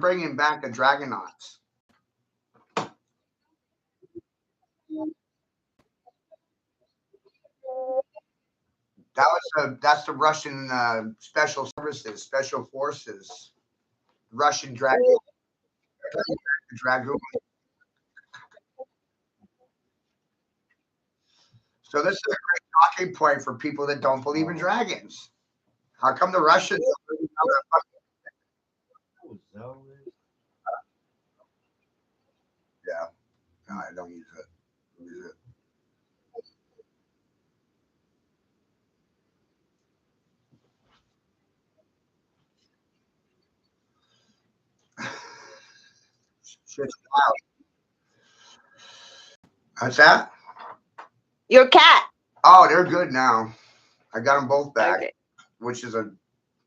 bringing back the Dragonauts. That's the Russian special services, special forces, Russian Dragoon. So this is a great talking point for people that don't believe in dragons. How come the Russians? Yeah, no, I don't use it. Don't use it. Shit's wild. What's that? Your cat. Oh, they're good now. I got them both back, Okay. which is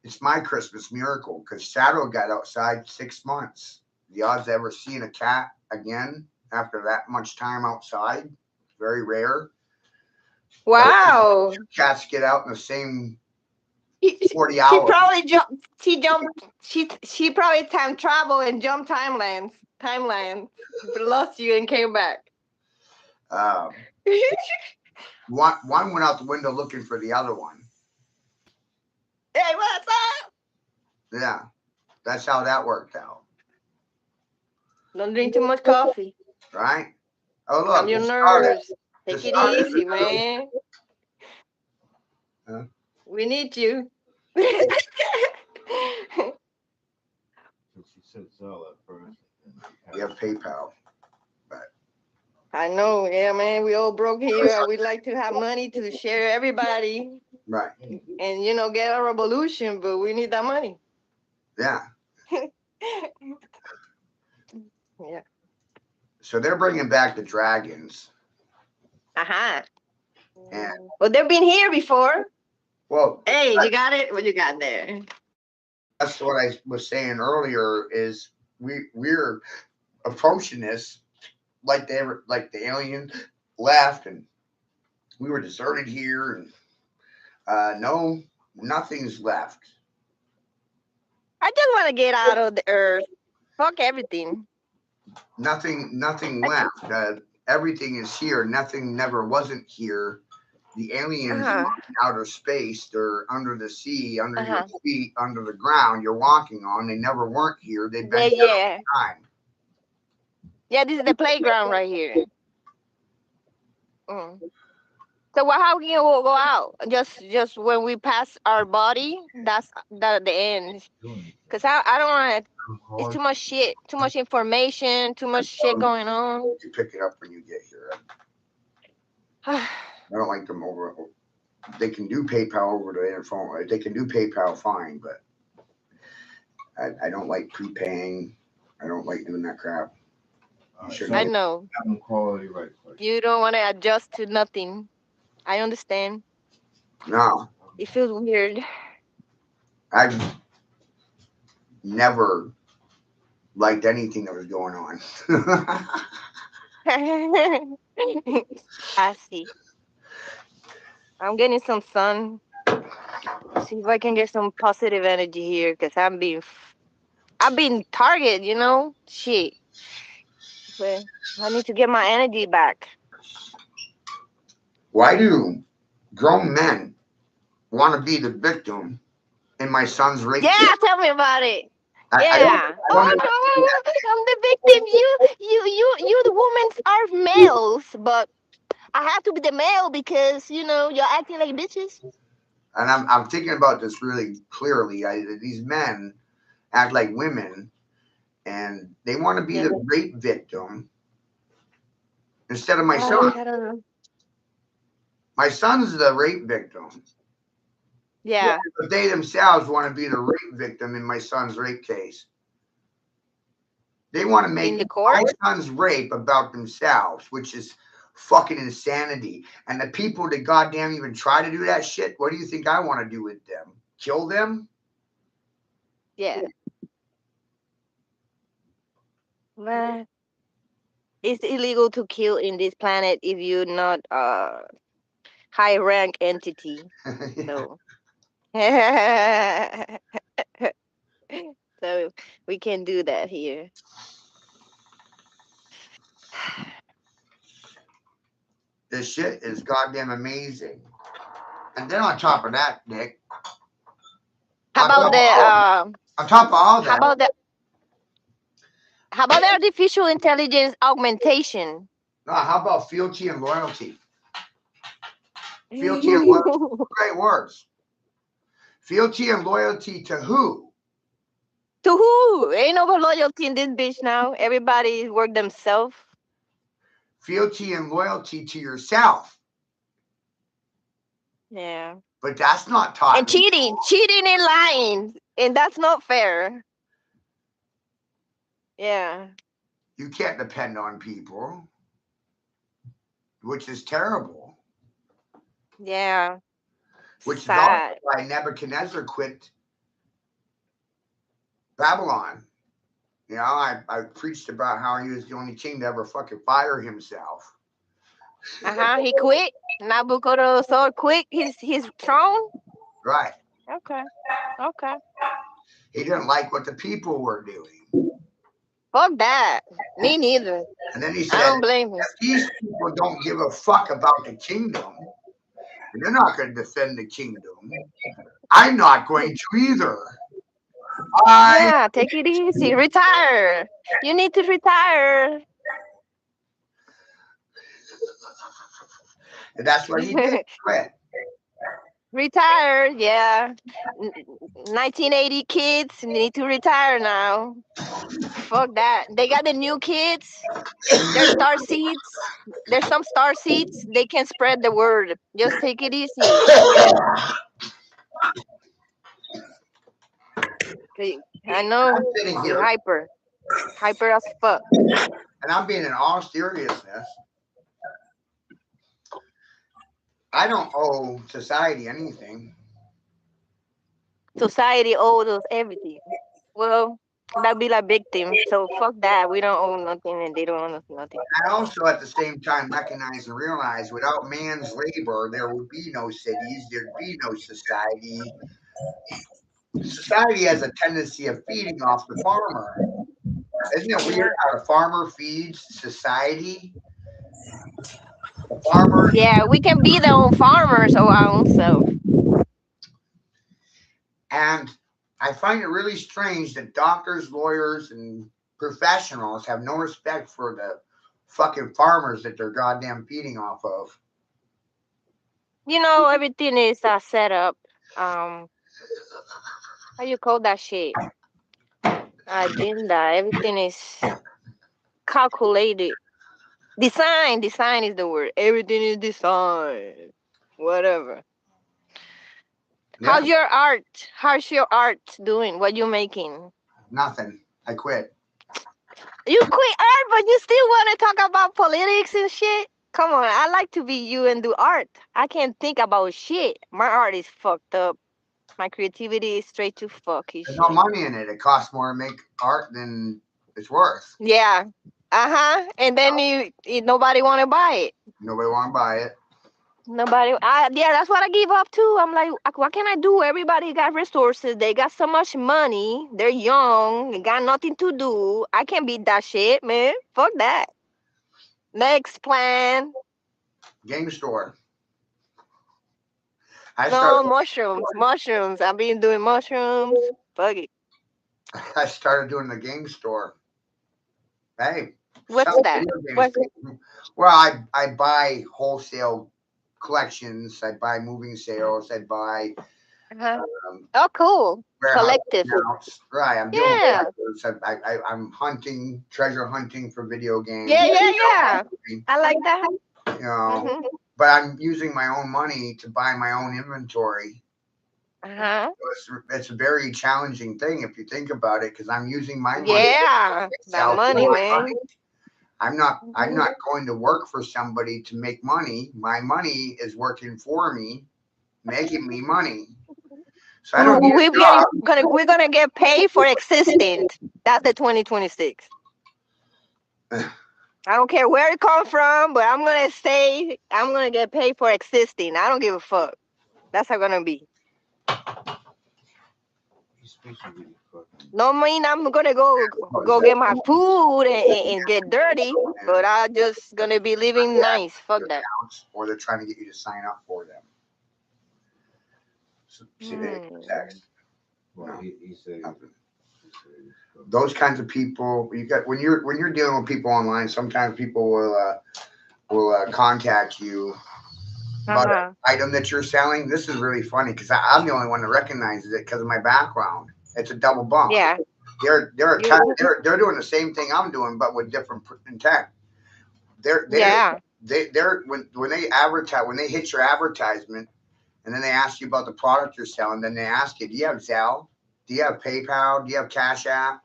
it's my Christmas miracle because Shadow got outside 6 months. The odds of ever seeing a cat again after that much time outside, very rare. But Wow. cats get out in the same She 40 hours. probably jumped. She jumped. She probably time travel and jumped timelines, lost you and came back. Um, one went out the window looking for the other one. Hey, what's up? Yeah, that's how that worked out, Don't drink too much coffee. right? Oh Calm look, your it started. nerves. Take it easy, man. Huh? We need you. She said Zelle at first. We have PayPal, but I know, yeah, man. We all broke here. We like to have money to share everybody, right, and get a revolution. But we need that money. yeah. Yeah. So they're bringing back the dragons, Uh-huh. and Well, they've been here before. well, Hey, you got it? What you got there? that's what I was saying earlier. Is we're approaching this like like the alien left, and we were deserted here, and no, nothing's left. I just want to get out of the earth. Fuck everything. Nothing left. Everything is here. Nothing never wasn't here. The aliens are Uh-huh. in outer space. They're under the sea, under your Uh-huh. feet, under the ground. You're walking on. They never weren't here. They've been Yeah, here yeah. all the time. Yeah, this is the playground right here. Mm. So how can you go out? Just when we pass our body, that's the end. Cause I don't want to. It's too much shit, too much information, too much shit going on. You pick it up when you get here. I don't like them over. They can do PayPal over the phone. They can do PayPal fine, but I don't like prepaying. I don't like doing that crap. I know. Quality right. You don't want to adjust to nothing. I understand. No, It feels weird. I've never liked anything that was going on. I see. I'm getting some sun. See if I can get some positive energy here, cause I've been targeted, shit. But I need to get my energy back. Why do grown men want to be the victim in my son's rape? Yeah, tell me about it. I Yeah. Oh no, I'm the victim. You, the women are males, but I have to be the male because you're acting like bitches. and I'm thinking about this really clearly. These men act like women, and they want to be Yeah. the rape victim instead of my I son. don't know. My son's the rape victim. Yeah. But they themselves want to be the rape victim in my son's rape case. They want to In make the court. my son's rape about themselves, which is fucking insanity. And the people that goddamn even try to do that shit, what do you think I want to do with them? Kill them? Yeah. But it's illegal to kill in this planet if you're not a high rank entity. So So we can do that here. This shit is goddamn amazing. And then on top of that, Nick, How on top about of the all, on top of all how that, about the how about the artificial intelligence augmentation? how about fealty and loyalty? Fealty and loyalty, great words. Fealty and loyalty to who? To who? Ain't no loyalty in this bitch now. Everybody work themselves. Fealty and loyalty to yourself. Yeah. But that's not taught And in cheating and lying. And that's not fair. Yeah. You can't depend on people, which is terrible. Yeah. Which is also Sad. why Nebuchadnezzar quit Babylon. You know, I preached about how he was the only king to ever fucking fire himself. He quit. Nabucodonosor quit his throne. Right. Okay. Okay. He didn't like what the people were doing. Fuck that. Me neither. And then he I said, don't blame him. if these people don't give a fuck about the kingdom, and they're not going to defend the kingdom, I'm not going to either. I Yeah, take it easy. Retire. You need to retire. and that's what he did. Quit. Retire. Yeah. 1980 kids need to retire now. Fuck that. They got the new kids. There's star seeds. There's some star seeds. They can spread the word. Just take it easy. I I'm know sitting you're here hyper as fuck. and I'm being in all seriousness. I don't owe society anything. Society owes us everything. Well, that'd be like victim. So fuck that. We don't own nothing, and they don't own us nothing. I also, at the same time, recognize and realize without man's labor, there would be no cities, there'd be no society. Society has a tendency of feeding off the farmer. Isn't it weird Yeah. how the farmer feeds society? The farmer, Yeah, we can be the own farmers or our own self. and I find it really strange that doctors, lawyers, and professionals have no respect for the fucking farmers that they're goddamn feeding off of. You know, everything is set up. Um, how you call that shit? Agenda. Everything is calculated. Design is the word. Everything is designed. Whatever. Yeah, How's your art doing? What you making? nothing. I quit. You quit art, but you still want to talk about politics and shit? Come on, I like to be you and do art. I can't think about shit. My art is fucked up. My creativity is straight to fucky There's no shit. money in it. It costs more to make art than it's worth. Yeah. And then nobody want to buy it. Nobody want to buy it. Nobody. Yeah, that's what I give up too. I'm like, what can I do? Everybody got resources. They got so much money. They're young. They got nothing to do. I can't beat that shit, man. Fuck that. Next plan. Game store. I No, started. mushrooms. I've been doing mushrooms. Fuck it. I started doing the game store. Hey, What's sell that? video What? games. Well, I buy wholesale collections. I buy moving sales. I buy Uh-huh. um, Oh, cool. warehouse Collective. accounts. Right. I'm doing. Yeah. I'm hunting, treasure hunting for video games. Yeah. I like that. You know, Mm-hmm. but I'm using my own money to buy my own inventory. Uh-huh. It's a very challenging thing if you think about it, because I'm using my money Yeah. That myself for money, my man. money. I'm Mhm. not going to work for somebody to make money. My money is working for me, making me money. So I don't need a job. We're gonna get paid for existing. That's the 2026. I don't care where it come from, but I'm gonna get paid for existing. I don't give a fuck. That's how it's gonna be. He's speaking really No mean I'm gonna go get my food and get dirty, but I'm just gonna be living nice. Fuck that. Or they're trying to get you to sign up for them. So, see, text. Well, he said. Those kinds of people you got when you're dealing with people online. Sometimes people will contact you about an item that you're selling. This is really funny because I'm the only one that recognizes it because of my background. It's a double bump. Yeah. They're doing the same thing I'm doing, but with different intent. They're when they advertise, when they hit your advertisement, and then they ask you about the product you're selling. Then they ask you, do you have Zelle? Do you have PayPal? Do you have Cash App?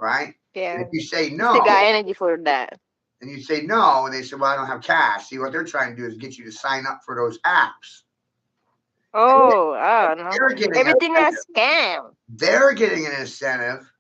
Right? Yeah. And if you say no, still got energy for that. And you say no, and they say, well, I don't have cash. See, what they're trying to do is get you to sign up for those apps. Oh, no. Everything is scam. They're getting an incentive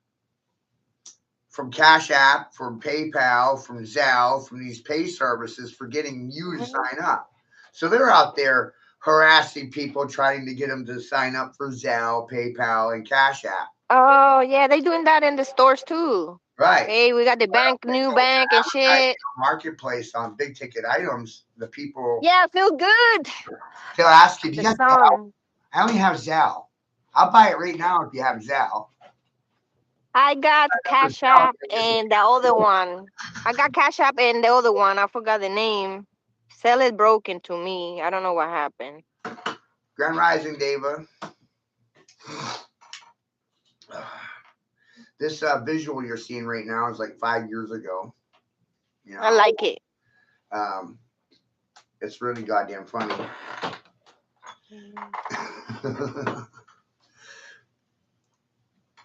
from Cash App, from PayPal, from Zelle, from these pay services for getting you to sign up. So they're out there harassing people, trying to get them to sign up for Zelle, PayPal, and Cash App. Oh, yeah, they doing that in the stores too. Right. Hey, we got the new bank and shit. Marketplace on big ticket items, the people. Yeah, feel good. They'll ask you, do you have Zelle? I only have Zelle. I'll buy it right now if you have Zelle. I got Cash App and the other one. I got Cash App and the other one. I forgot the name. Sell it broken to me. I don't know what happened. Grand Rising, Deva. This visual you're seeing right now is like 5 years ago. You know, I like it. It's really goddamn funny.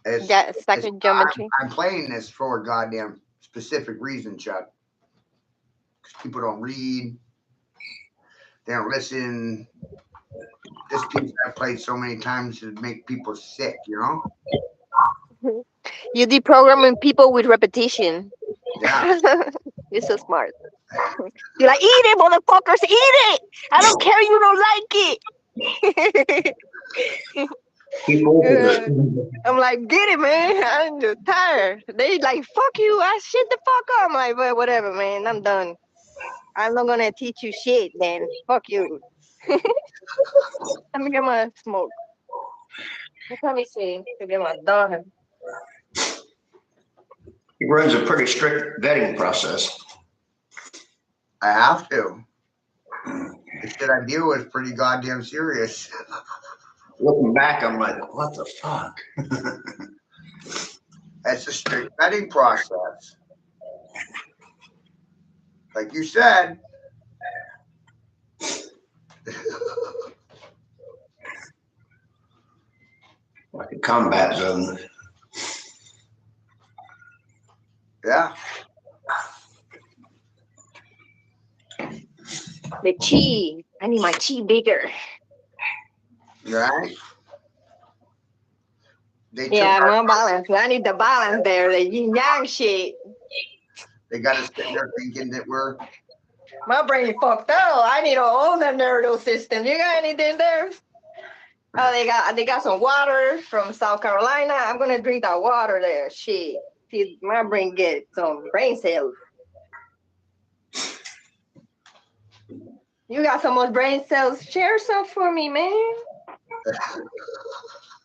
It's like a geometry. I'm playing this for a goddamn specific reason, Chuck. Because people don't read. They don't listen. This piece I've played so many times to make people sick, you know? You deprogramming people with repetition. Yeah. You're so smart. You're like, eat it, motherfuckers, eat it. I don't care you don't like it. I'm like, get it, man. I'm just tired. They like, fuck you. I shit the fuck up. I'm like, well, whatever, man. I'm done. I'm not gonna teach you shit, then. Fuck you. Let me get my smoke. Let me see. Let me get my dog. He runs a pretty strict vetting process. I have to. The shit I deal with is pretty goddamn serious. Looking back, I'm like, what the fuck? It's a strict vetting process. Like you said. Like a combat zone. Yeah. The chi. I need my chi bigger. Right? Yeah, more balance. I need the balance there, the yin yang shit. They got us sitting there thinking that we're. My brain fucked up. I need a whole nervous system. You got anything there? Oh, they got some water from South Carolina. I'm gonna drink that water there. Shit. See, my brain get some brain cells. You got some more brain cells. Share some for me, man.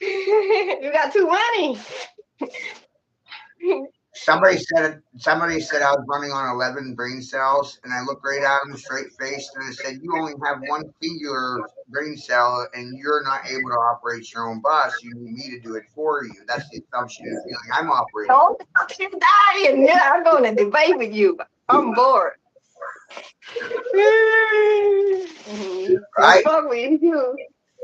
You got too many. Somebody said I was running on 11 brain cells, and I looked right at him straight faced, and I said, "You only have one singular brain cell, and you're not able to operate your own bus. You need me to do it for you." That's the assumption you're feeling. I'm operating. Don't fucking die, and yeah, I'm going to debate with you. I'm bored. Right? Fuck with you.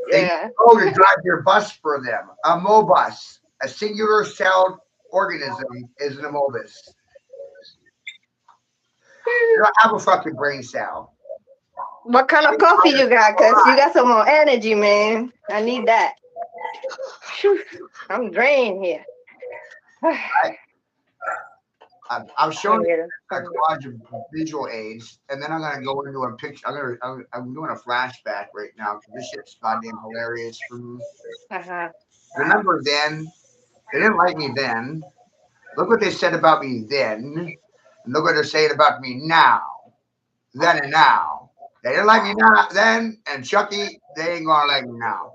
Yeah. Oh, to drive your bus for them. A mobus, a singular celled organism, is an mobus. You don't have a fucking brain cell. What kind of coffee you got? Because you got some more energy, man. I need that. I'm drained here. I'm showing you a collage of visual aids, and then I'm gonna go into a picture. I'm doing a flashback right now because this shit's goddamn hilarious for me. Remember then They didn't like me then. Look what they said about me then. And look what they're saying about me now. Then and now. They didn't like me now, then, and Chucky, they ain't gonna like me now.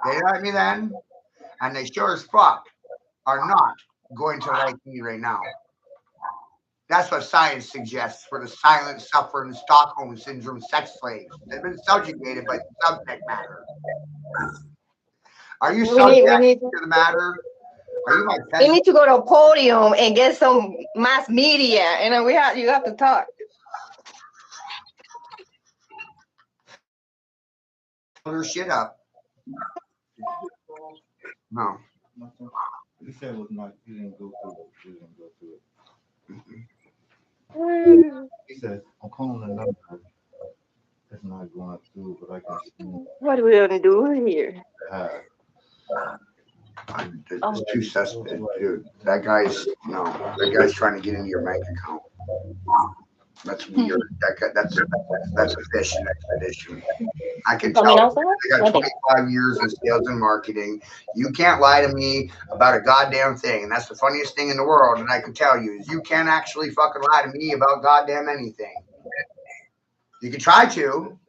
They didn't like me then, and they sure as fuck are not going to like me right now. That's what science suggests for the silent, suffering Stockholm syndrome sex slaves. They've been subjugated by the subject matter. Are you We subject need we need to the matter? Are you my we peasant? need to go to a podium and get some mass media, and then you have to talk. Her shit up. No. Nothing. He said it was not. He didn't go through it. He didn't go through it. He said, I'm calling a number. It's not going through, but I can see What are we gonna do here? that. It's too suspect, dude. That guy's no. That guy's trying to get into your bank account. That's weird. That's a fishing expedition. I can tell. Coming outside? I got 25 years in sales and marketing. You can't lie to me about a goddamn thing. And that's the funniest thing in the world. And I can tell you is you can't actually fucking lie to me about goddamn anything. You can try to,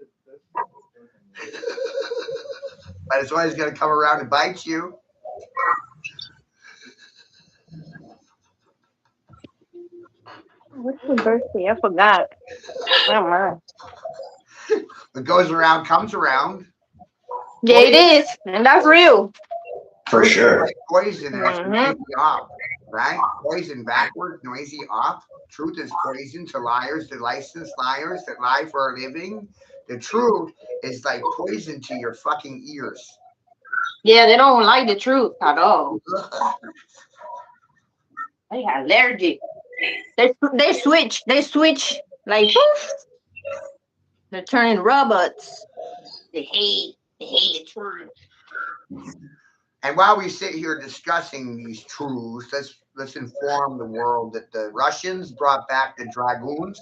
but it's always going to come around and bite you. What's the birthday? I forgot. Oh my. What goes around comes around. Yeah, it is, and that's real. For sure. Poison is Mhm. noisy off, right? Poison backwards, noisy off. Truth is poison to liars, to licensed liars that lie for a living. The truth is like poison to your fucking ears. Yeah, they don't like the truth at all. They are allergic. They switch like poof. They're turning robots. They hate the truth. And while we sit here discussing these truths, let's inform the world that the Russians brought back the dragoons.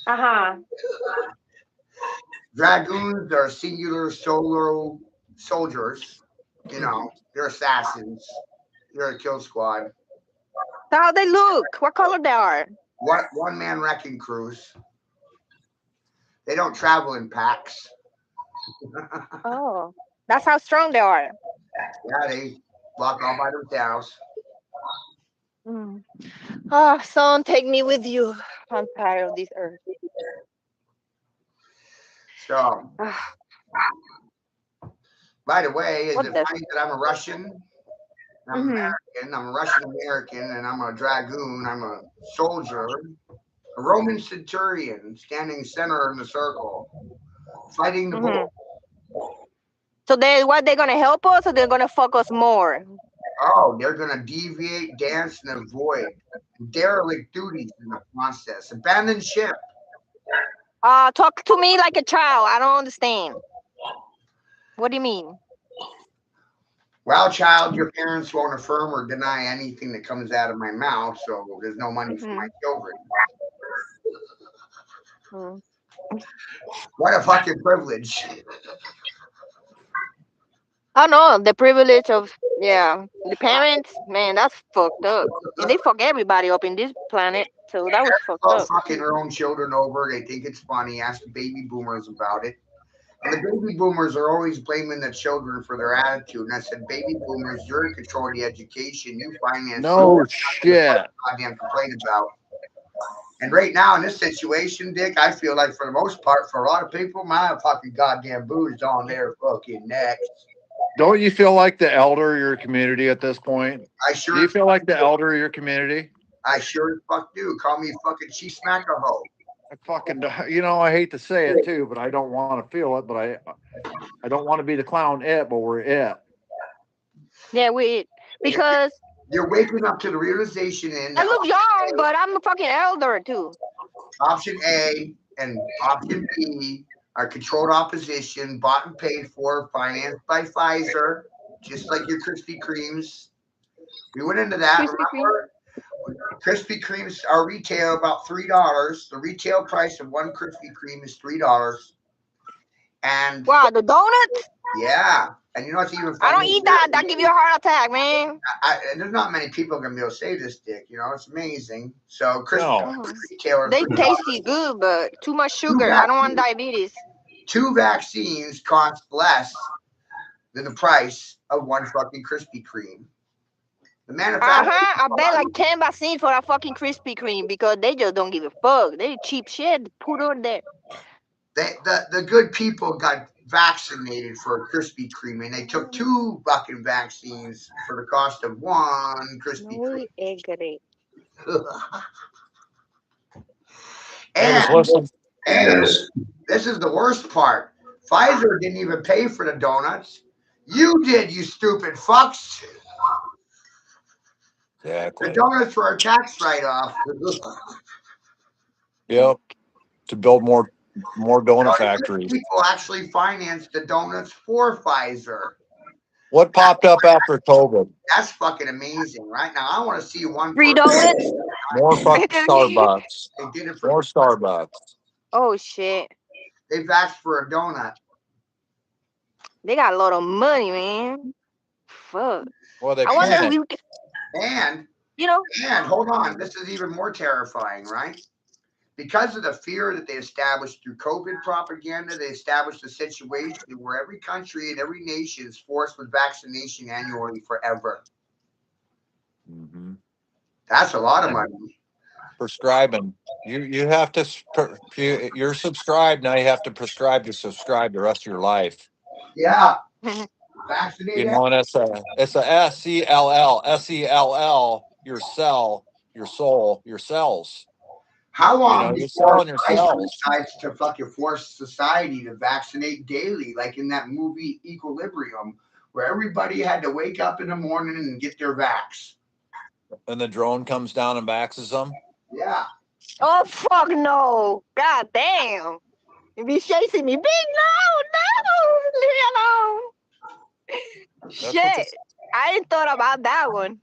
Uh-huh. Dragoons are singular solo soldiers. You know, they're assassins. They're a kill squad. So how they look? What color they are? One man wrecking crews. They don't travel in packs. Oh, that's how strong they are. Yeah, they walk all by themselves. Mm. Ah, son, take me with you. I'm tired of this earth. So, Ah, by the way, is what it the? funny that I'm a Russian? I'm Mm-hmm. American. I'm a Russian American, and I'm a dragoon. I'm a soldier, a Roman centurion, standing center in the circle, fighting the Mm-hmm. bull. So they gonna help us, or they're gonna fuck us more? Oh, they're gonna deviate, dance, and avoid derelict duties in the process. Abandon ship. Talk to me like a child. I don't understand. What do you mean? Well, child, your parents won't affirm or deny anything that comes out of my mouth, so there's no money for my Mm-hmm. children. Mm. What a fucking privilege. I know the privilege of the parents. Man, that's fucked up. And they fuck everybody up in this planet, so that was fucked Well, up. fucking their own children over. They think it's funny. Ask the baby boomers about it. And the baby boomers are always blaming the children for their attitude. And I said, baby boomers, you're in control of the education. You finance it. No shit. Goddamn complain about. And right now in this situation, Dick, I feel like for the most part, for a lot of people, my fucking goddamn booze on their fucking necks. Don't you feel like the elder of your community at this point? I Do sure, you feel like the elder of your community? I sure as fuck do. Call me fucking chief smacker hoe. I fucking, I hate to say it too, but I don't want to feel it. But I don't want to be the clown it, but we're it. Yeah, because You're waking up to the realization in I look young, but I'm a fucking elder too. option A and option B are controlled opposition, bought and paid for, financed by Pfizer, just like your Krispy Kremes. We went into that. Krispy Kreme. Remember? Krispy Kremes are retail about $3. The retail price of one Krispy Kreme is $3. And Wow, the donut? yeah, And you know what's even I don't funny? eat that. That give you a heart attack, man. There's not many people gonna be able to save this dick. You know, it's amazing. So Krispy No. Mhm. retailer They for tasty good, but too much two, sugar. I don't want diabetes. two vaccines cost less than the price of one fucking Krispy Kreme. The manufacturer, I bet like 10 vaccines for that fucking Krispy Kreme because they just don't give a fuck. They cheap shit. Put on there. the good people got vaccinated for Krispy Kreme, and they took two fucking vaccines for the cost of one Krispy No egg. Kreme. I was and listening. and Yes. this is the worst part. Pfizer didn't even pay for the donuts. You did, you stupid fucks. The Exactly. donuts were a tax write-off. Yep. To build more donut factories. People actually financed the donuts for Pfizer. What popped up after COVID? That's fucking amazing. Right now, I want to see one Free person. donuts? More fucking Starbucks. They did it for More Starbucks. Oh shit. they vaxxed for a donut. They got a lot of money, man. Fuck. Well, they I wonder if can't. we can, And you know. hold on, this is even more terrifying, right? Because of the fear that they established through COVID propaganda, they established a situation where every country and every nation is forced with vaccination annually forever. Mm-hmm. That's a lot of money. Prescribing. You have to. You're subscribed now. You have to prescribe to subscribe the rest of your life. Yeah, You vaccinate know, and it's a SELL. Your cell, your soul, your cells. How You know, long you're before selling your Pfizer cells. decides to fucking force society to vaccinate daily, like in that movie Equilibrium, where everybody had to wake up in the morning and get their vax? And the drone comes down and vaxes them. Yeah. Oh fuck no. God damn. You be chasing me. Big no, leave me alone. That's what Shit. I ain't thought about that one.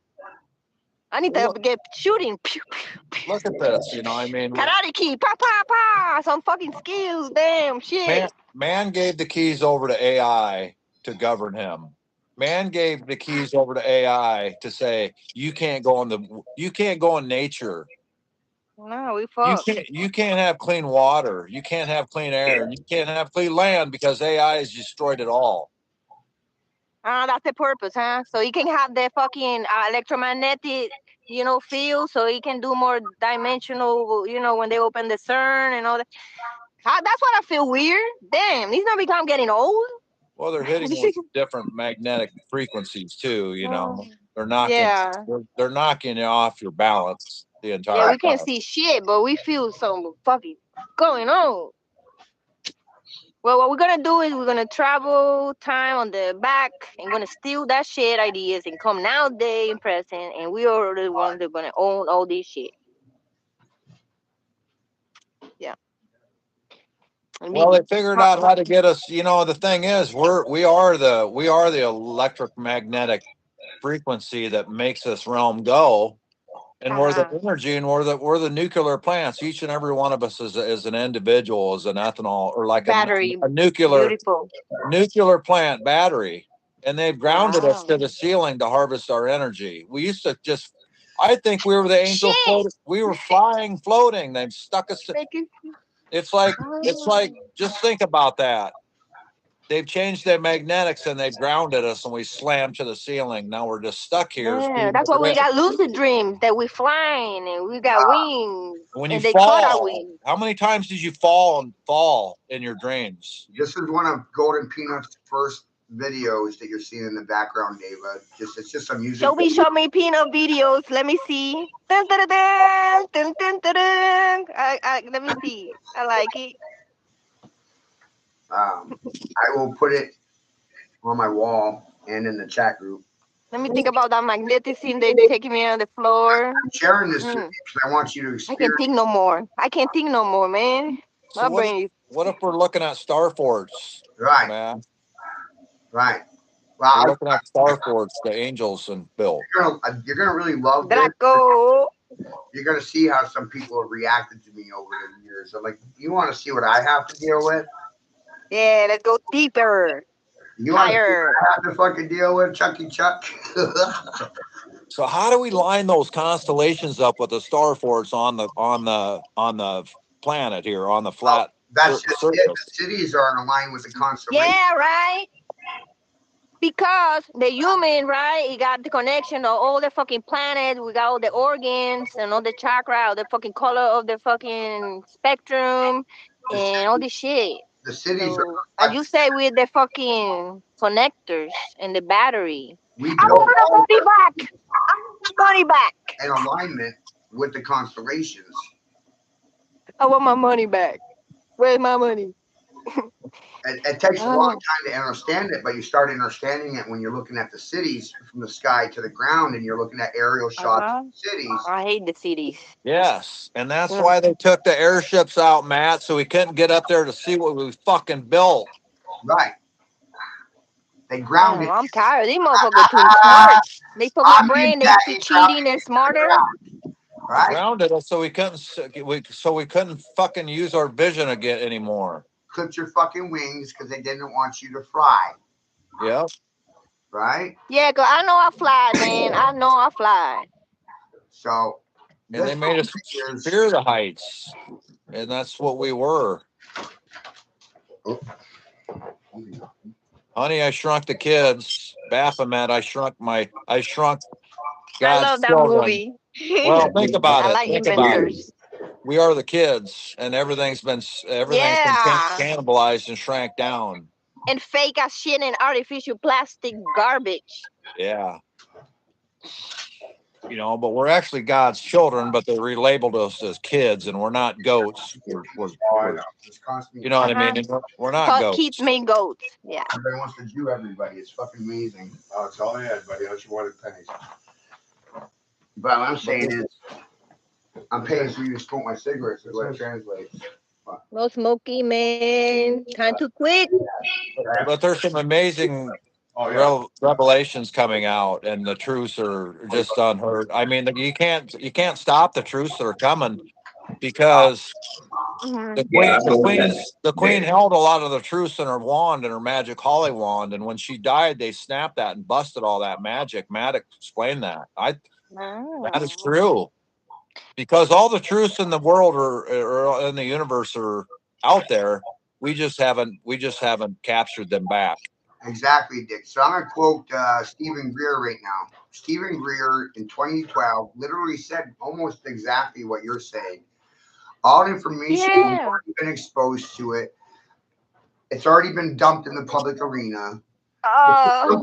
I need to get shooting. Pew, pew, pew. Look at this. You know, I mean, Karate key. Pa pa pa. Some fucking skills. Damn shit. man gave the keys over to AI to govern him. Man gave the keys over to AI to say you can't go in nature. No, we fuck. You can't have clean water. You can't have clean air. You can't have clean land because AI has destroyed it all. That's the purpose, huh? So you can have the fucking electromagnetic, field, so you can do more dimensional, when they open the CERN and all that. That's what I feel weird. Damn, these not become getting old. Well, they're hitting with different magnetic frequencies too. You know, they're knocking. Yeah. They're knocking you off your balance the entire Yeah, time. we can't see shit, but we feel some fucking going on. Well, what we're gonna do is we're gonna travel time on the back and gonna steal that shit ideas and come nowadays in present, and we are the ones that are gonna own all this shit. Yeah. Well, they figured out how to get us. You know, the thing is, we are the electromagnetic frequency that makes this realm go, and we're the energy, and we're the nuclear plants. Each and every one of us is an individual, is an ethanol or like battery, a nuclear beautiful plant battery, and they've grounded us to the ceiling to harvest our energy. We used to just. I think we were the angel float. We were flying, floating. They've stuck us. It's like just think about that. They've changed their magnetics and they've grounded us, and we slammed to the ceiling. Now we're just stuck here. Yeah, that's why we got lucid dreams that we're flying and we got wings. When and you they cut our fall, wings. how many times did you fall in your dreams? This is one of Golden Peanut's first videos that you're seeing in the background, Dava. It's just some music. Show me Peanut videos. Let me see. Dun, dun, dun, dun, dun, dun, dun. Let me see. I like it. I will put it on my wall and in the chat group. Let me think about that magnetism. They taking me on the floor. I'm sharing this because I want you to experience. I can't think no more, man. So what if we're looking at Star Force? Right. Man. Right. Well, we're looking at Star Force, the angels and Bill. You're gonna really love Draco. You're gonna see how some people have reacted to me over the years. I'm like, you want to see what I have to deal with? Yeah, let's go deeper. You want to Tired. have to fucking deal with Chucky Chuck? So how do we line those constellations up with the star forts on the planet here on the Well, flat that's just it. surface? The cities are in line with the constellation. Yeah, right. Because the human, right, he got the connection of all the fucking planets. We got all the organs and all the chakra, all the fucking color of the fucking spectrum, The, and all this shit. the cities So, are. as you say, with the fucking connectors and the battery. We I built want my all money back. I want my money back. in alignment with the constellations. I want my money back. Where's my money? It takes a long Oh, time to understand it, but you start understanding it when you're looking at the cities from the sky to the ground, and you're looking at aerial shots uh-huh. of cities. I hate the cities. Yes, and that's Ugh. why they took the airships out, Matt, so we couldn't get up there to see what we fucking built. Right. They grounded. I'm tired. These motherfuckers too smart. They took my I'm being brain. They too daddy cheating and smarter. They right? grounded us so we couldn't fucking use our vision again anymore. Clipped your fucking wings because they didn't want you to fly. Yep. Right? Yeah, 'cause I know I fly, man. I know I fly. So And this they made us years. fear the heights. And that's what we were. Honey, I Shrunk the Kids. Baphomet, I shrunk I God's love that children. movie. Well, think about I it. like Think about it. inventors. We are the kids, and everything's been Yeah. cannibalized and shrank down. And fake as shit and artificial plastic garbage. Yeah. But we're actually God's children, but they relabeled us as kids, and we're not goats. It's constantly. You know what I mean? We're not Cause kids goats. make goats. Yeah. Everybody wants to do everybody. It's fucking amazing. Oh, it's all I had, buddy. How much you wanted pennies? But what I'm saying is, I'm paying for you to smoke my cigarettes. Is what it translates. No smoky, man. Time to quit. But there's some amazing Oh yeah. revelations coming out, and the truths are just unheard. I mean, you can't stop the truths that are coming because Mhm. the queen held a lot of the truths in her wand, in her magic holly wand, and when she died, they snapped that and busted all that magic. Matt explained that. That is Oh. true because all the truths in the world or in the universe are out there. We just haven't captured them back. Exactly, Dick. So I'm gonna quote Stephen Greer right now. Stephen Greer in 2012 literally said almost exactly what you're saying. All information has Yeah. already been exposed to it. It's already been dumped in the public arena. Uh,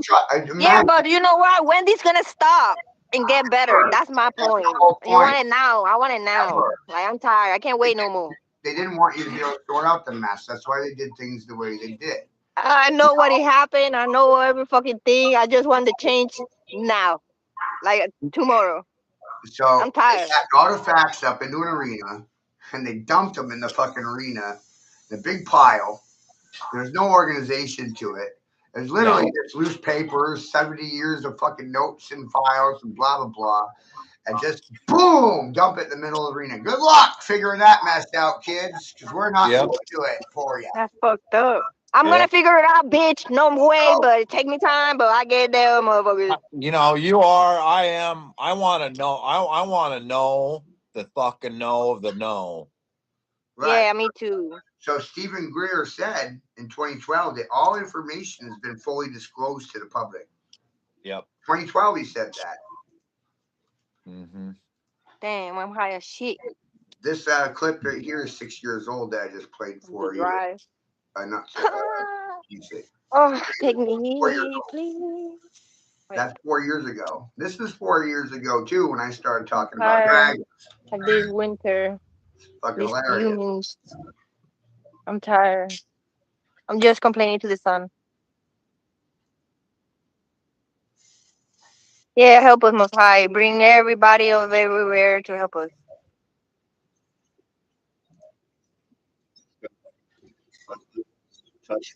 yeah, Imagine but you know what? When this gonna stop and get better? That's my point. the whole You want point. it now? I want it now. Like I'm tired. I can't wait no more. They didn't want you to be able to sort out the mess. That's why they did things the way they did. I know what it happened. I know every fucking thing. I just want to change now, like tomorrow. So I'm they tired. packed all the facts up into an arena and they dumped them in the fucking arena in a big pile. There's no organization to it. There's literally it's loose papers, 70 years of fucking notes and files and blah blah blah. And just boom, dump it in the middle of the arena. Good luck figuring that mess out, kids, because we're not Yep. going to do it for you. That's fucked up. I'm Yeah. gonna figure it out, bitch. No way, but it take me time. But I get there, motherfuckers. You are. I am. I want to know. I want to know the fucking know of the know. Right. Yeah, me too. So Stephen Greer said in 2012 that all information has been fully disclosed to the public. Yep. 2012, he said that. Mm-hmm. Damn, I'm high as shit. This clip right here is 6 years old that I just played for you. Drive. Not you say Oh, take me 4 years here, old. please. That's 4 years ago. This is 4 years ago too when I started talking about Tired dragons. of this winter. Fucking These hilarious. humans. I'm tired. I'm just complaining to the sun. Yeah, help us, Most High. Bring everybody of everywhere to help us. Touch,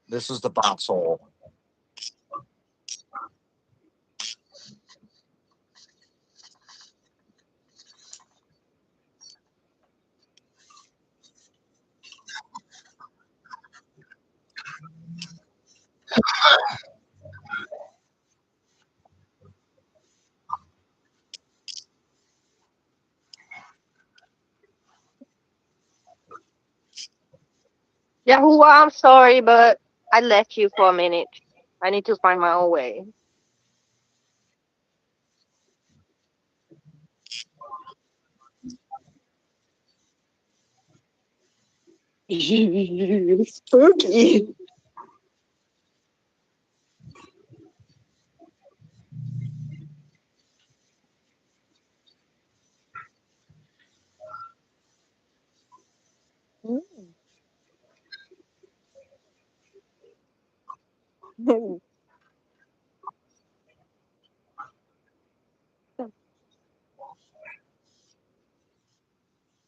This is the foxhole. Yahuwah, I'm sorry, but I left you for a minute. I need to find my own way. Spooky.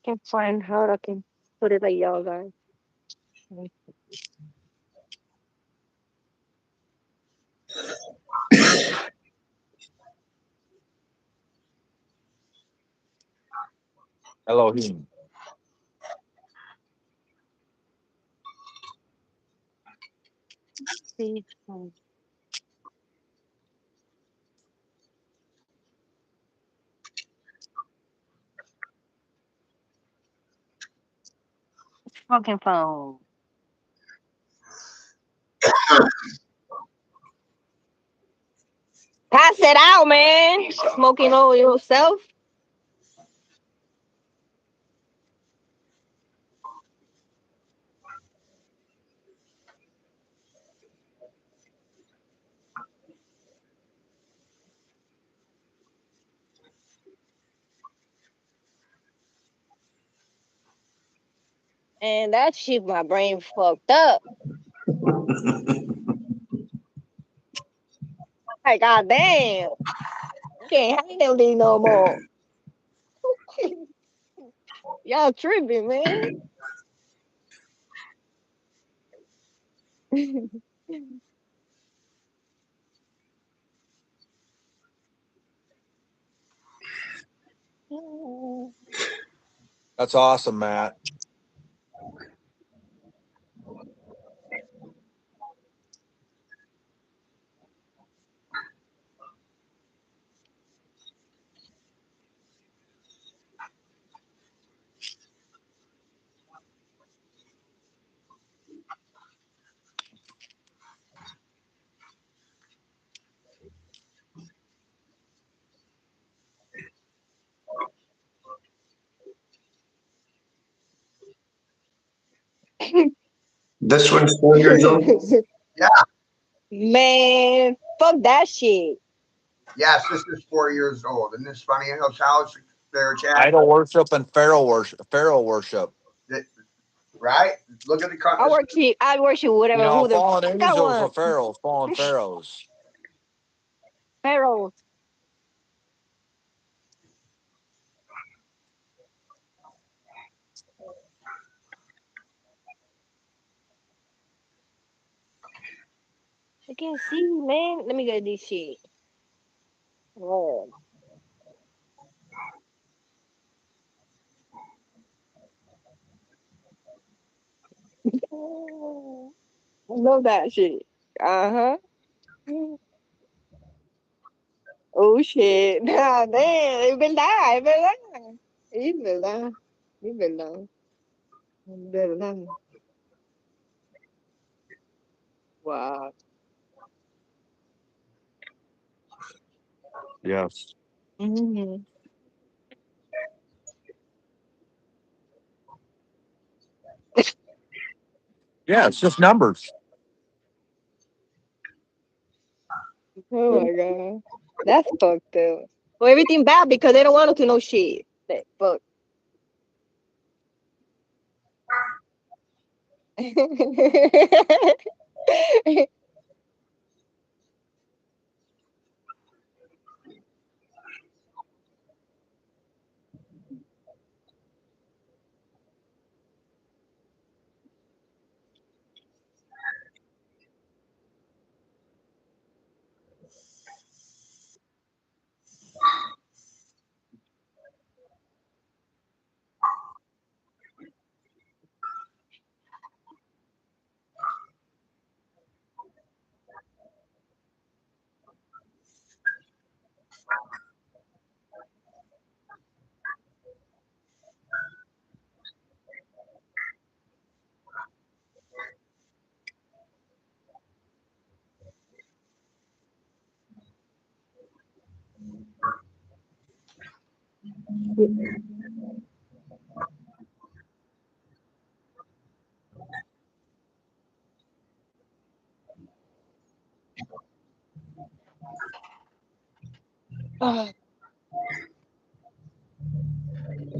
Can find how I can put it like y'all guys. Elohim. See. Fucking phone. Pass it out, man. Smoking all yourself. And that shit, my brain fucked up. Like, goddamn. Can't handle these no more. Y'all tripping, man. That's awesome, Matt. This one's 4 years old. Yeah. Man, fuck that shit. Yes, this is 4 years old. Isn't this funny in Hill's house? There, Chad. Idol worship and pharaoh worship. Pharaoh worship. Right? Look at the cut. I worship whatever You know, who the fallen fuck I angels are want. pharaohs, fallen pharaohs. Pharaoh. I can't see, man. Let me get this shit. Oh. I love that shit. Uh huh. Oh shit. Nah, damn. Es verdad, es verdad. Es verdad. Es verdad. Es verdad. Wow. Yes. Mm-hmm. Yeah, it's just numbers. Oh my god. That's fucked up. Well, everything bad because they don't want us to know shit. That fuck.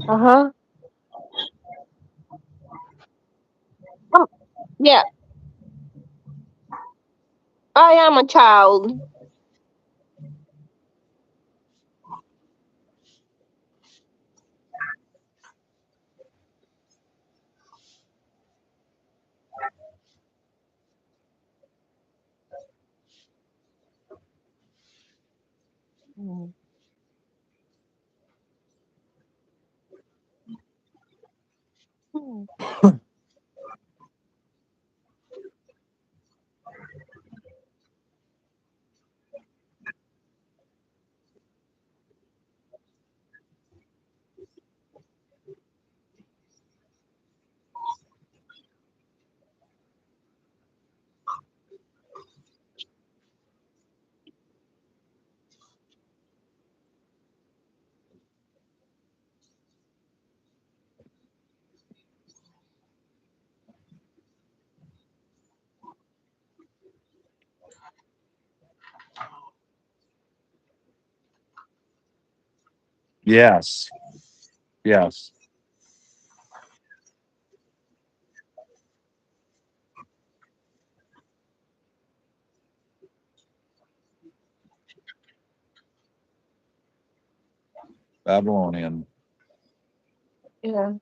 Uh-huh. Yeah, I am a child. Mm. Mm. Yes. Yes. Babylonian. Yeah.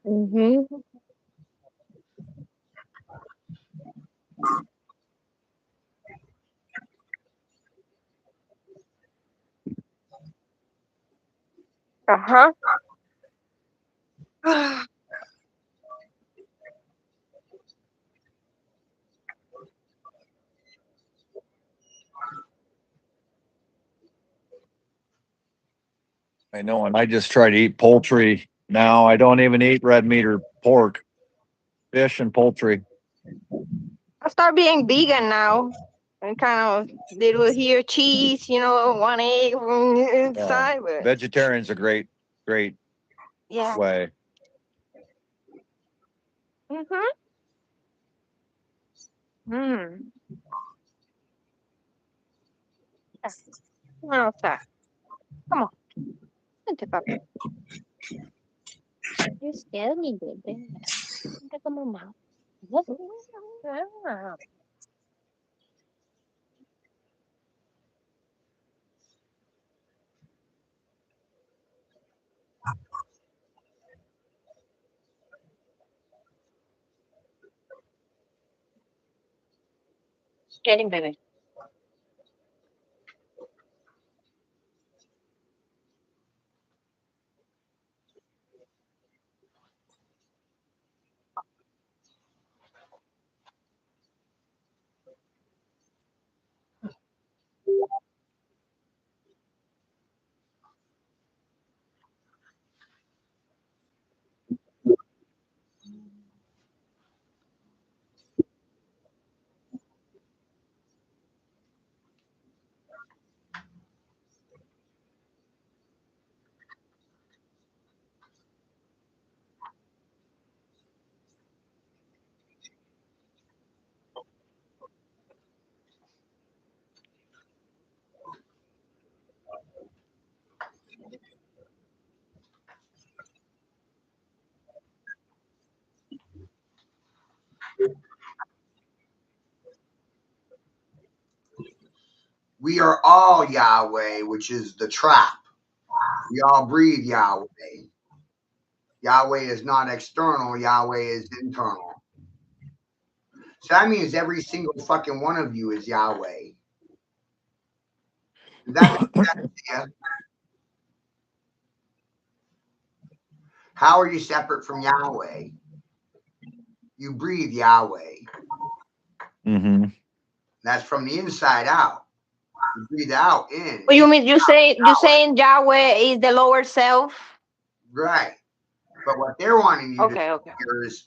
Mm-hmm. Uh-huh. I know, and I just try to eat poultry now. I don't even eat red meat or pork, fish and poultry. I start being vegan now. And kind of little here cheese, one egg Yeah. inside, but Vegetarian's a great yeah. way. Mm-hmm. Mm. Yeah. Come on outside. Come on. Vente, papi. You scared me, baby. Vente con mamá. Ah. Get him, baby. We are all Yahweh, which is the trap. We all breathe Yahweh. Yahweh is not external, Yahweh is internal. So that means every single fucking one of you is Yahweh. Does that make sense to you? How are you separate from Yahweh? You breathe Yahweh. Mm-hmm. That's from the inside out. You breathe out in. What you mean? You saying Yahweh is the lower self? Right. But what they're wanting you to Okay, okay. hear is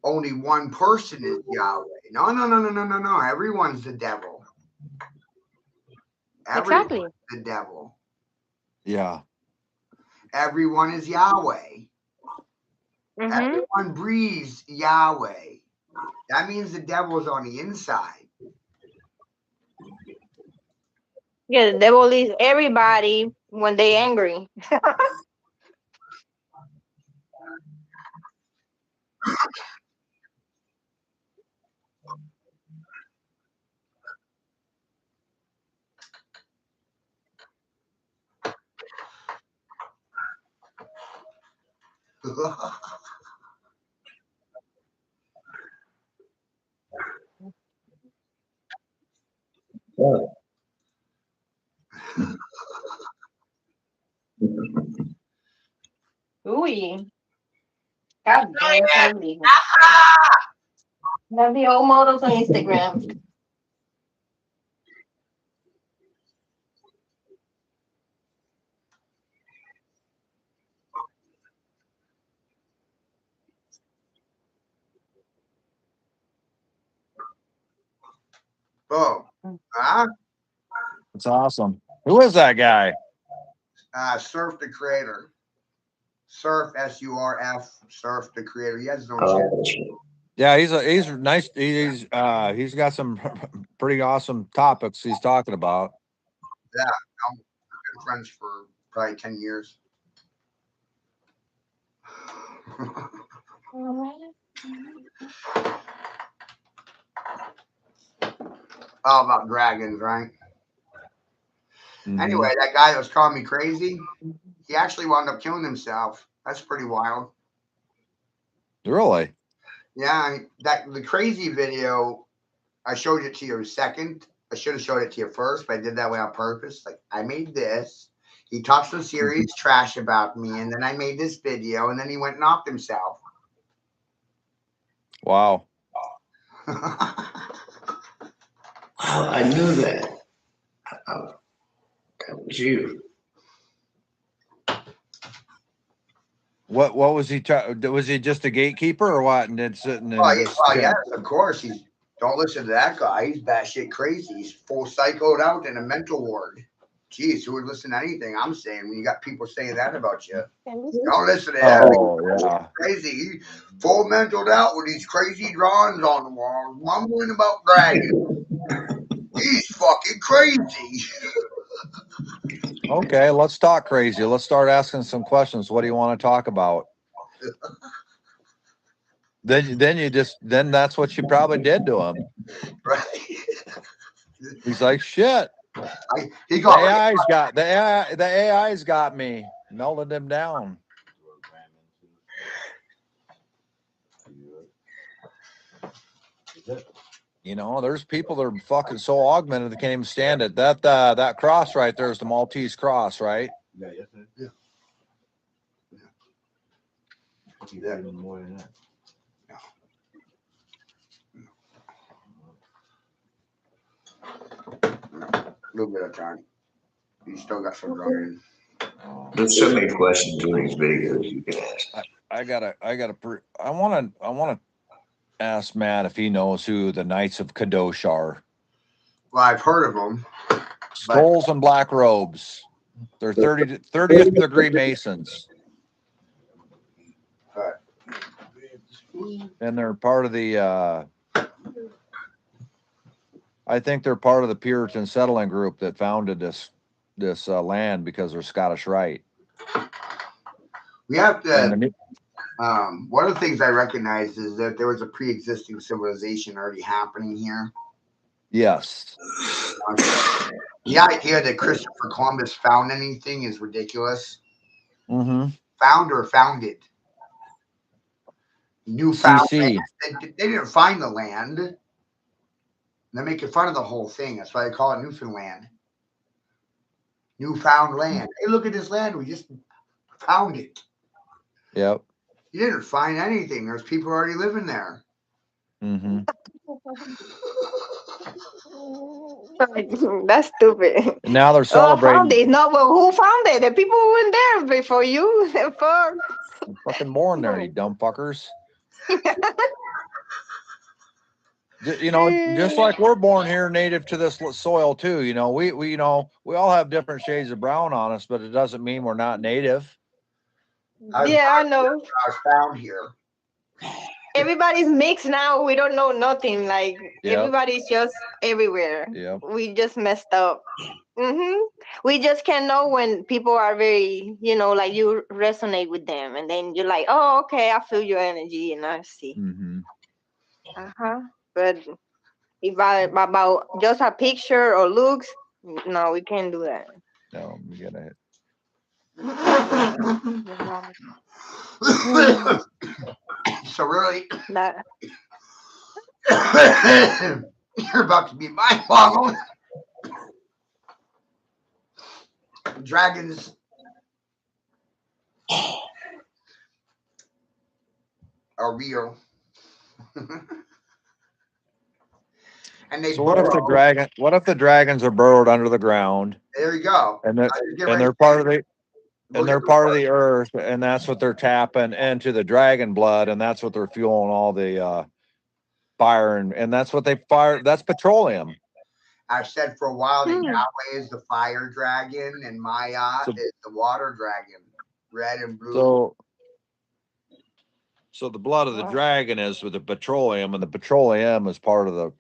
only one person is Yahweh. No, no, no, no, no, no, no. Everyone's the devil. Everyone's Exactly. the devil. Yeah. Everyone is Yahweh. Mm-hmm. Everyone breathes Yahweh. That means the devil is on the inside. Yeah, the devil is everybody when they angry. Oh, Uy. God damn, holy. That's the old models on Instagram. Boom. Huh? It's awesome. Who is that guy? Surf the Creator. Surf, SURF, Surf the Creator. He has his own oh, channel. that's right. Yeah, he's nice. He's got some pretty awesome topics he's talking about. Yeah, I'm been friends for probably 10 years. All about dragons, right? Mhm. Anyway, that guy that was calling me crazy, he actually wound up killing himself. That's pretty wild. Really? Yeah, that the crazy video, I showed it to you second. I should have showed it to you first, but I did that way on purpose. Like I made this. He talked some serious trash about me, and then I made this video, and then he went and knocked himself. Wow. Oh, I knew that. Oh, that was you. What was he? Was he just a gatekeeper or what? And then sitting and just Yes, of course. He's don't listen to that guy. He's batshit crazy. He's full psychoed out in a mental ward. Jeez, who would listen to anything I'm saying when you got people saying that about you? Don't listen to him. Oh yeah. Crazy. He full mentaled out with these crazy drawings on the wall, mumbling about dragons. He's fucking crazy. Okay, let's talk crazy. Let's start asking some questions. What do you want to talk about? Then that's what you probably did to him. Right? He's like, shit. He The got AI's got me, melted him down. You know, there's people that are fucking so augmented they can't even stand it. That cross right there is the Maltese cross, right? Yeah, yes, sir. Yeah. He's Yeah. getting more than that. A little bit of time. You still got some running. There's so many questions in these videos you can ask. I want to ask Matt if he knows who the Knights of Kadosh are. Well, I've heard of them. Skulls and black robes. They're 30th degree Masons. But And they're part of the I think they're part of the Puritan settling group that founded this land because they're Scottish Rite. we have to. And One of the things I recognize is that there was a pre-existing civilization already happening here. yes. The idea that Christopher Columbus found anything is ridiculous. Mm-hmm. Found or founded? Newfound CC. land. They didn't find the land. They're making fun of the whole thing. That's why they call it Newfoundland. newfound land. Hey, look at this land. We just found it. Yep. You didn't find anything. There's people already living there. Mm-hmm. That's stupid. And now they're Oh, I found celebrating. it. No, but who found it? The people who went there before you. Fuck. Fucking born there, you dumb fuckers. You know, just like we're born here native to this soil too. You know, we you know, we all have different shades of brown on us, but it doesn't mean we're not native. Yeah, I know. I was found here. Everybody's mixed now. We don't know nothing. Like Yep. everybody's just everywhere. Yep. We just messed up. We just can know when people are very, like you resonate with them, and then you're like, oh, okay, I feel your energy, and I see. Mm-hmm. But if about just a picture or looks, no, we can't do that. No, we gotta hit. So really, That you're about to be mind-boggled. Dragons are real. And they So what if the burrow. what if the dragons are burrowed under the ground There you go. and Now that you're getting and ready they're to part of the look and at they're the part of word. the earth, and that's what they're tapping into the dragon blood, and that's what they're fueling all the fire, and that's what they fire. That's petroleum. I've said for a while that Yahweh is the fire dragon and Maya So, is the water dragon, red and blue. So the blood of the dragon is with the petroleum, and the petroleum is part of the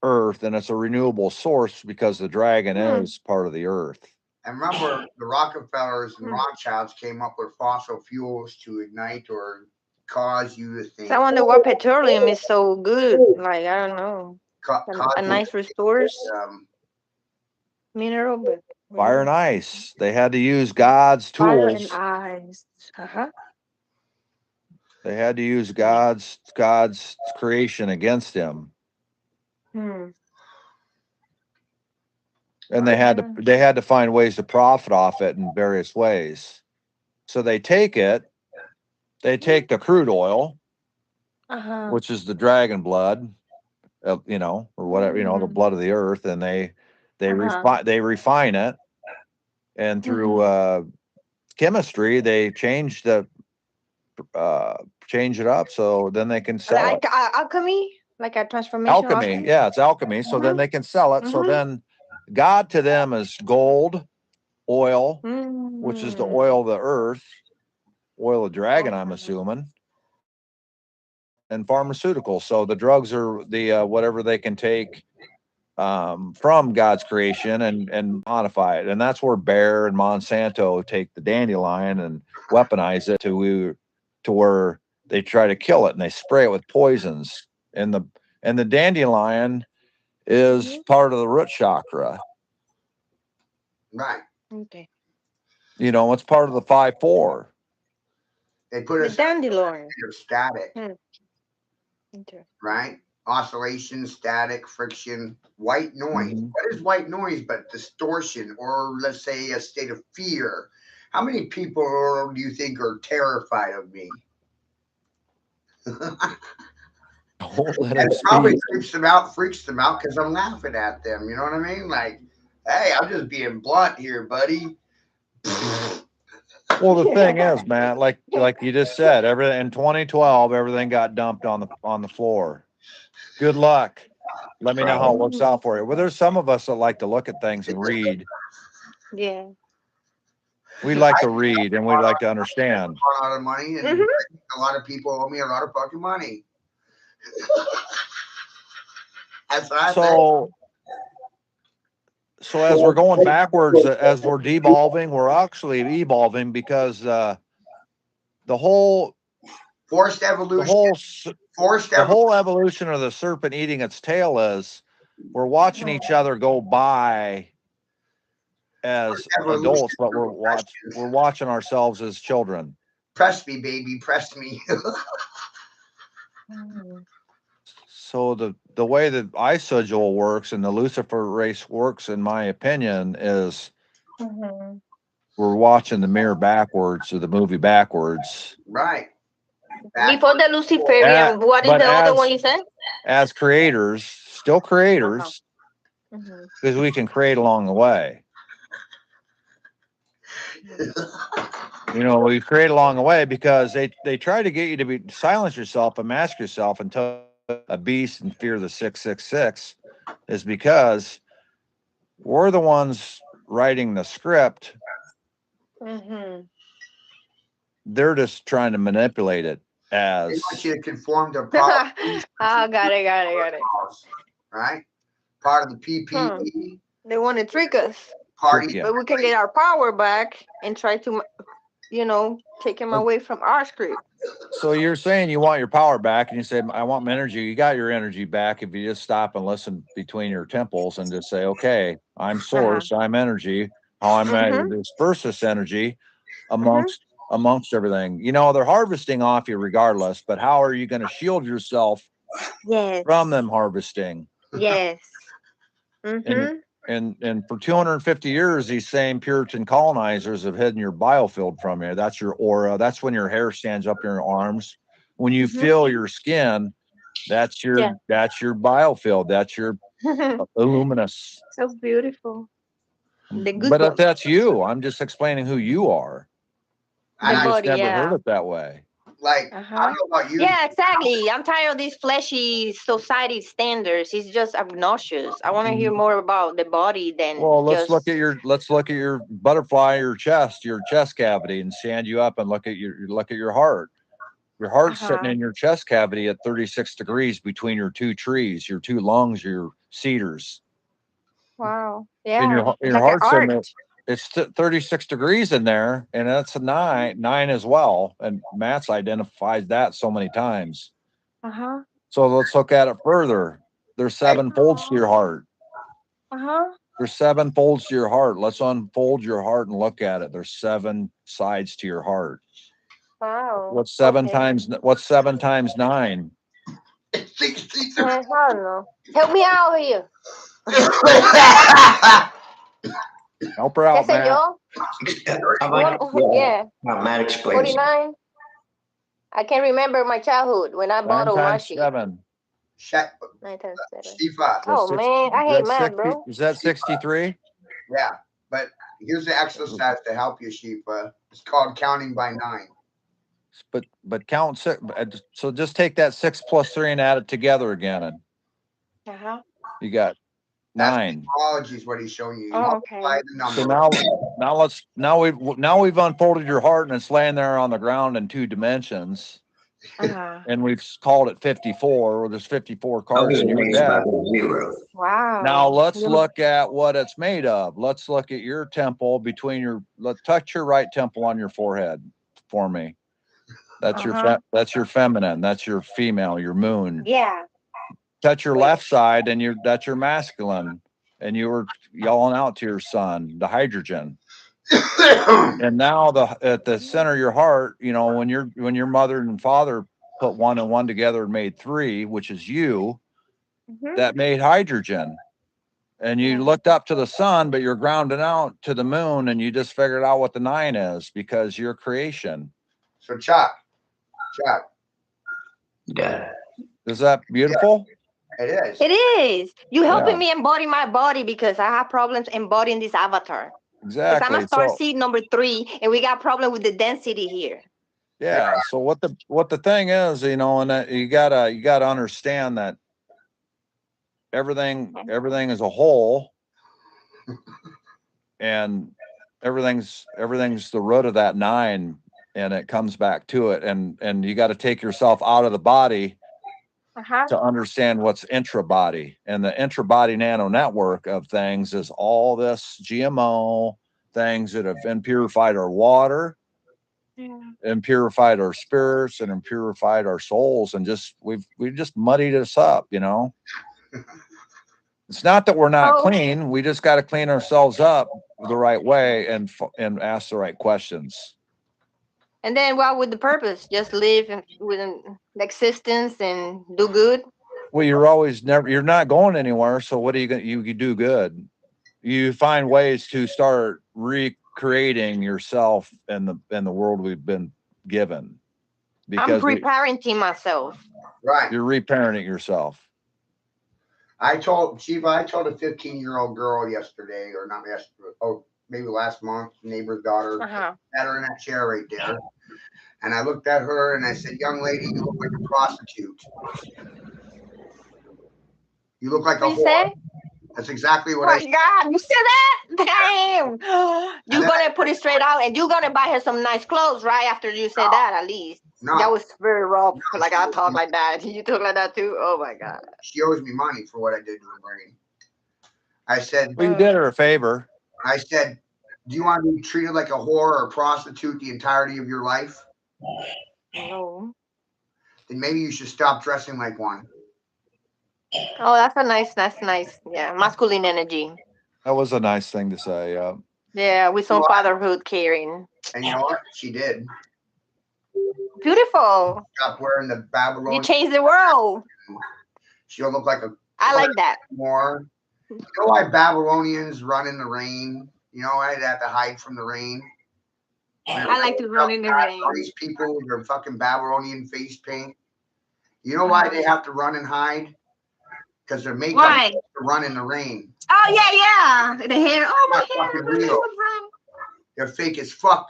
earth, and it's a renewable source because the dragon is part of the earth. And remember, the Rockefellers and Rothschilds came up with fossil fuels to ignite or cause you to think. I wonder why petroleum is so good. Like, I don't know. A nice resource mineral, but Fire and ice. They had to use God's tools. Fire and ice. They had to use God's creation against him. And they had to find ways to profit off it in various ways. So they take the crude oil, which is the dragon blood, or whatever, the blood of the earth, and they refine it, and through chemistry they change it up so then they can sell like it. alchemy, like a transformation. Alchemy, yeah, it's alchemy. So then they can sell it. So then God to them is gold, oil, which is the oil of the earth, oil of dragon, I'm assuming, and pharmaceuticals. So the drugs are the whatever they can take from God's creation and modify it. And that's where Bayer and Monsanto take the dandelion and weaponize it to where they try to kill it, and they spray it with poisons. And the dandelion is part of the root chakra. Right. Okay. It's part of the 5-4. They put us dandelion. Static. Okay. Right? Oscillation, static, friction, white noise. What is white noise but distortion, or let's say a state of fear? How many people do you think are terrified of me? And it probably freaks them out because I'm laughing at them. You know what I mean? Like, hey, I'm just being blunt here, buddy. Well, the thing is, man, like you just said, everything in 2012, everything got dumped on the floor. Good luck. Let me know how it works out for you. Well, there's some of us that like to look at things and read. Yeah. We like to read and we like to understand. A lot of money, and a lot of people owe me a lot of fucking money. That's what I think. So as we're going backwards, as we're devolving, we're actually evolving because the whole forced evolution, the whole evolution of the serpent eating its tail is we're watching each other go by as adults, but we're watching ourselves as children. Press me, baby, press me. So the way that iSigil works and the Lucifer race works, in my opinion, is Mhm. We're watching the mirror backwards or the movie backwards. Right. Before the Luciferian, what is But the other one you said? as creators, still creators, Mhm. because we can create along the way. We create along the way because they try to get you to silence yourself and mask yourself until a beast and fear the 666 is because we're the ones writing the script. Mhm. They're just trying to manipulate it They as want you to conform to Oh, got it. right? Part of the Hmm. PPE They want to trick us, party. Yeah. but we can get our power back and try to, take him away from our script. So you're saying you want your power back, and you say, I want my energy. You got your energy back if you just stop and listen between your temples and just say, okay, I'm source, I'm energy. How am I Mhm. disperse this energy Mhm. amongst everything? They're harvesting off you regardless, but how are you going to shield yourself Yes. from them harvesting? Yes. And Mhm. and for 250 years, these same Puritan colonizers have hidden your biofield from you. That's your aura. That's when your hair stands up in your arms. When you Mhm. feel your skin, that's your Yeah. that's your biofield. That's your illuminous. So beautiful. The But if goosebumps. that's you, I'm just explaining who you are. And The You I just body. never heard Yeah. it that way. like, Uh I huh. don't know about you. Yeah. Exactly. I'm tired of these fleshy society standards. It's just obnoxious. I want to hear more about the body than Well, let's just. look at your butterfly, your chest cavity, and stand you up and look at your heart. Your Uh heart's sitting huh. in your chest cavity at 36 degrees between your two trees, your two lungs, your cedars. Wow. And Yeah. It's your like an heart's in art. there. It's 36 degrees in there, and that's a nine as well. And Matt's identified that so many times. Uh huh. So let's look at it further. There's Hey, seven folds to your heart. Uh huh. There's seven folds to your heart. Let's unfold your heart and look at it. There's seven sides to your heart. Wow. Okay. What's 7 times 9? 63. I don't know. Help me out here. Help her ¿Qué out, sé Matt. yo? How You about, want? yeah, Yeah. Matt explains. 49. I can remember my childhood when I Nine bottled my times shit. seven. 9 times 7. Shifa. Oh man, I hate math, bro. Is that 63? Yeah. But here's the exercise to help you, Shifa. It's called counting by 9. But count six. So just take that 6 plus 3 and add it together again, and Uh huh. you got That's 9. numerology is what he's showing you. You Oh, multiply okay. the So number. now we've unfolded your heart and it's laying there on the ground in 2 dimensions, Uh huh. and we've called it 54. Or there's 54 I cards was in your amazed by deck. the zero. Now Wow. let's look at what it's made of. Let's look at your temple let's touch your right temple on your forehead for me. Uh huh. That's your feminine. That's your female, your moon. Yeah. Touch your Wait. left side and that's your masculine. And you were yelling out to your son, the hydrogen. And now at the center of your heart, when your mother and father put one and one together and made 3, which is you, Mm-hmm. that made hydrogen. And you looked up to the sun, but you're grounded out to the moon, and you just figured out what the 9 is because you're creation. So Chuck, Yeah. Is that beautiful? it is. It is. You helping Yeah. me embody my body because I have problems embodying this avatar. Because I'm a Exactly. star So seed number 3, and we got problem with the density here. yeah. So what the thing is, and that you gotta understand that everything is a whole, and everything's the root of that 9, and it comes back to it, and you got to take yourself out of the body Uh huh. to understand what's intra-body. And the intra-body nano network of things is all this GMO things that have impurified our water, Yeah. impurified our spirits, and impurified our souls, and we've just muddied us up. It's not that we're not Oh, clean. We just got to clean ourselves up the right way and ask the right questions. and then what with the purpose? Just live with an existence and do good. Well, you're not going anywhere. So what are you going to, you do good. you find ways to start recreating yourself in the world we've been given. I'm Because reparenting myself. Right. you're reparenting yourself. I told Shiva, I told a 15-year-old girl yesterday, or not yesterday, oh, maybe last month, neighbor's daughter, Uh-huh. had her in that chair right there. And I looked at her and I said, young lady, you look like a prostitute. You look like a What you whore. say? That's exactly what Oh I my said. God, you see that? Damn. You're then gonna put it straight out and you're gonna buy her some nice clothes right after you say that, at least. No, That was very rough. no, Like I talk like that. You talk like that too? Oh my God. she owes me money for what I did to her brain. I said, Well, you did her a favor. do you want to be treated like a whore or a prostitute the entirety of your life? No. Then maybe you should stop dressing like one. Oh, that's nice. Yeah, masculine energy. That was a nice thing to say. Yeah, with some Well, fatherhood caring. and you know what? She did. Beautiful. Stop wearing the You Babylonian. changed the world. She'll look like a I like that. more. You know why Babylonians run in the rain? You know why they have to hide from the rain? I like to run in the rain. All these people with their fucking Babylonian face paint. You know why they have to run and hide? Because their makeup Why? to run in the rain. Oh yeah. The hair. Oh my Not fucking hair. real. They're fake as fuck.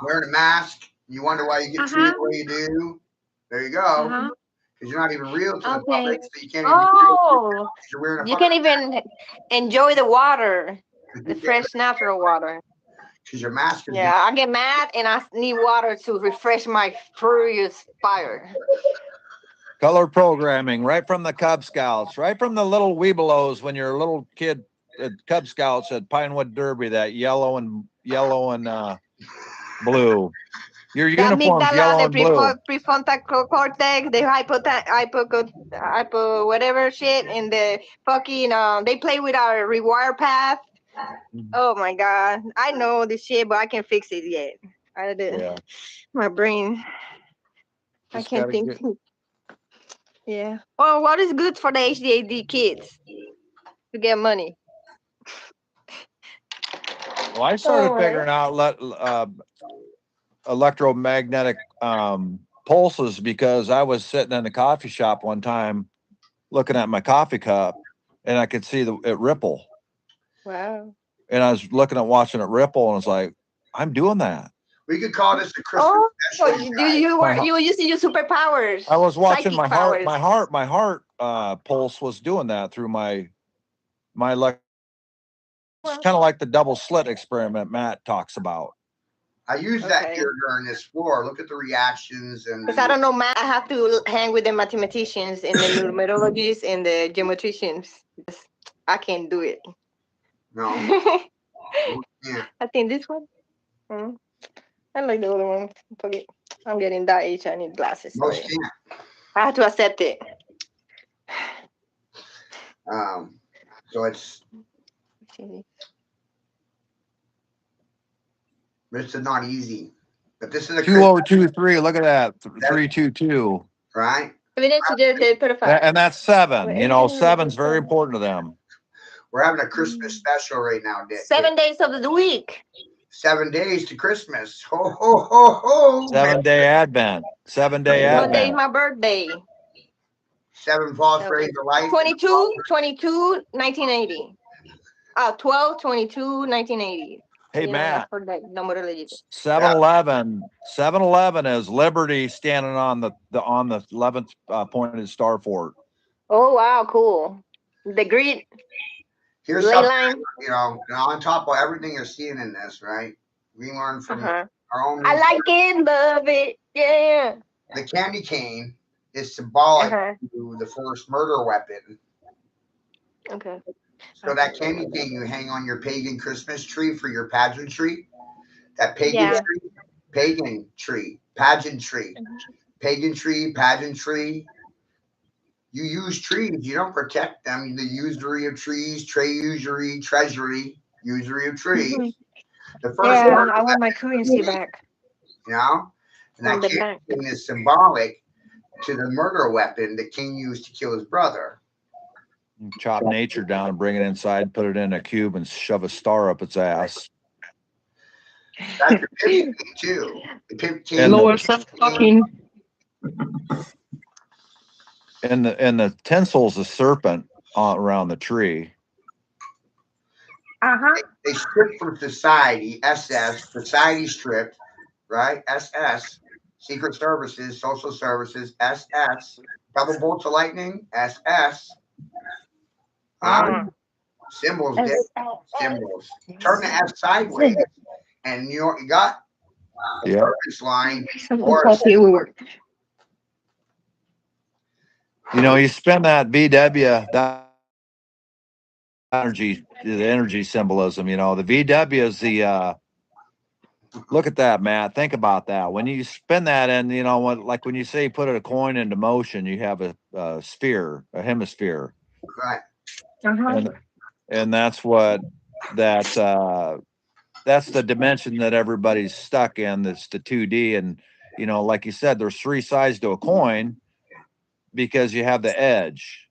Wearing a mask. You wonder why you get treated the way you do. There you go. Uh-huh. Because you're not even real to the Okay. public, so you can't even. Oh, You're wearing a you can even enjoy the water, the fresh natural water. Because your mask is. Yeah, I get mad and I need water to refresh my furious fire. Color programming right from the Cub Scouts, right from the little Weebelows when you're a little kid at Cub Scouts at Pinewood Derby, that yellow and blue. Your The uniform's yellow amygdala, and blue. the prefrontal cortex, the hypo whatever shit, and the fucking they play with our rewire path. Oh my God, I know this shit, but I can't fix it yet. I did. Yeah. My brain. I Just can't gotta think. get- Yeah. Well, what is good for the HDAD kids to get money? Well, I started Oh, figuring out electromagnetic pulses because I was sitting in a coffee shop one time looking at my coffee cup and I could see it ripple. wow. And I was looking at watching it ripple and I was like, I'm doing that. We could call this the Christmas Oh, special. you were using your superpowers. I was watching psychic my powers. heart pulse was doing that through my it's kind of like the double slit experiment Matt talks about. I use that Okay. here during this floor. Look at the reactions and. Because I don't know, Matt. I have to hang with the mathematicians and the numerologists and the geometricians. I can't do it. No. Yeah. I think this one. I like the other one. Forget. I'm getting that age. I need glasses. Most Sorry. can't. I have to accept it. So it's this is not easy, but this is a 2023. Look at that. 322. right. And that's 7. You know, 7's very important to them. We're having a Christmas special right now, Dick. 7 days of the week. 7 days to Christmas. Ho ho ho ho. 7-day Advent. 7-day One day is Advent. my birthday. 7 false phrase of life. 1980. 12, 22, 1980. Hey, You know, Matt. that's for the numerology. 7-Eleven is Liberty standing on the 11th pointed star fort. Oh wow, cool. The grid. Here's ley something, line. you know, on top of everything you're seeing in this, right? We learn from our own. I like it, love it. Yeah. The candy cane is symbolic to the first murder weapon. Okay. So that candy cane you hang on your pagan Christmas tree for your pageantry, that pagan Yeah. tree, pagan tree, pageantry, pagan tree, pageantry. You use trees, you don't protect them. The usury of trees, usury, treasury, usury of trees. The first Yeah, I want my currency back. You know? And that candy cane is symbolic to the murder weapon the king used to kill his brother. Chop nature down and bring it inside, put it in a cube, and shove a star up its ass. That's the 15 too. The 15. And Lower self-talking. and the tinsel's a serpent around the tree. They stripped from society, SS, society stripped, right? SS, Secret Services, Social Services, SS, double bolts of lightning, SS, symbols, symbols. Turn the S sideways, and you got a Yeah. purpose line. You know, you spin that VW, that the energy symbolism, you know, the VW is the, look at that, Matt. Think about that. When you spin that in, you know, when you say put a coin into motion, you have a sphere, a hemisphere. Right. And that's what that's the dimension that everybody's stuck in. That's the 2D. And, you know, like you said, there's three sides to a coin because you have the edge.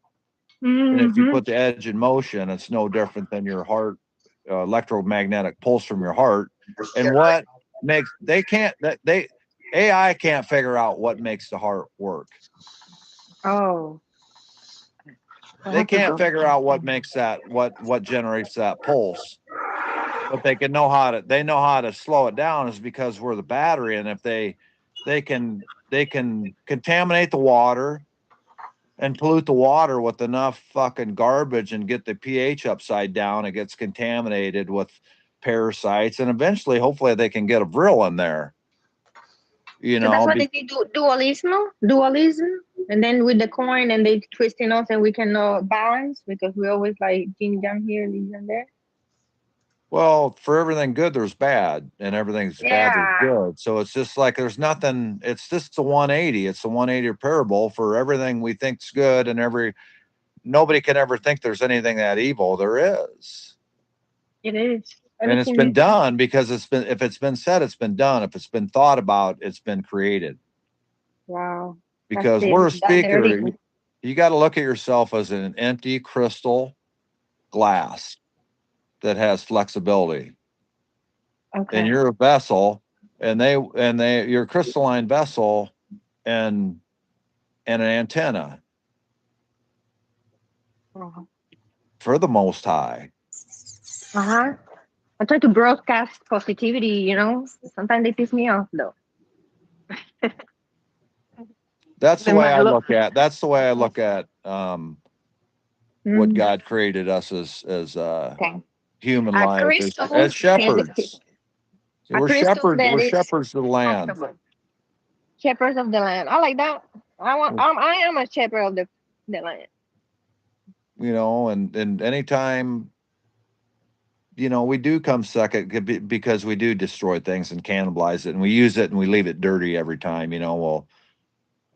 And if you put the edge in motion, it's no different than your heart, electromagnetic pulse from your heart. And what makes AI can't figure out what makes the heart work. Oh. They can't figure out what makes that what generates that pulse. But they know how to slow it down is because we're the battery. And if they can contaminate the water and pollute the water with enough fucking garbage and get the pH upside down, it gets contaminated with parasites, and eventually, hopefully, they can get a vril in there. You know, So that's what they do, dualism, and then with the coin, and they twisting us, and we can balance because we always like yin yang here, yin yang there. Well, for everything good, there's bad, and everything's bad, there's good. So it's just like there's nothing. It's just a 180. It's a 180 parable for everything we think's good, and nobody can ever think there's anything that evil. There is. It is. And it's been done because if it's been said, it's been done. If it's been thought about, it's been created. Wow. Because we're a speaker. You got to look at yourself as an empty crystal glass that has flexibility. Okay. And you're a vessel, and you're a crystalline vessel and an antenna for the Most High. I try to broadcast positivity, you know. Sometimes they piss me off though. That's the way I look at. That's the way I look at what God created us as human lives as shepherds. We're shepherds. We're shepherds of the land. Shepherds of the land. I like that. I am a shepherd of the land. You know, and anytime, you know, we do come second because we do destroy things and cannibalize it, and we use it and we leave it dirty every time. You know, we'll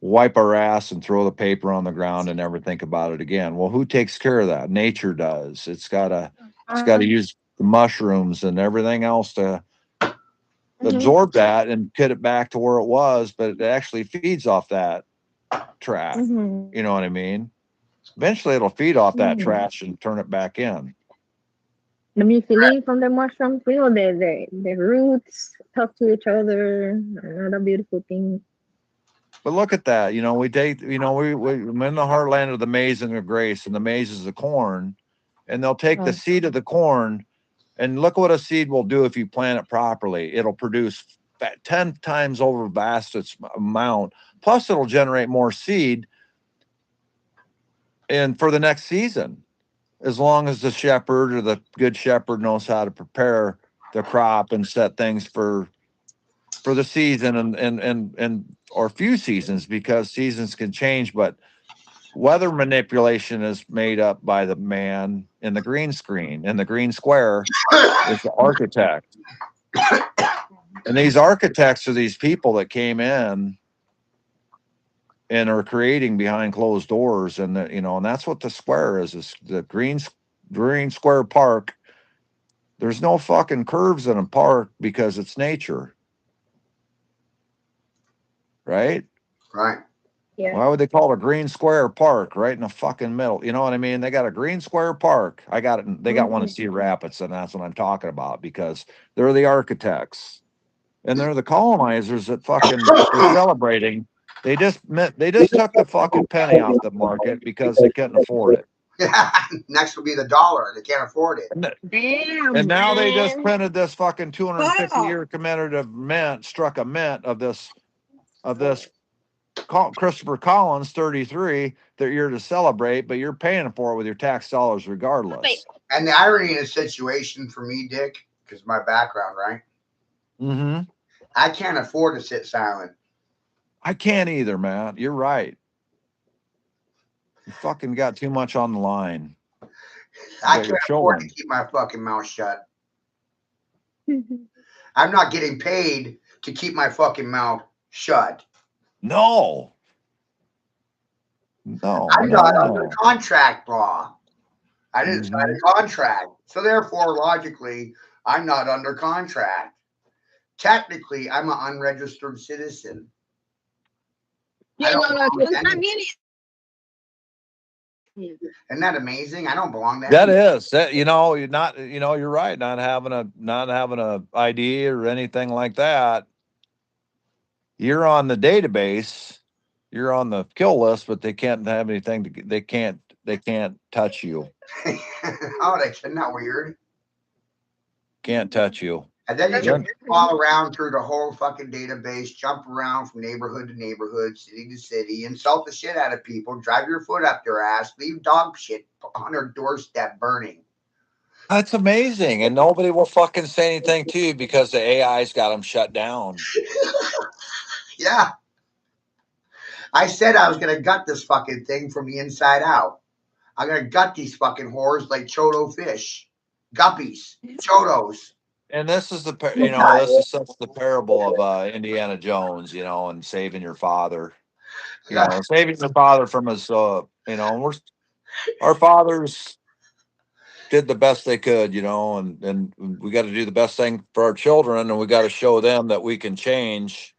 wipe our ass and throw the paper on the ground and never think about it again. Well, who takes care of that? Nature does. It's gotta use the mushrooms and everything else to absorb that and put it back to where it was, but it actually feeds off that trash. You know what I mean? Eventually it'll feed off that trash and turn it back in. The mycelium from the mushrooms, you know, the roots talk to each other. Another beautiful thing. But look at that. You know, we're in the heartland of the maize and the grace, and the maize is the corn, and they'll take the seed of the corn, and look what a seed will do if you plant it properly. It'll produce 10 times over vast its amount. Plus, it'll generate more seed and for the next season, as long as the shepherd or the good shepherd knows how to prepare the crop and set things for the season and or few seasons, because seasons can change, but weather manipulation is made up by the man in the green screen, and the green square is the architect. And these architects are these people that came in and are creating behind closed doors, and and that's what the square is the green square park. There's no fucking curves in a park because it's nature. Right? Right. Yeah. Why would they call it a green square park right in the fucking middle? You know what I mean? They got a green square park. I got it. They got one in Cedar Rapids, and that's what I'm talking about because they're the architects and they're the colonizers that fucking they're celebrating. They just took the fucking penny off the market because they couldn't afford it. Next will be the dollar. They can't afford it. Damn, And now they just man. printed this fucking 250-year commemorative mint, struck a mint of this Christopher Collins 33 that you're to celebrate, but you're paying for it with your tax dollars regardless. And the irony in the situation for me, Dick, because my background, right? Mm-hmm. I can't afford to sit silent. I can't either, man. You're right. You fucking got too much on the line. I Got can't your afford to children. keep my fucking mouth shut. I'm not getting paid to keep my fucking mouth shut. No. I'm not under contract law. I didn't sign a contract. So therefore, logically, I'm not under contract. Technically, I'm an unregistered citizen. I don't belong to anyone. Isn't that amazing? I don't belong there. That is that you're not you're right, not having a ID or anything like that. You're on the database, you're on the kill list, but they can't have anything they can't touch you. Oh, that's not weird. Can't touch you. And then you can fall around through the whole fucking database, jump around from neighborhood to neighborhood, city to city, insult the shit out of people, drive your foot up their ass, leave dog shit on their doorstep burning. That's amazing. And nobody will fucking say anything to you because the AI's got them shut down. Yeah. I said I was going to gut this fucking thing from the inside out. I'm going to gut these fucking whores like chodo fish, guppies, chodos. And this is this is such the parable of Indiana Jones, and saving your father, saving your father from his, our fathers did the best they could, and we got to do the best thing for our children, and we got to show them that we can change,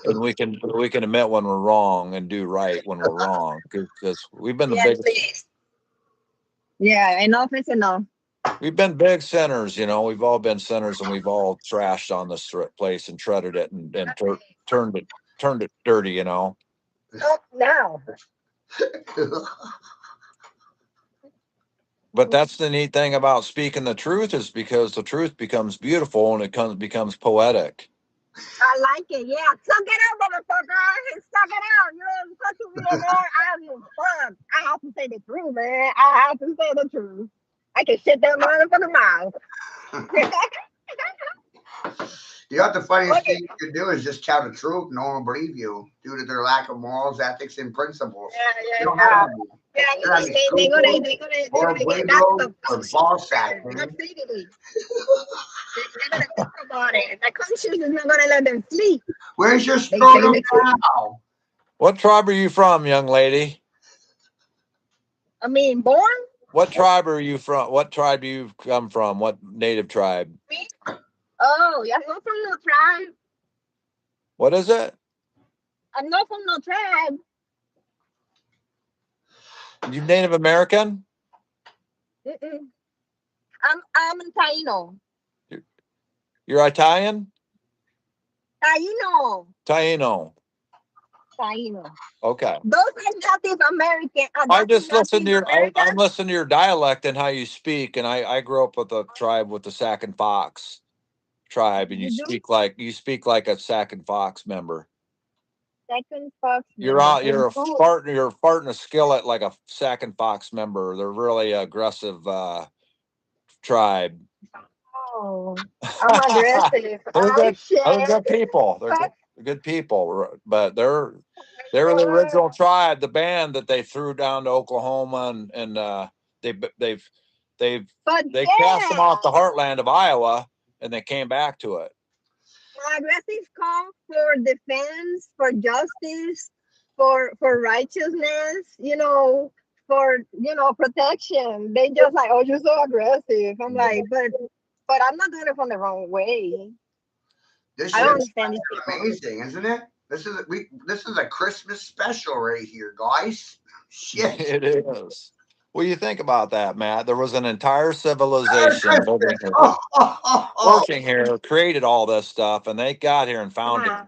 and we can admit when we're wrong and do right when we're wrong, because we've been the biggest. Yeah, enough is enough. We've been big sinners, we've all been sinners, and we've all trashed on this place and treaded it and turned it dirty, Oh, now. But that's the neat thing about speaking the truth is because the truth becomes beautiful and it becomes poetic. I like it. Yeah, suck it out, motherfucker. Suck it out. You know, fucking me in there. I don't give a fuck. I have to say the truth, man. I have to say the truth. I can shit that motherfucker mouth. You know what the funniest thing you can do is just tell the truth. No one will believe you due to their lack of morals, ethics, and principles. Yeah. They're gonna get back or ball sack, man. They're gonna talk about it. The conscience is not gonna let them sleep. Where's your scrotum now? What tribe are you from, young lady? I mean, born? What tribe are you from? What tribe do you come from? What native tribe? Me? Oh, yeah, I'm not from no tribe. What is it? I'm not from no tribe. You Native American? Mm-mm. I'm Taino. You're Italian? Taino. Okay. Those are Native American. I just listen to I'm listening to your dialect and how you speak, and I grew up with a tribe with the Sac and Fox tribe, and you speak like a Sac and Fox member. Second Fox. You're farting a skillet like a Sac and Fox member. They're really aggressive tribe. Oh, I'm aggressive. They're good people. They're good people, but they're the original tribe, the band that they threw down to Oklahoma, and they cast them off the heartland of Iowa, and they came back to it. Aggressive call for defense, for justice, for righteousness, for protection. They just like, oh, you're so aggressive. I'm like, but I'm not doing it from the wrong way. This I shit don't is understand these people. amazing, isn't it? This is a Christmas special right here, guys. Shit. It is. Well, you think about that, Matt. There was an entire Merry civilization Christmas. working here, created all this stuff, and they got here and found it. Yeah.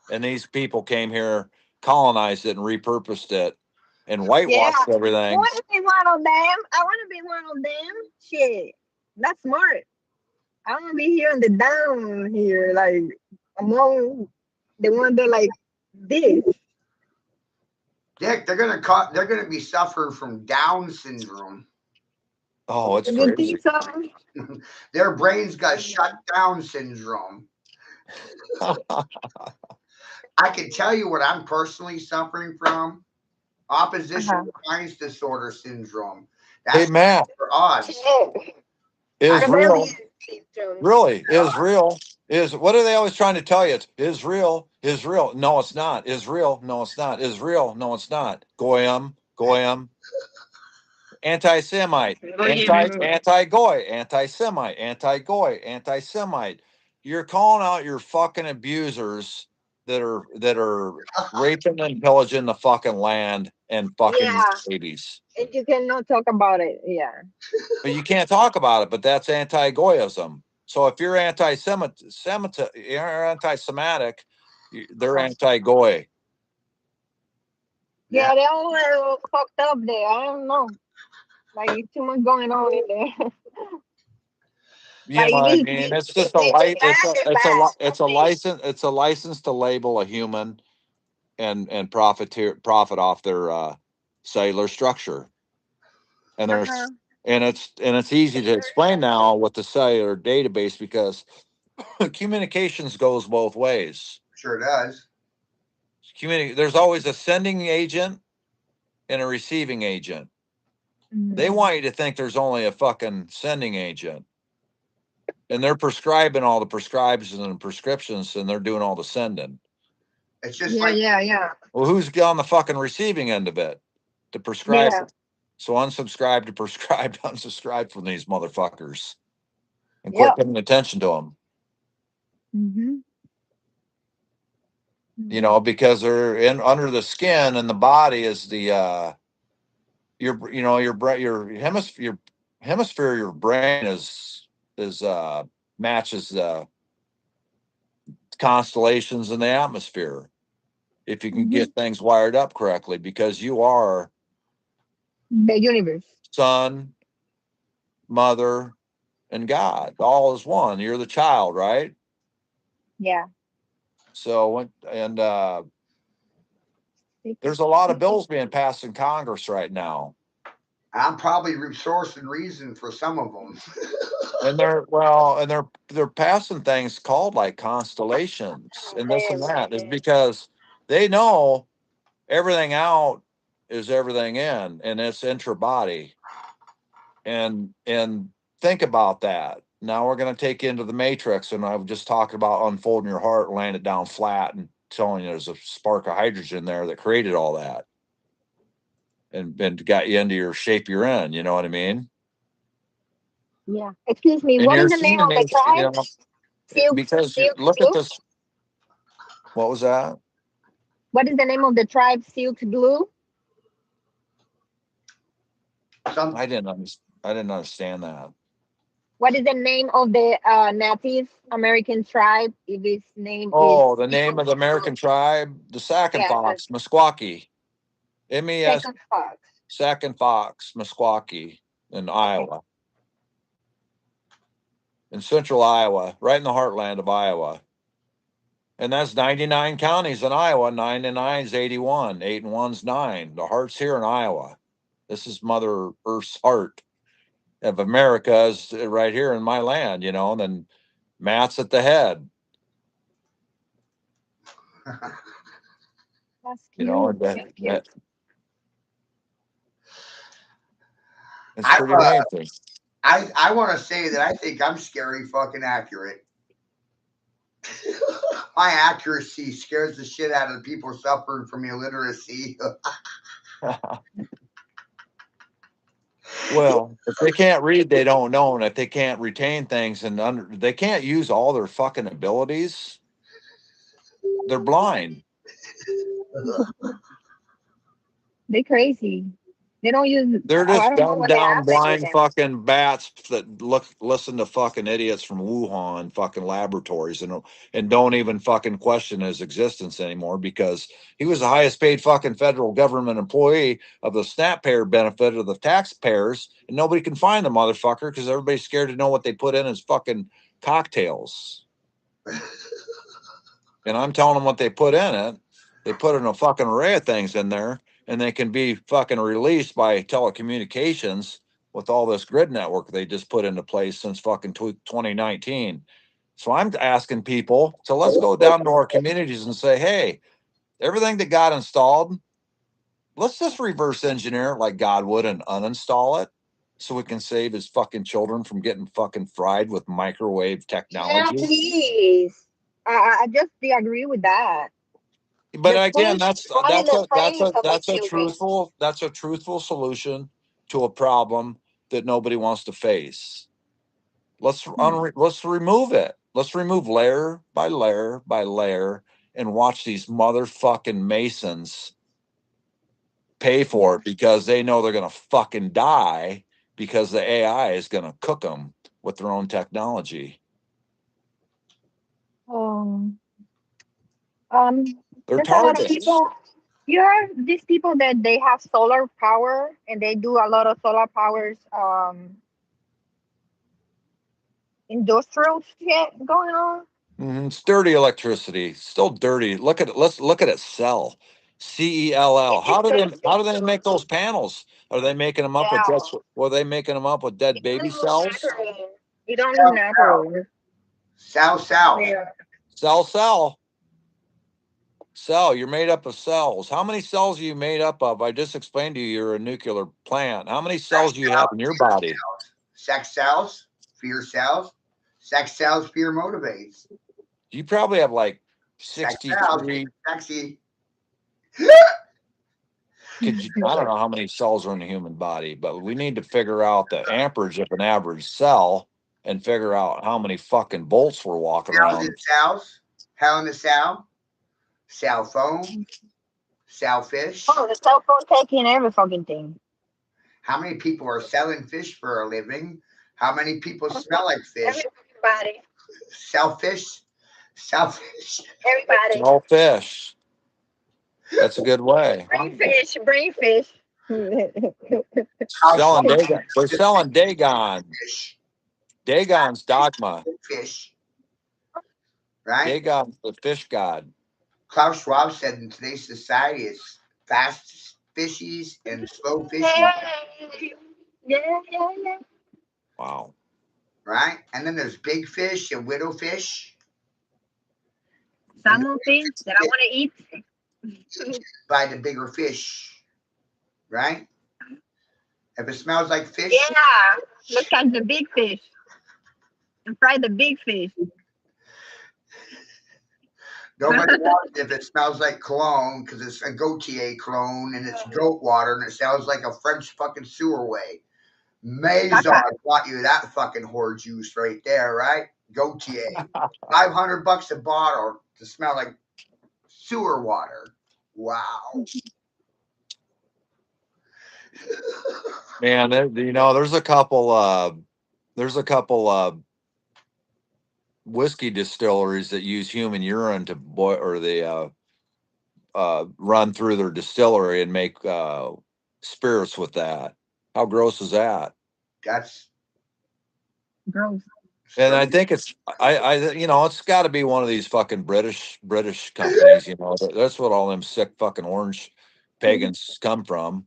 And these people came here, colonized it, and repurposed it, and Yeah. whitewashed I everything. want to be one of them. I want to be one of them. Shit. That's smart. I want to be here on the down here, like among the one that like this. Dick, they're gonna be suffering from Down syndrome. Oh, it's You crazy. think so? Their brains got shut down syndrome. I can tell you what I'm personally suffering from. Opposition Uh-huh. defiance disorder syndrome. Hey, That's Matt, for us. Israel, Syndrome. really, Israel is, what are they always trying to tell you? It's Israel, Israel. No, it's not. Israel, no, it's not. Israel, no, it's not. Goyim, Goyim. Anti-Semite, anti-Goy, anti-Semite, anti-Goy, anti-Semite. You're calling out your fucking abusers that are raping and pillaging the fucking land and fucking Yeah. babies. And you cannot talk about it. Yeah. But you can't talk about it. But that's anti-Goyism. So if you're you're anti-Semitic, they're anti-Goy. Yeah, they all are fucked up there. I don't know. Like it's too much going on in there. You Like know what I it mean? is It's just a light. It's a bad. license. It's a license to label a human and profit off their cellular structure. And Uh-huh. there's and it's easy to explain now with the cellular database because communications goes both ways. Sure does. There's always a sending agent and a receiving agent. They Mhm. want you to think there's only a fucking sending agent. And they're prescribing all the prescriptions and prescriptions and they're doing all the sending. It's just Yeah, like yeah, yeah. Well, who's on the fucking receiving end of it? To prescribe Yeah. it. So unsubscribe to prescribe, unsubscribe from these motherfuckers and quit Yep. paying attention to them. Mm-hmm. You know, because they're in under the skin and the body is the your hemisphere, your brain is matches constellations in the atmosphere. If you can Mm-hmm. get things wired up correctly, because you are The universe. son, mother, and God, all is one. You're the child, right? Yeah. So there's a lot of bills being passed in Congress right now, I'm probably source and reason for some of them. and they're passing things called like constellations and this and that. Is because they know everything out is everything in, and it's intra body. And think about that. Now we're going to take you into the matrix, and I've just talked about unfolding your heart, and laying it down flat, and telling you there's a spark of hydrogen there that created all that, and got you into your shape you're in. You know what I mean? Yeah. Excuse me. And What you're is the name seeing of the these, tribe? because you Silk. look at this. What was that? What is the name of the tribe? Silk Blue. Some I didn't understand that. What is the name of the Native American tribe? If its name is Oh, the name Silk of the Blue. American tribe, the Sac and Yeah, Fox, Meskwaki, MES, second fox. Sac and Fox, Meskwaki, in Okay. Iowa, in central Iowa, right in the heartland of Iowa. And that's 99 counties in Iowa. 9 and 9 is 81. 8 and 1's 9. The heart's here in Iowa. This is Mother Earth's heart of America is right here in my land, and then Matt's at the head, That's and cute. That's cute. it's I pretty amazing. I want to say that I think I'm scary fucking accurate. My accuracy scares the shit out of the people suffering from illiteracy. Well, if they can't read, they don't know. And if they can't retain things they can't use all their fucking abilities, they're blind. They crazy. They don't use. They're Oh, I just don't know dumbed what they down, happen with blind them. fucking bats that listen to fucking idiots from Wuhan fucking laboratories and don't even fucking question his existence anymore because he was the highest paid fucking federal government employee of the SNAP payer benefit of the taxpayers, and nobody can find the motherfucker because everybody's scared to know what they put in his fucking cocktails. And I'm telling them what they put in it. They put in a fucking array of things in there, and they can be fucking released by telecommunications with all this grid network they just put into place since fucking 2019. So I'm asking people, so let's go down to our communities and say, hey, everything that got installed, let's just reverse engineer it like God would and uninstall it so we can save his fucking children from getting fucking fried with microwave Yeah, technology. please. I just agree with that. But Just again, please put in the trains of the children. that's a truthful solution to a problem that nobody wants to face. Let's remove it. Let's remove layer by layer by layer and watch these motherfucking Masons pay for it because they know they're gonna fucking die because the AI is gonna cook them with their own technology. Um, They're there's a lot of targets. people. You have these people that they have solar power and they do a lot of solar powers industrial shit going on. It's dirty electricity. Still dirty. Look at it. Let's look at it sell. CELL. It's How do they make those panels? Are they making them up with yeah. just were they making them up with dead You don't baby use cells? natural. You don't use natural. South. Yeah. Cell. Cell. You're made up of cells. How many cells are you made up of? I just explained to you you're a nuclear plant. How many cells do you have in your body? Sex cells, fear cells. Sex cells, fear motivates. You probably have like Sex cells, 63. sexy. I don't know how many cells are in the human body, but we need to figure out the amperage of an average cell and figure out how many fucking volts we're walking Thousand around. cells. Hell in a cell. Cell phone. Sell fish. Oh, the cell phone taking every fucking thing. How many people are selling fish for a living? How many people smell like fish? Everybody. Selfish. Selfish. Everybody. Small fish. That's a good way. Bring fish. Bring fish. Selling Dagon. They're selling Dagon. Fish. Dagon's dogma. Fish. Right? Dagon's the fish god. Klaus Schwab said in today's society it's fast fishies and slow fishies. Yeah. Wow. Right? And then there's big fish and widow fish. Salmon fish that I want to eat. Buy the bigger fish. Right? If it smells like fish, Yeah. Let's catch the big fish and fry the big fish. nobody wants it if it smells like cologne because it's a Gautier cologne and it's goat water and it sounds like a French fucking sewer way. Maison bought you that fucking whore juice right there, right? Gautier. $500 a bottle to smell like sewer water. Wow. Man, there's a couple whiskey distilleries that use human urine to boil or they run through their distillery and make spirits with that. How gross is that? That's Gross. And I think it's it's got to be one of these fucking British companies. That's what all them sick fucking orange pagans come from.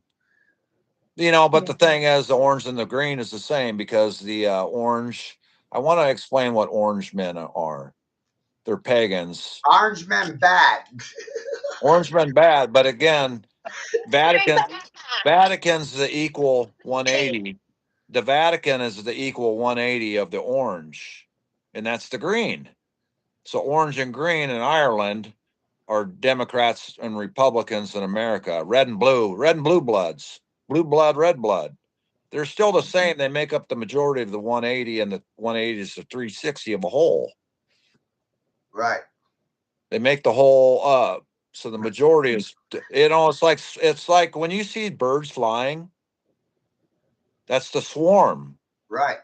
But the thing is, the orange and the green is the same because the orange. I want to explain what orange men are. They're pagans. orange men bad. Orange men bad, but again, Vatican's the equal 180. The Vatican is the equal 180 of the orange, and that's the green. So orange and green in Ireland are Democrats and Republicans in America. Red and blue bloods, blue blood, red blood. They're still the same. They make up the majority of the 180, and the 180 is the 360 of a whole. Right. They make the whole So the majority is, it's like when you see birds flying, that's the swarm. Right.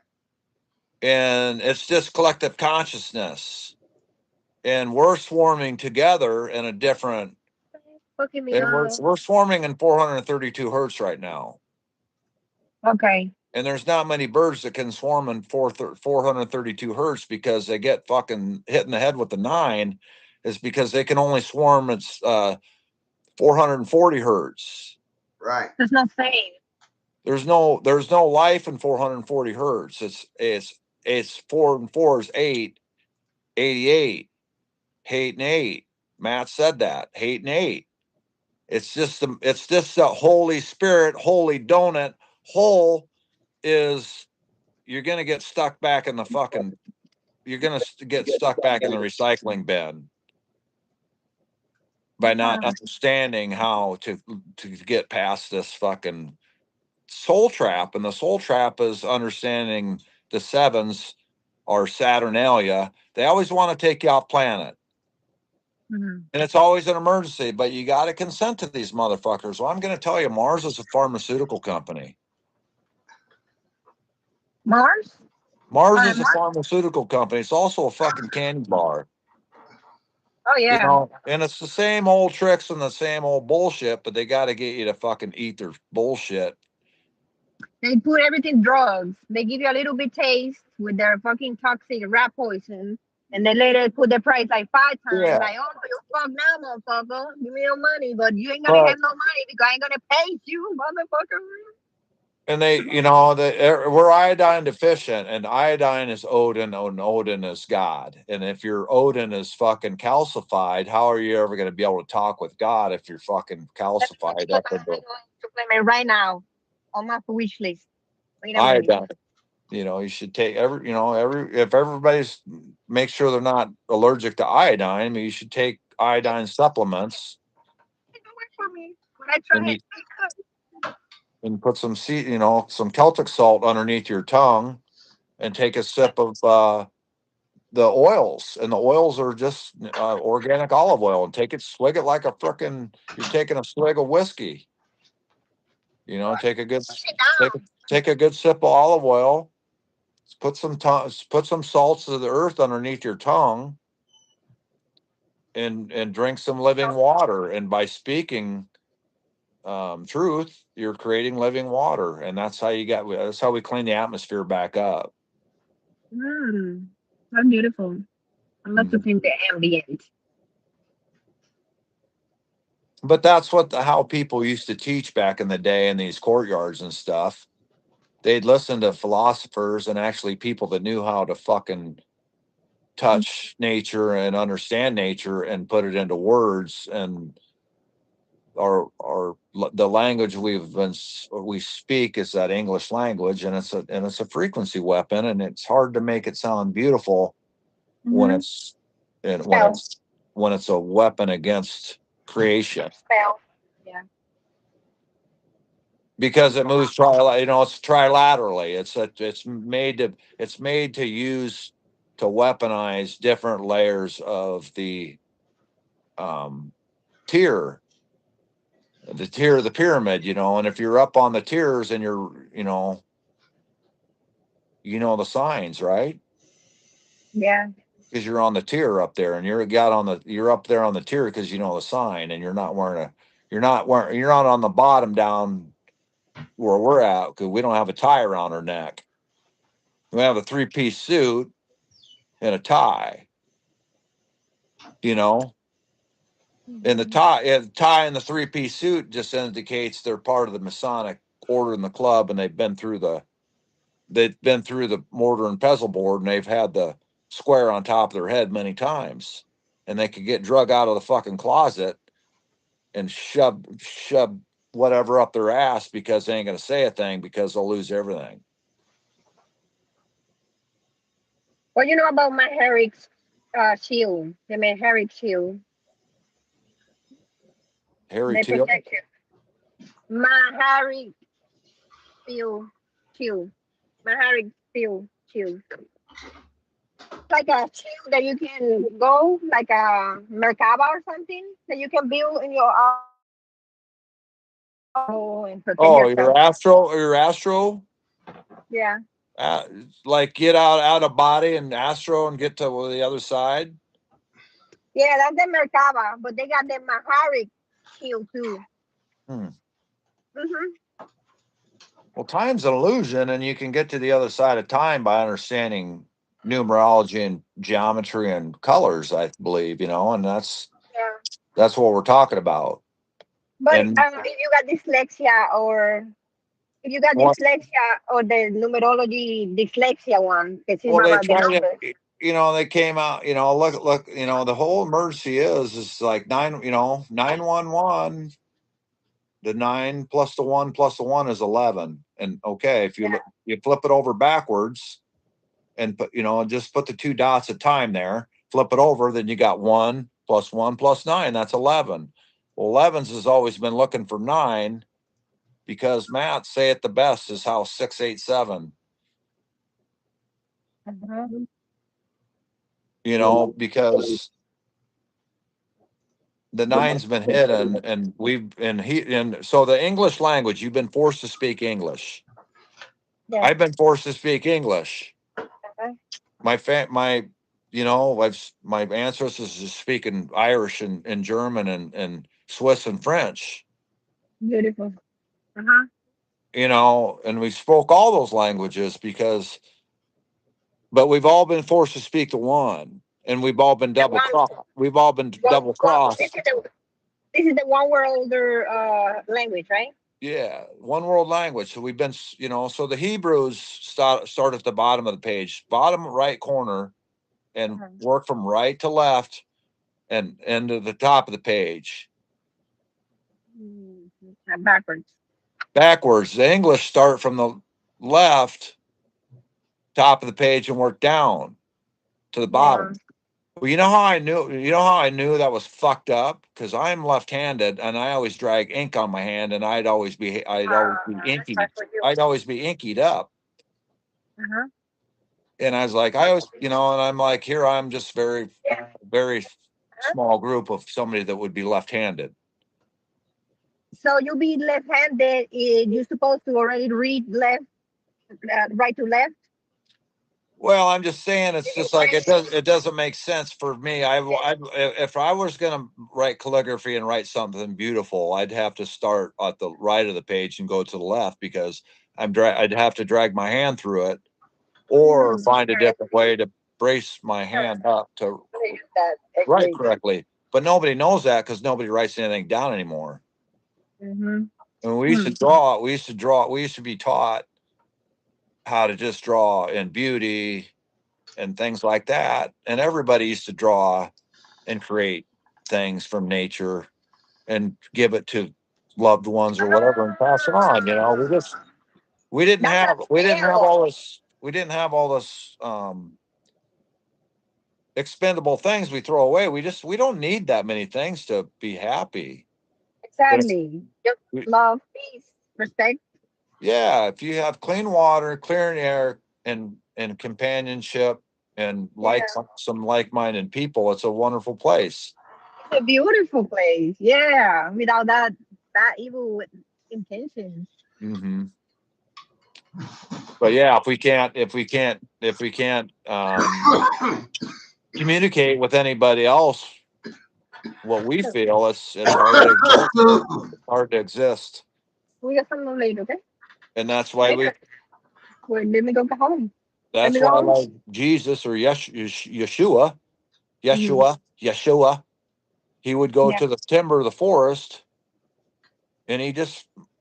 And it's just collective consciousness. And we're swarming together in a different, Fucking me and up. we're swarming in 432 hertz right now. Okay. And there's not many birds that can swarm in 432 hertz because they get fucking hit in the head with the 9, is because they can only swarm at 440 hertz. Right. That's not safe. There's no life in 440 hertz. It's 4 and 4 is 8, 88, 8 and 8. Matt said that 8 and 8. It's just the Holy Spirit, holy donut. Whole is, you're gonna get stuck back in the fucking. You're gonna get stuck back in the recycling bin by not understanding how to get past this fucking soul trap. And the soul trap is understanding the sevens or Saturnalia. They always want to take you off planet. And it's always an emergency, but you got to consent to these motherfuckers. Well, I'm going to tell you, Mars is a pharmaceutical company. Mars? Mars is a pharmaceutical company. It's also a fucking candy bar. Oh yeah. You know, and it's the same old tricks and the same old bullshit, but they got to get you to fucking eat their bullshit. They put everything drugs. They give you a little bit taste with their fucking toxic rat poison, and they later put the price like 5 times. Yeah. Like, oh, you fuck now, motherfucker. Give me your money, but you ain't gonna have no money because I ain't gonna pay you, motherfucker. And they, you know, we're iodine deficient, and iodine is Odin, and Odin is God. And if your Odin is fucking calcified, how are you ever going to be able to talk with God if you're fucking calcified up in the supplement right now on my wish list? Wait a iodine? minute. You know, you should take if everybody's, make sure they're not allergic to iodine, I mean, you should take iodine supplements. It don't work for me, but I tried. And put some some Celtic salt underneath your tongue, and take a sip of the oils. And the oils are just organic olive oil, and swig it like a frickin', you're taking a swig of whiskey. You know, take a good sip of olive oil. Put some salts of the earth underneath your tongue, and drink some living water. And by speaking truth, you're creating living water, and that's how we clean the atmosphere back up. That's beautiful. I love to clean the ambient. But that's how people used to teach back in the day in these courtyards and stuff. They'd listen to philosophers and actually people that knew how to fucking touch nature and understand nature and put it into words. And the language we speak is that English language, and it's a frequency weapon, and it's hard to make it sound beautiful when it's a weapon against creation. Yeah. Because it moves it's trilaterally. It's made to use to weaponize different layers of the tier, of the pyramid, and if you're up on the tiers and you're, the signs, right? Yeah. Because you're on the tier up there, and you're up there on the tier because you know the sign, and you're not on the bottom down where we're at, because we don't have a tie around our neck. We have a 3-piece suit and a tie, and the tie and the 3-piece suit just indicates they're part of the Masonic order in the club, and they've been through the mortar and pestle board, and they've had the square on top of their head many times, and they could get drug out of the fucking closet and shove whatever up their ass, because they ain't gonna say a thing, because they'll lose everything. What you know about my Herrick's shield? The Herrick shield. Harry They Teal. protect you. My Herrick shield. My Herrick shield. It's like a chill that you can go, like a Merkaba or something that you can build in your and protect Oh, yourself. your astro, Yeah. uh, like get out of body and astro and get to the other side. Yeah, that's the Merkaba, but they got the Maharic shield too. Hmm. Hmm. Well, time's an illusion, and you can get to the other side of time by understanding numerology and geometry and colors. I believe, and Yeah. that's what we're talking about. But And if you got dyslexia or if you got what? dyslexia or the numerology dyslexia one, que sí, Well, they mamá, the try to, number. they came out. Look. The whole emergency is like 911. The 9 plus the 1 plus the 1 is 11. And okay, if Yeah. you flip it over backwards and put, just put the two dots of time there, flip it over, then you got 1 plus 9. That's 11. Well, 11's has always been looking for 9 because Matt say it the best is how 687, Mhm. because the nine's been hidden and so the English language, you've been forced to speak English. Yeah. I've been forced to speak English. Okay. My ancestors is speaking Irish and German and Swiss and French, Beautiful. Uh-huh. and we spoke all those languages but we've all been forced to speak the one, and The one, we've all been double one, crossed. this is the one world language, right? Yeah, one world language. So we've been, so the Hebrews start at the bottom of the page, bottom right corner, and Uh-huh. work from right to left and to the top of the page. Backwards. Backwards. The English start from the left, top of the page, and work down to the Yeah. bottom. Well, you know how I knew that was fucked up? Because I'm left-handed and I always drag ink on my hand and I'd always be That's inky. right for you. I'd always be inkied up. Uh-huh. And I was like, and I'm like, here I'm just Yeah. very Uh-huh. small group of somebody that would be left-handed. So you be left-handed. You're supposed to already read left, right to left. Well, I'm just saying, it's You just like can it doesn't make sense for me. If I was going to write calligraphy and write something beautiful, I'd have to start at the right of the page and go to the left because I'd have to drag my hand through it or find a correct. different way to brace my hand up to That write agree. correctly. But nobody knows that because nobody writes anything down anymore. Mm-hmm. And we used to draw. We used to draw. We used to be taught how to just draw in beauty and things like that. And everybody used to draw and create things from nature and give it to loved ones or whatever and pass it on. We didn't That's a have we didn't have skill. all this we didn't have all this expendable things we throw away. We don't need that many things to be happy. But Exactly. Just we, love, peace, respect. yeah, if you have clean water, clear air, and companionship and like Yeah. some like-minded people, it's a wonderful place. It's a beautiful place. Yeah. Without that evil intentions. Hmm. But yeah, if we can't communicate with anybody else what we feel, it's hard to exist. We got some later, okay? And that's why Later. Wait, let me go home. Let me go home. like Jesus or Yeshua, Mhm. Yeshua, he would go Yeah. to the timber of the forest and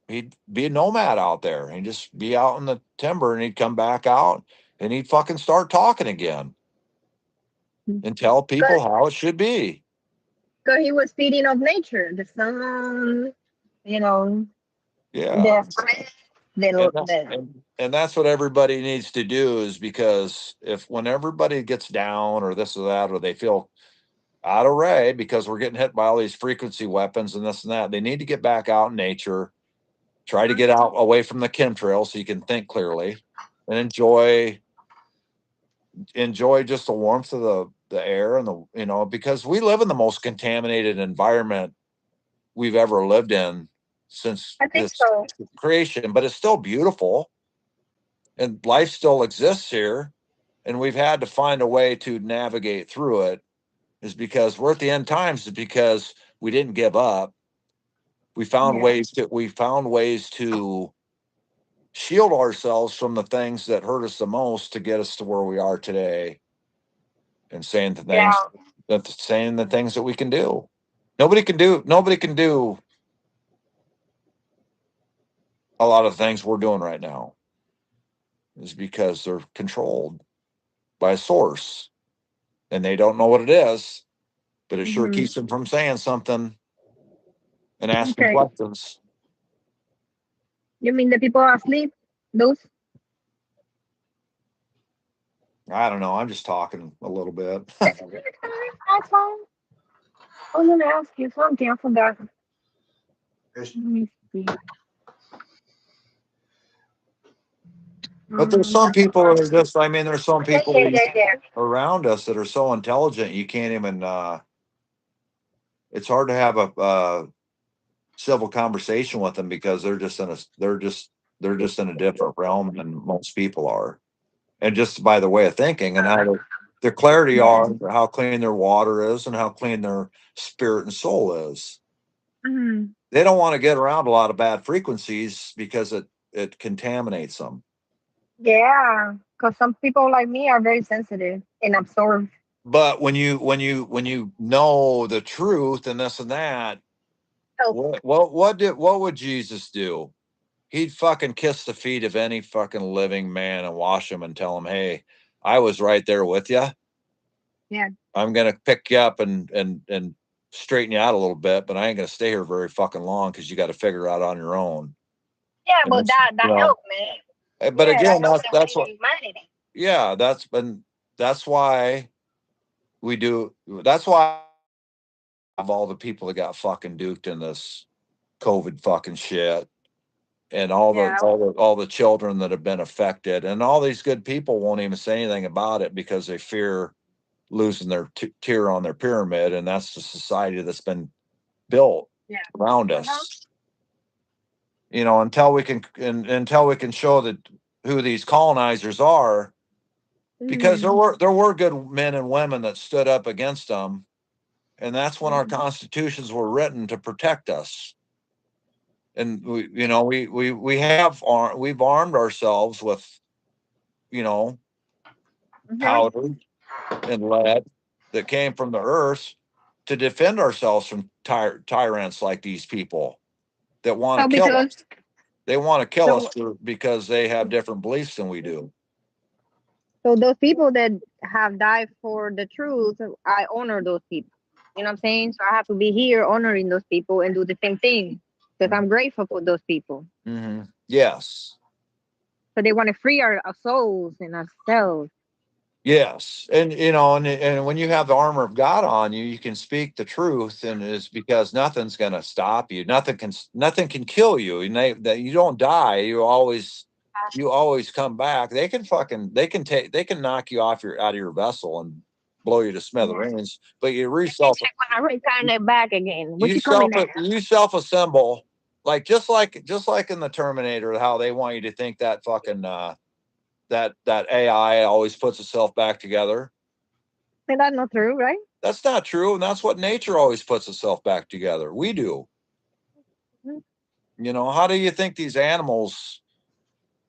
he'd be a nomad out there. He'd just be out in the timber and he'd come back out and he'd fucking start talking again and tell people Because how it should be. he was feeding of nature, the sun, you know, Yeah. the fresh, And that's what everybody needs to do, is because when everybody gets down or this or that, or they feel out of array because we're getting hit by all these frequency weapons and this and that, they need to get back out in nature, try to get out away from the chemtrail so you can think clearly and enjoy enjoy just the warmth of the air and because we live in the most contaminated environment we've ever lived in since I think this so. creation, but it's still beautiful and life still exists here. And we've had to find a way to navigate through it is because we're at the end times is because we didn't give up. We found Yeah. ways to shield ourselves from the things that hurt us the most to get us to where we are today and Yeah. saying the things that we can do. Nobody can do a lot of things we're doing right now is because they're controlled by a source and they don't know what it is, but it sure Hmm. keeps them from saying something and asking Okay. questions. You mean the people are asleep? Those? I don't know. I'm just talking a little bit. That's fine. I was gonna ask you something. I forgot. It's, Let me see. But there's Um, some people that are just, I mean, there's some yeah, people yeah, yeah, yeah. around us that are so intelligent, you can't even, it's hard to have a civil conversation with them because they're just in a different realm than most people are. And just by the way of thinking and how their clarity Yeah. are, how clean their water is and how clean their spirit and soul is. Mhm. They don't want to get around a lot of bad frequencies because it contaminates them. Yeah, because some people like me are very sensitive and absorb. But when you know the truth and this and that, Help. what would Jesus do? He'd fucking kiss the feet of any fucking living man and wash them and tell him, "Hey, I was right there with you. Yeah. I'm gonna pick you up and straighten you out a little bit, but I ain't gonna stay here very fucking long because you got to figure it out on your own." Yeah, And but it's, that help, man. but Yeah, that again, help that's the what, humanity. yeah, that's why we do. That's why of all the people that got fucking duped in this COVID fucking shit, and Yeah. all the children that have been affected, and all these good people won't even say anything about it because they fear losing their tier on their pyramid, and that's the society that's been built Yeah. around Uh-huh. us. Until we can show that who these colonizers are, because Hmm. there were good men and women that stood up against them, and that's when our constitutions were written to protect us. And we've armed ourselves with you know Hmm. powder and lead that came from the earth to defend ourselves from tyrants like these people that want to So kill us. because They want to kill us so because they have different beliefs than we do. so those people that have died for the truth, I honor those people. You know what I'm saying? So I have to be here honoring those people and do the same thing because I'm grateful for those people. Mm-hmm. Yes. So they want to free our souls and ourselves. Yes, and and when you have the armor of God on you, you can speak the truth, and it's because nothing's going to stop you. Nothing can kill you, and that you don't die. You always come back. They can knock you off out of your vessel and blow you to Yeah. smithereens. But you They can reself check when I return it back again. What you you coming self at? you self assemble like just like in the Terminator, how they want you to think that fucking that AI always puts itself back together. Is that not true, right? That's not true, and that's what nature always puts itself back together. We do. Mhm. How do you think these animals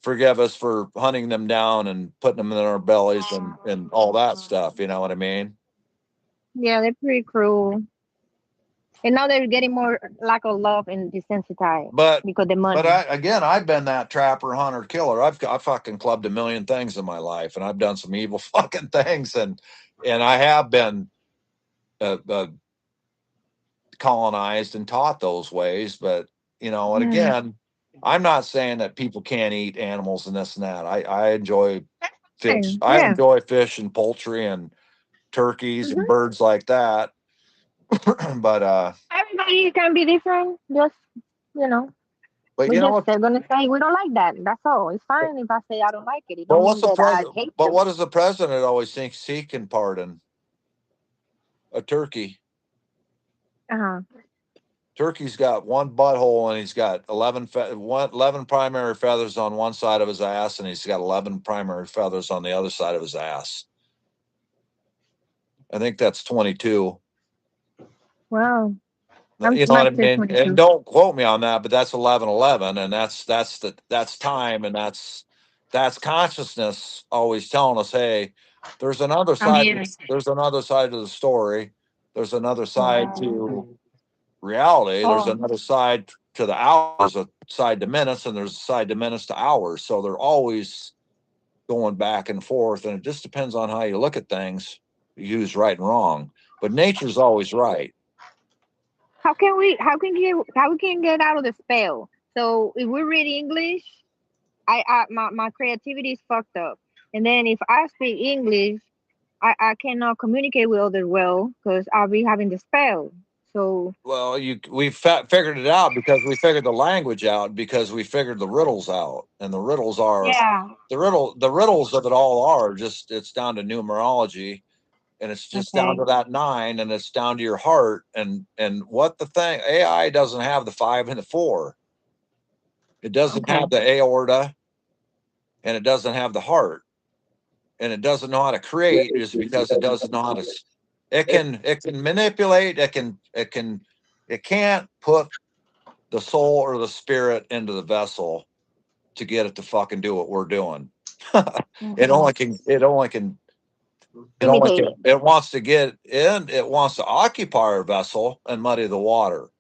forgive us for hunting them down and putting them in our bellies and all that stuff? You know what I mean? Yeah, they're pretty cruel. And now they're getting more lack of love and desensitized But because the but money. I've been that trapper, hunter, killer. I fucking clubbed a million things in my life, and I've done some evil fucking things, and I have been uh, colonized and taught those ways. But and Mm. again, I'm not saying that people can't eat animals and this and that. I enjoy fish. Fine. I Yeah. enjoy fish and poultry and turkeys and Hmm. birds like that. but Everybody can be different. Just, you know. But We you know just what? they're gonna say we don't like that. That's all. It's fine if I say I don't like it. It But don't what's mean the that I president? hate But them. what does the president always think he can pardon? A turkey. Uh-huh. Turkey's got one butthole and he's got 11 primary feathers on one side of his ass, and he's got 11 primary feathers on the other side of his ass. I think that's 22. Well, You know what might I say mean? And 22. don't quote me on that, but that's 1111, and that's time, and that's consciousness always telling us, hey, there's another I'm side. here. There's another side to the story. There's another side Oh, to reality. There's oh, another side to the hours, a side to minutes, and there's a side to minutes to hours. So they're always going back and forth, and it just depends on how you look at things. You use right and wrong, but nature's always right. how we can get out of the spell? So if we read English, my creativity is fucked up. And then if I speak English, I cannot communicate with others well because I'll be having the spell. So Well, figured it out because we figured the language out because we figured the riddles out, and the riddles are yeah, the riddles of it all are just it's down to numerology, and it's just down okay, to that 9, and it's down to your heart, and what the thing AI doesn't have the 5 and the 4. It doesn't okay, have the aorta, and it doesn't have the heart, and it doesn't know how to create is because it doesn't know how to. It can manipulate. It can't put the soul or the spirit into the vessel to get it to fucking do what we're doing. it okay. only can. It only can. It only Imitate can. it. It wants to get in. It wants to occupy our vessel and muddy the water.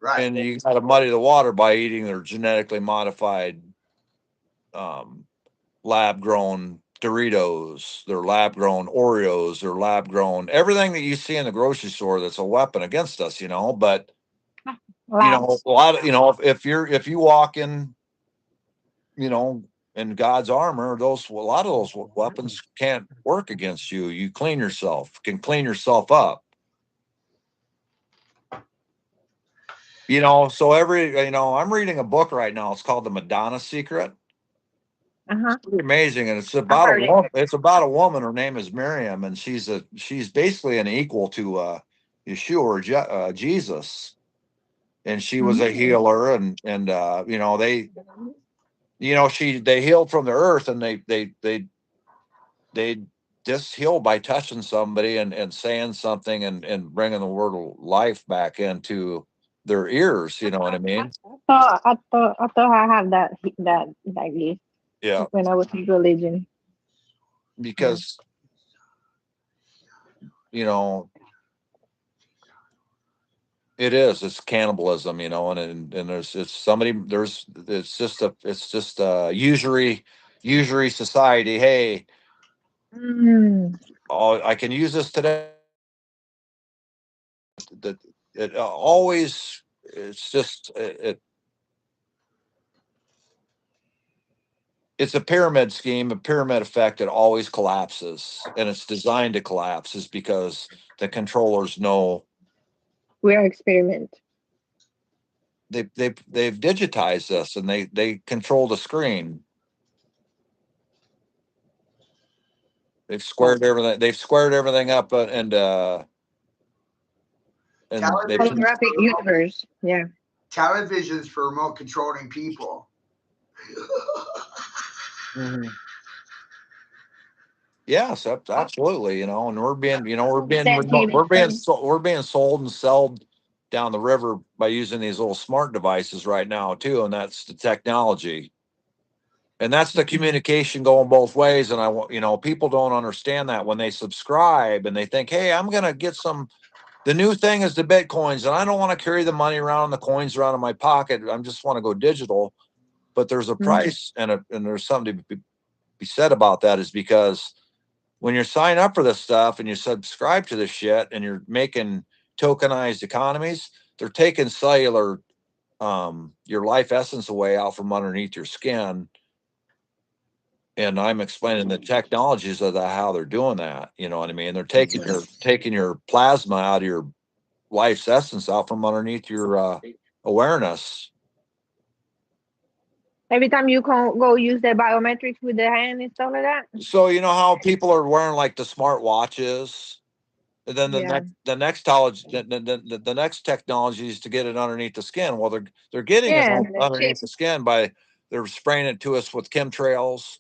Right. And you got to muddy the water by eating their genetically modified, um, lab grown Doritos, their lab grown Oreos, their lab grown everything that you see in the grocery store that's a weapon against us. But Lab. a lot of if you walk in, you know, in God's armor, a lot of those weapons can't work against you. You can clean yourself up. So I'm reading a book right now. It's called The Madonna Secret. Uh-huh. It's pretty amazing, and it's I about a heard it. woman. It's about a woman. Her name is Miriam, and she's basically an equal to Yeshua or Jesus, and she was a Mm. healer, and they healed from the earth, and they just heal by touching somebody and saying something and bringing the word of life back into their ears. You know what I mean? I thought I have that gift Yeah, when I was in religion. Yeah. because you know it is. It's cannibalism, and there's it's somebody there's it's just a usury society. Hey, Mm. oh, I can use this today. That it always it's just it's a pyramid scheme, a pyramid effect. It always collapses, and it's designed to collapse is because the controllers know We are experiment. they've digitized this, and they control the screen. They've squared everything up, and they Televisions Holographic for remote, universe. Yeah. televisions for remote controlling people. Mhm. Yes, absolutely. And we're being, Sentient thing. we're being sold and sold down the river by using these little smart devices right now too, and that's the technology, and that's the communication going both ways. And I want, people don't understand that when they subscribe and they think, hey, I'm gonna get some. The new thing is the bitcoins, and I don't want to carry the money around, the coins around in my pocket. I just want to go digital. But there's a Mm. price, and there's something to be said about that, is because when you sign up for this stuff and you subscribe to this shit and you're making tokenized economies, they're taking cellular, your life essence away out from underneath your skin. And I'm explaining the technologies of how they're doing that. You know what I mean? They're taking your plasma out of your life's essence out from underneath your awareness. Every time you go use the biometrics with the hand and stuff like that. So you know how people are wearing like the smart watches, and then Yeah. the next knowledge, the next technology is to get it underneath the skin. Well, they're getting it Yeah, the underneath chip. the skin by they're spraying it to us with chemtrails.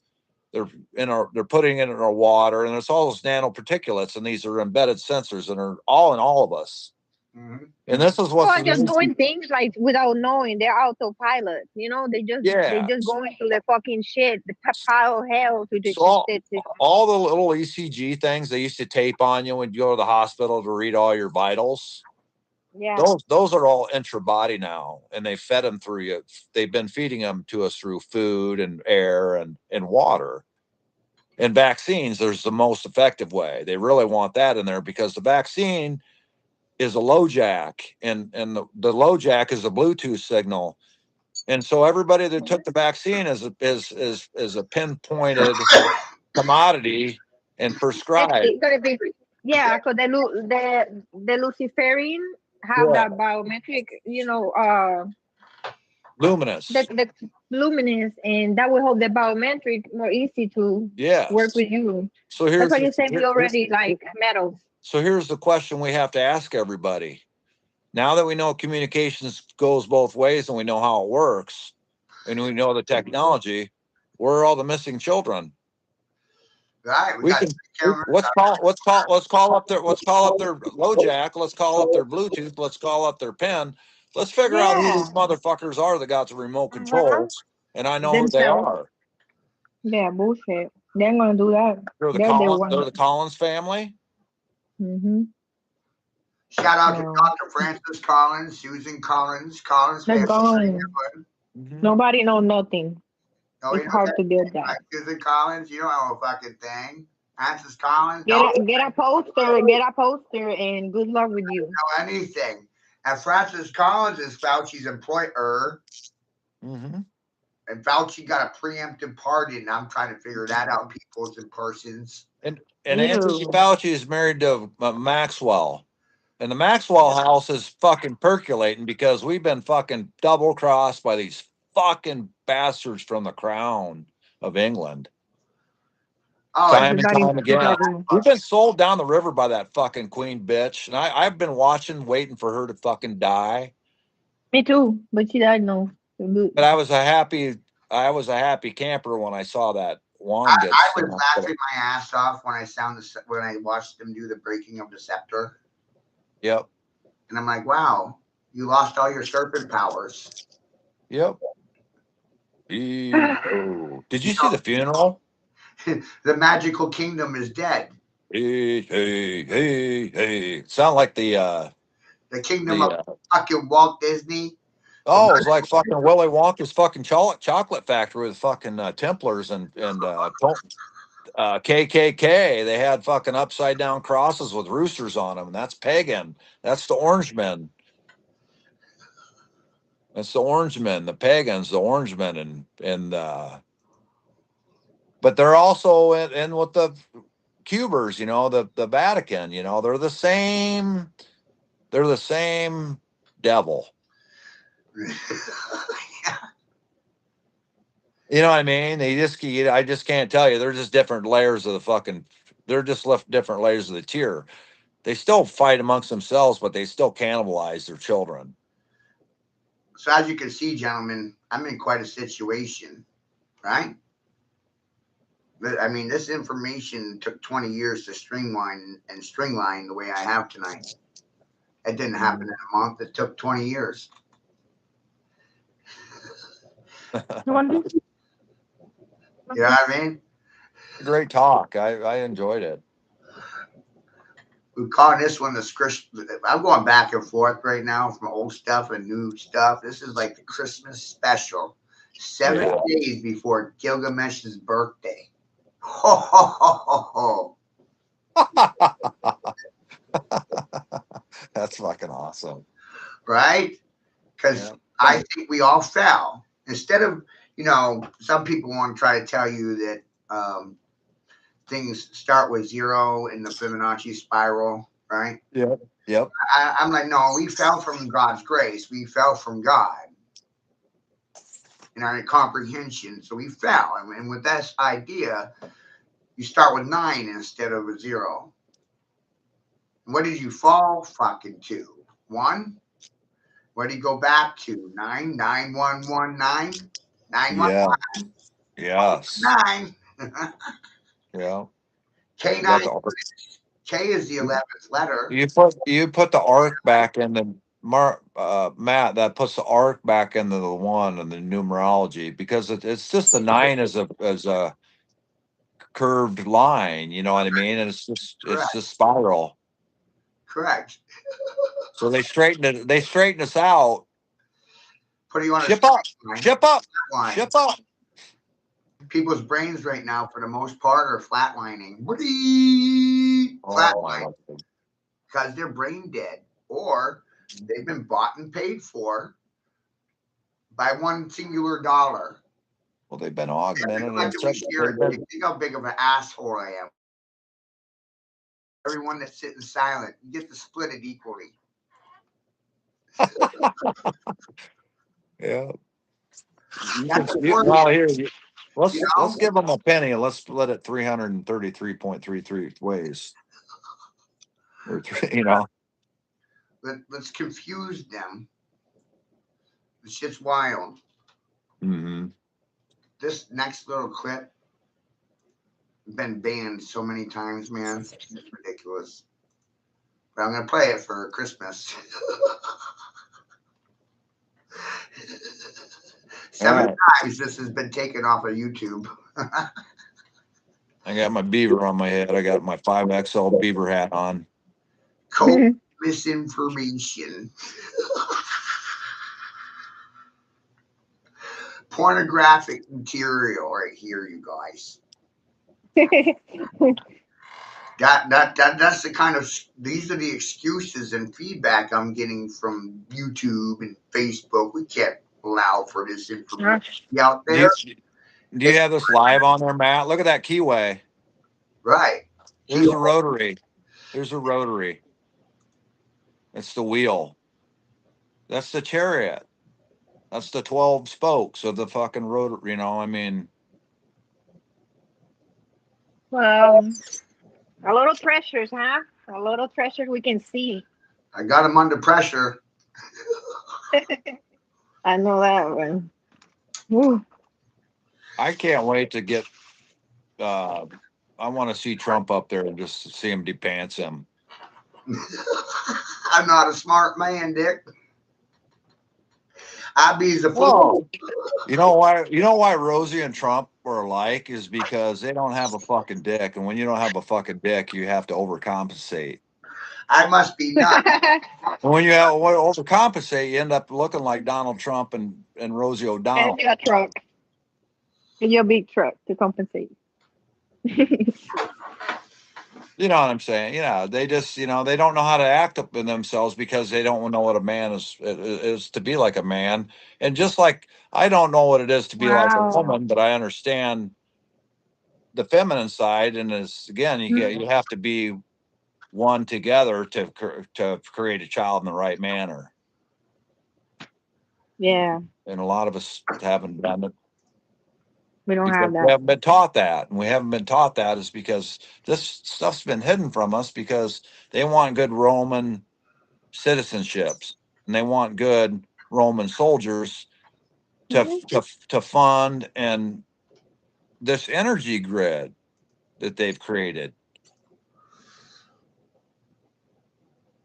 They're putting it in our water, and it's all those nanoparticulates, and these are embedded sensors, and are all in all of us. Mhm. And this is People what's are just amazing. doing things like without knowing. They're autopilot. You know, they Yeah. just going through the fucking shit, the pile of hell to just So to all the little ECG things they used to tape on you when you go to the hospital to read all your vitals. yeah. Those are all intra-body now, and they fed them through you. They've been feeding them to us through food and air and water. And vaccines, there's the most effective way. They really want that in there because the vaccine is a low jack, and the low jack is a Bluetooth signal. And so everybody that took the vaccine is a pinpointed commodity and prescribed. It's gonna be yeah, because the Luciferian have Yeah, that biometric, you know, luminous. the luminous, and that will help the biometric more easy to work Yes. with you. So That's here's why you send me already like metal. so here's the question we have to ask everybody. Now that we know communications goes both ways and we know how it works and we know the technology, where are all the missing children? Right. We We got can cameras. let's call up their low jack, let's call up their Bluetooth, let's call up their pen. Let's figure out who Yeah. these motherfuckers are that got the remote Uh-huh. controls. And I know who they Themselves. are. Yeah, bullshit. They're gonna do that. They're the They're one. the Collins family. Mm-hmm. Shout out to No. Dr. Francis Collins, Susan Collins, Collins They're family. gone. Mhm. Nobody know nothing. Oh, It's you know hard that, to build that. right? Susan Collins, you don't know a fucking thing. Francis Collins, don't Get a poster, and good luck with you. know anything. And Francis Collins is Fauci's employer, Mhm. and Fauci got a preemptive pardon. And I'm trying to figure that out, peoples and persons. And Anthony Ew. Fauci is married to Maxwell. And the Maxwell house is fucking percolating because we've been fucking double crossed by these fucking bastards from the crown of England. Oh, Time and Everybody, time again. We've been sold down the river by that fucking queen bitch. And I've been watching, waiting for her to fucking die. me too. But she died no. But I was a happy camper when I saw that I, wand get I was snapped. laughing my ass off when when I watched them do the breaking of the scepter, Yep. and I'm like, wow, you lost all your serpent powers. Yep. Oh. Did you see the funeral? The magical kingdom is dead. Hey. Sound like The kingdom the of fucking Walt Disney. oh, it was like fucking Willy Wonka's fucking chocolate factory with fucking Templars and KKK. They had fucking upside down crosses with roosters on them. That's pagan. That's the Orangemen. That's the Orangemen, the pagans, the Orangemen, but they're also in with the Cubers, the Vatican, they're the same. They're the same devil. You know what I mean? I just can't tell you. They're just different layers of the fucking. They're just left different layers of the tier. They still fight amongst themselves, but they still cannibalize their children. So as you can see, gentlemen, I'm in quite a situation, right? But I mean, this information took 20 years to streamline and stringline the way I have tonight. It didn't happen in a month. It took 20 years. You know what I mean? Great talk. I enjoyed it. We're calling this one the Christmas. I'm going back and forth right now from old stuff and new stuff. This is like the Christmas special. 7 days before Gilgamesh's birthday. Ho, ho, ho, ho, ho. That's fucking awesome. Right? Because I think we all fell. Instead of, some people want to try to tell you that things start with zero in the Fibonacci spiral, right? Yeah. Yep. I'm like, no, we fell from God's grace. We fell from God in our comprehension. So we fell. And with this idea, you start with 9 instead of a 0. What did you fall fucking to? 1? Where do you go back to? 9, 9, 1, 1, 9, 9, 1, Yeah. 1, Yes. 9. Yeah. K9, You got the arc. K is the 11th letter. You put the arc back in the Matt. That puts the arc back into the 1 and the numerology because it's just the 9 as a curved line. You know what I mean? And it's Correct. just spiral. Correct. So they straightened it. They straightened us out. Put you on Ship up. Ship up. line. Ship up. People's brains right now, for the most part, are flatlining. Oh, Flatline. Because they're brain dead. Or they've been bought and paid for by one singular dollar. well, they've been augmented. Like think how big of an asshole I am. Everyone that's sitting silent, you get to split it equally. Yeah. That's Well, here, let's You know? let's give them a penny and let's split it 333.33 ways. Or you know. Let's confuse them. It's just wild. Mm-hmm. This next little clip been banned so many times, man. It's ridiculous. But I'm gonna play it for Christmas. 7 times this has been taken off of YouTube. I got my beaver on my head. I got my 5XL beaver hat on. Cold misinformation. Pornographic material right here, you guys. That's the kind of, these are the excuses and feedback I'm getting from YouTube and Facebook. We can't allow for this information out there. Do you have this live on there, Matt? Look at that keyway. Right. There's a rotary. There's a rotary. It's the wheel. That's the chariot. That's the 12 spokes of the fucking rotor. You know, I mean. Well, a little pressures, huh? A little pressure we can see. I got him under pressure. I know that one. Woo. I can't wait to get. I want to see Trump up there and just see him depants him. I'm not a smart man, Dick. I be the fool. You know why? You know why Rosie and Trump are alike is because they don't have a fucking dick, and when you don't have a fucking dick, you have to overcompensate. I must be nuts. When you overcompensate, you end up looking like Donald Trump and Rosie O'Donnell. And your truck. And your big truck to compensate. You know what I'm saying? Yeah, they just, they don't know how to act up in themselves because they don't know what a man is to be like a man. And just like I don't know what it is to be like a woman, but I understand the feminine side. And as again, you have to be one together to create a child in the right manner. Yeah. And a lot of us haven't done it. We don't have that. We haven't been taught that. And we haven't been taught that is because this stuff's been hidden from us because they want good Roman citizenships and they want good Roman soldiers to fund and this energy grid that they've created.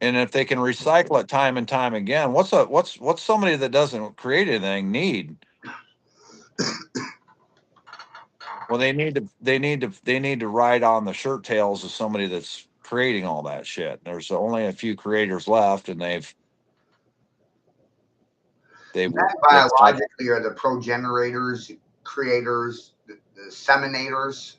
And if they can recycle it time and time again, what's somebody that doesn't create anything need? Well, they need to ride on the shirt tails of somebody that's creating all that shit. There's only a few creators left, and they've biologically are the progenitors, creators, the seminators.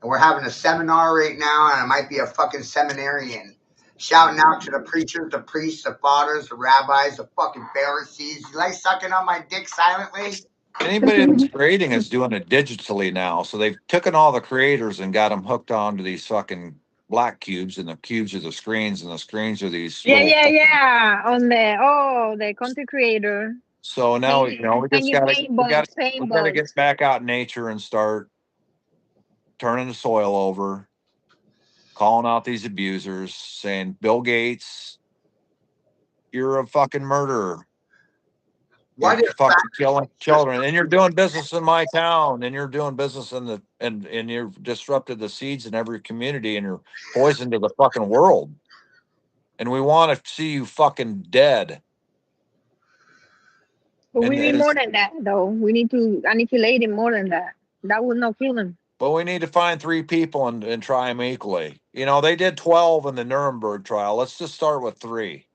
And we're having a seminar right now, and I might be a fucking seminarian shouting out to the preachers, the priests, the fathers, the rabbis, the fucking Pharisees. You like sucking on my dick silently? Anybody that's creating is doing it digitally now. So they've taken all the creators and got them hooked onto these fucking black cubes, and the cubes are the screens, and the screens are these. Yeah, little yeah, fucking- yeah. On the content creator. So now we just Hanging gotta we gotta paintballs. get back out in nature and start turning the soil over, calling out these abusers, saying, Bill Gates, you're a fucking murderer. Why You're did fucking killing children, and you're doing business in my town, and you're doing business in the and you've disrupted the seeds in every community, and you're poison to the fucking world. And we want to see you fucking dead. But we And need more than that, though. We need to annihilate him more than that. That would not kill him. but we need to find 3 people and try them equally. You know, they did 12 in the Nuremberg trial. Let's just start with 3.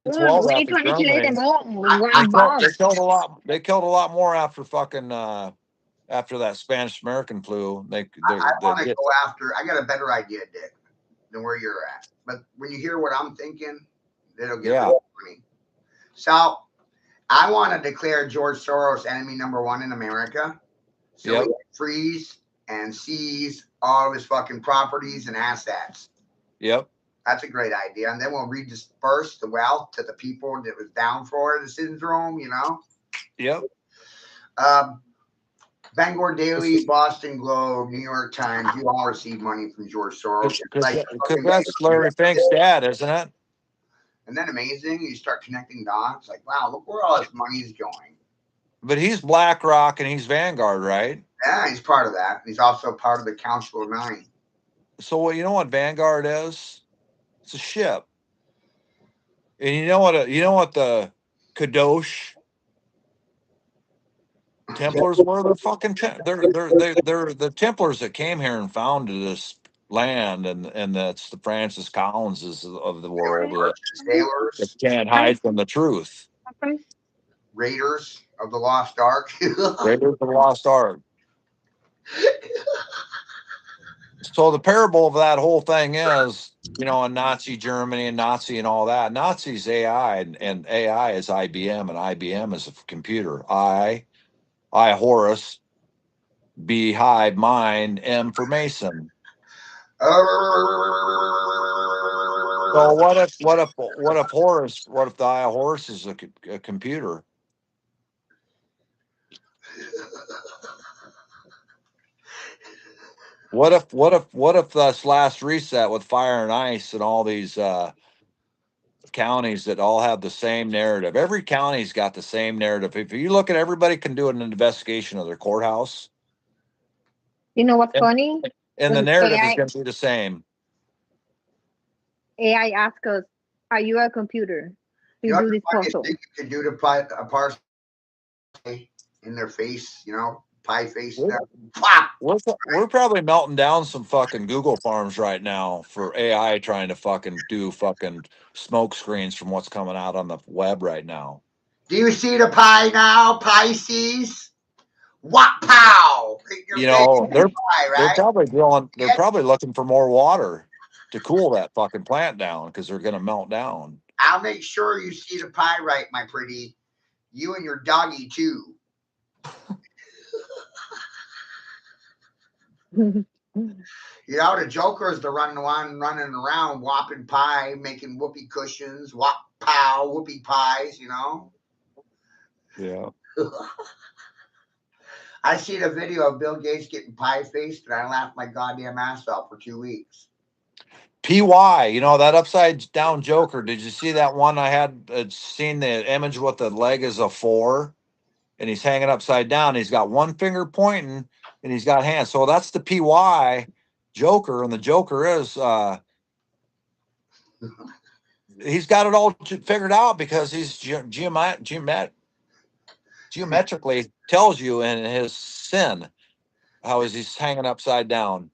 12 We need after to annihilate Germany. them all with I one bomb. They killed a lot. They killed a lot more after fucking after that Spanish American flu. They want to go after. I got a better idea, Dick, than where you're at. But when you hear what I'm thinking, it'll get really funny. So I want to declare George Soros enemy number 1 in America. So Yep. we can freeze and seize all of his fucking properties and assets. Yep. That's a great idea. And then we'll redisperse the wealth to the people that was down for the syndrome, you know? Yep. Bangor Daily, Boston Globe, New York Times, you all receive money from George Soros. Because that's Larry Fink's dad, isn't it? And then amazing, you start connecting dots. Like, wow, look where all this money is going. But he's BlackRock and he's Vanguard, right? Yeah, he's part of that. He's also part of the Council of 9. So you know what Vanguard is? It's a ship. And you know what the Kadosh Templars were? They're fucking they're the Templars that came here and founded this land, and that's the Francis Collinses of the world Sailors, that can't hide from the truth. Raiders of the Lost Ark. Raiders of the Lost Ark. So the parable of that whole thing is, in Nazi Germany and Nazi and all that. Nazi's AI and AI is IBM, and IBM is a computer. I Horus, B Hive Mind, M for Mason. So what if Horus? What if the I Horus is a computer? What if this last reset with Fire and Ice and all these counties that all have the same narrative? Every county's got the same narrative. If you look at everybody can do an investigation of their courthouse. You know what's funny? And the narrative is going to be the same. AI asks us, "Are you a computer? Do you do this puzzle?" You could do to a parcel in their face, pie face. We're probably melting down some fucking Google farms right now for AI trying to fucking do fucking smoke screens from what's coming out on the web right now. Do you see the pie now, Pisces? What pow? They're probably looking for more water to cool that fucking plant down because they're gonna melt down. I'll make sure you see the pie right, my pretty. You and your doggy too. The Joker is the running around whopping pie, making whoopee cushions, whop pow, whoopee pies, Yeah. I seen a video of Bill Gates getting pie faced, and I laughed my goddamn ass off for 2 weeks. PY, that upside down Joker. Did you see that one? I had seen the image with the leg is a 4, and he's hanging upside down. He's got one finger pointing, and he's got hands. So that's the PY Joker, and the Joker is he's got it all figured out because he's geometrically tells you in his sin how is he's hanging upside down.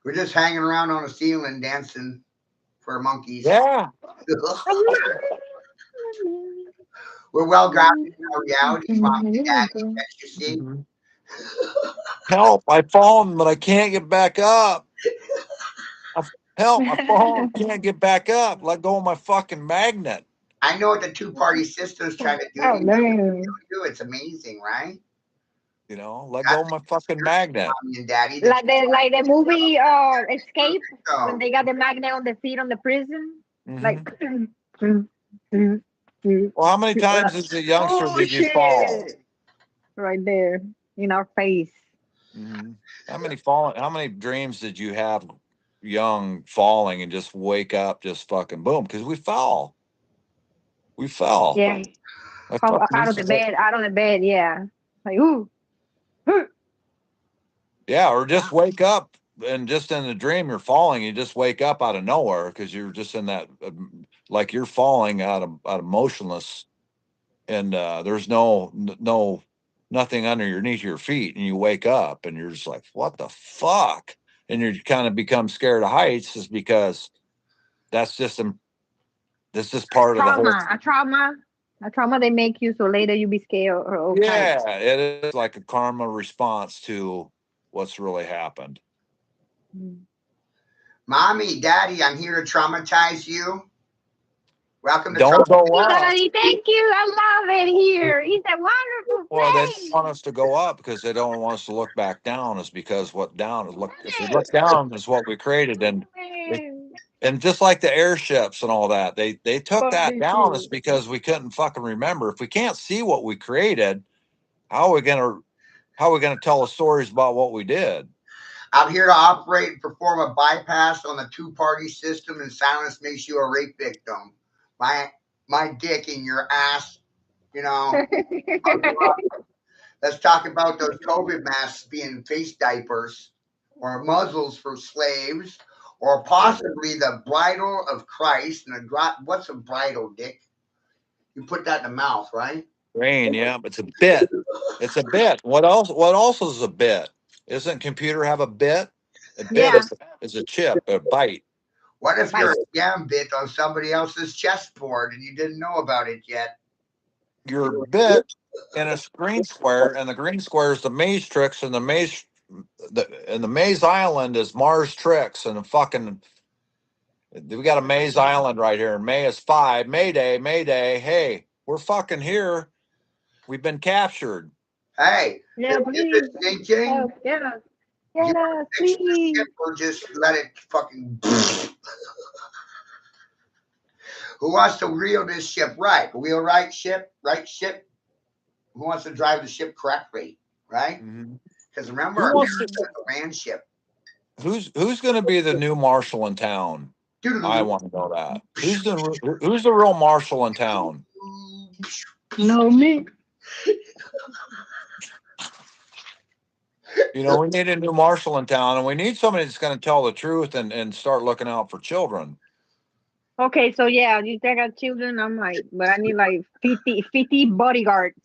We're just hanging around on a ceiling dancing for monkeys. Yeah. We're well grounded in our reality. Mom and Daddy, can't you see? Help, I've fallen, but I can't get back up. Help, I've fallen, can't get back up. Let go of my fucking magnet. I know what the two-party system's trying to do. It's amazing, right? You know, let go of my fucking magnet. Mommy and Daddy. Like the movie Escape, Oh, when they got the magnet on the feet on the prison. Mhm. Like Well, how many times as a youngster oh did you fall? shit. Right there in our face. Mhm. How many dreams did you have young falling and just wake up, just fucking boom? Because we fell. We fell. Yeah. I fucking Out used of the to bed, out of the bed, yeah. Like ooh. Yeah, or just wake up and just in a dream you're falling. You just wake up out of nowhere because you're just in that, like you're falling out of motionless, and there's nothing underneath your feet, and you wake up and you're just like, what the fuck? And you kind of become scared of heights, is because that's just this is part of the whole. A trauma they make you so later you be scared or heights. Yeah, it is like a karma response to what's really happened. Mommy, Daddy, I'm here to traumatize you. Welcome to Don't Trauma. go up. Daddy, thank you. I love it here. It's a wonderful Well, they place. don't want us to go up because they don't want us to look back down. Is because what down look if we look down is what we created, and just like the airships and all that, they took that down is because we couldn't fucking remember. If we can't see what we created, how are we gonna tell the stories about what we did? I'm here to operate and perform a bypass on the two-party system, and silence makes you a rape victim. My dick in your ass, you know. Let's talk about those COVID masks being face diapers, or muzzles for slaves, or possibly the bridle of Christ. And what's a bridle, Dick? You put that in the mouth, right? Rain, yeah, it's a bit. It's a bit. What else? What else is a bit? Isn't computer have a bit? A bit Yeah. is a chip, a byte. What if you're a gambit on somebody else's chessboard and you didn't know about it yet? You're a bit in a green square, and the green square is the maze tricks, and the maze island is Mars tricks, and the fucking we got a maze island right here, and May is 5. Mayday, Mayday. Hey, we're fucking here. We've been captured. Hey, Yeah, is please. it thinking? Yeah. You Yeah, fix the please. ship or just let it fucking. Who wants to reel this ship right? Wheel right ship, right ship. Who wants to drive the ship correctly, right? Because remember, Who our wants parents to? had the land ship. Who's going to be the new marshal in town? I want to know that. Who's the real marshal in town? No, me. You know, we need a new marshal in town, and we need somebody that's going to tell the truth and start looking out for children. Okay, so yeah, you take out children. I'm like, but I need like 50 bodyguards.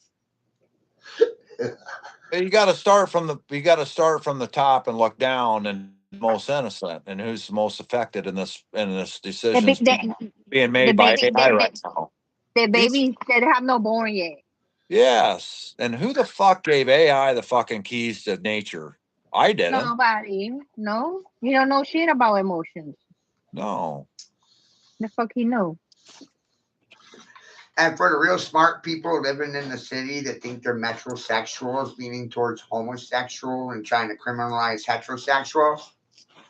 You got to start from the top and look down, and most innocent, and who's most affected in this decision being made by AI right now. The babies that have no born yet. Yes, and who the fuck gave AI the fucking keys to nature? I didn't. Nobody. No, you don't know shit about emotions. No. The fuck he know. And for the real smart people living in the city that think they're metrosexuals, leaning towards homosexual and trying to criminalize heterosexuals,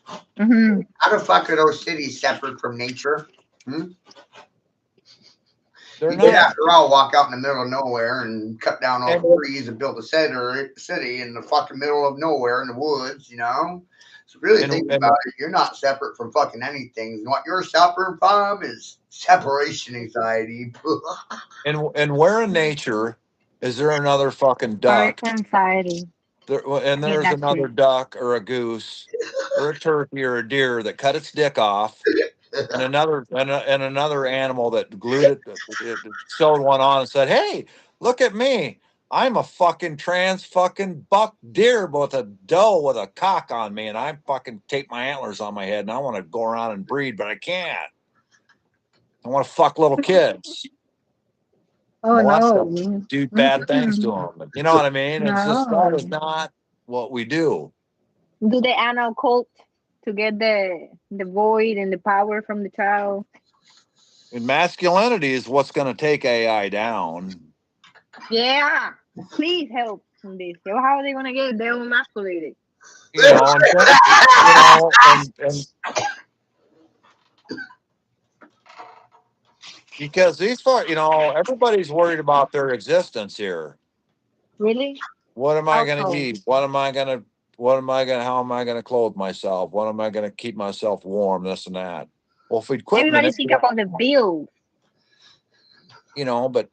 how the fuck are those cities separate from nature? They're You not. could, after all, walk out in the middle of nowhere and cut down all the trees and build a city in the fucking middle of nowhere in the woods, you know? So really think about it. You're not separate from fucking anything. What you're suffering from is separation anxiety. And where in nature is there another fucking duck? Anxiety. And there's another duck or a goose or a turkey or a deer that cut its dick off, and another animal that glued it sewed one on and said, "Hey, look at me. I'm a fucking trans fucking buck deer with a doe with a cock on me, and I fucking tape my antlers on my head, and I want to go around and breed, but I can't. I want to fuck little kids. Oh no! Do bad things to them. You know what I mean? It's just that is not what we do. Do the anal cult to get the void and the power from the child? And masculinity is what's going to take AI down. Yeah, please help. from this. So how are they gonna get demasculated? You know, and you know, and because these folks, you know, everybody's worried about their existence here. Really? What am I How going to so? eat? How am I going to clothe myself? What am I going to keep myself warm? This and that. Well, if we quit Everybody think manipulating, about the bill. you know, but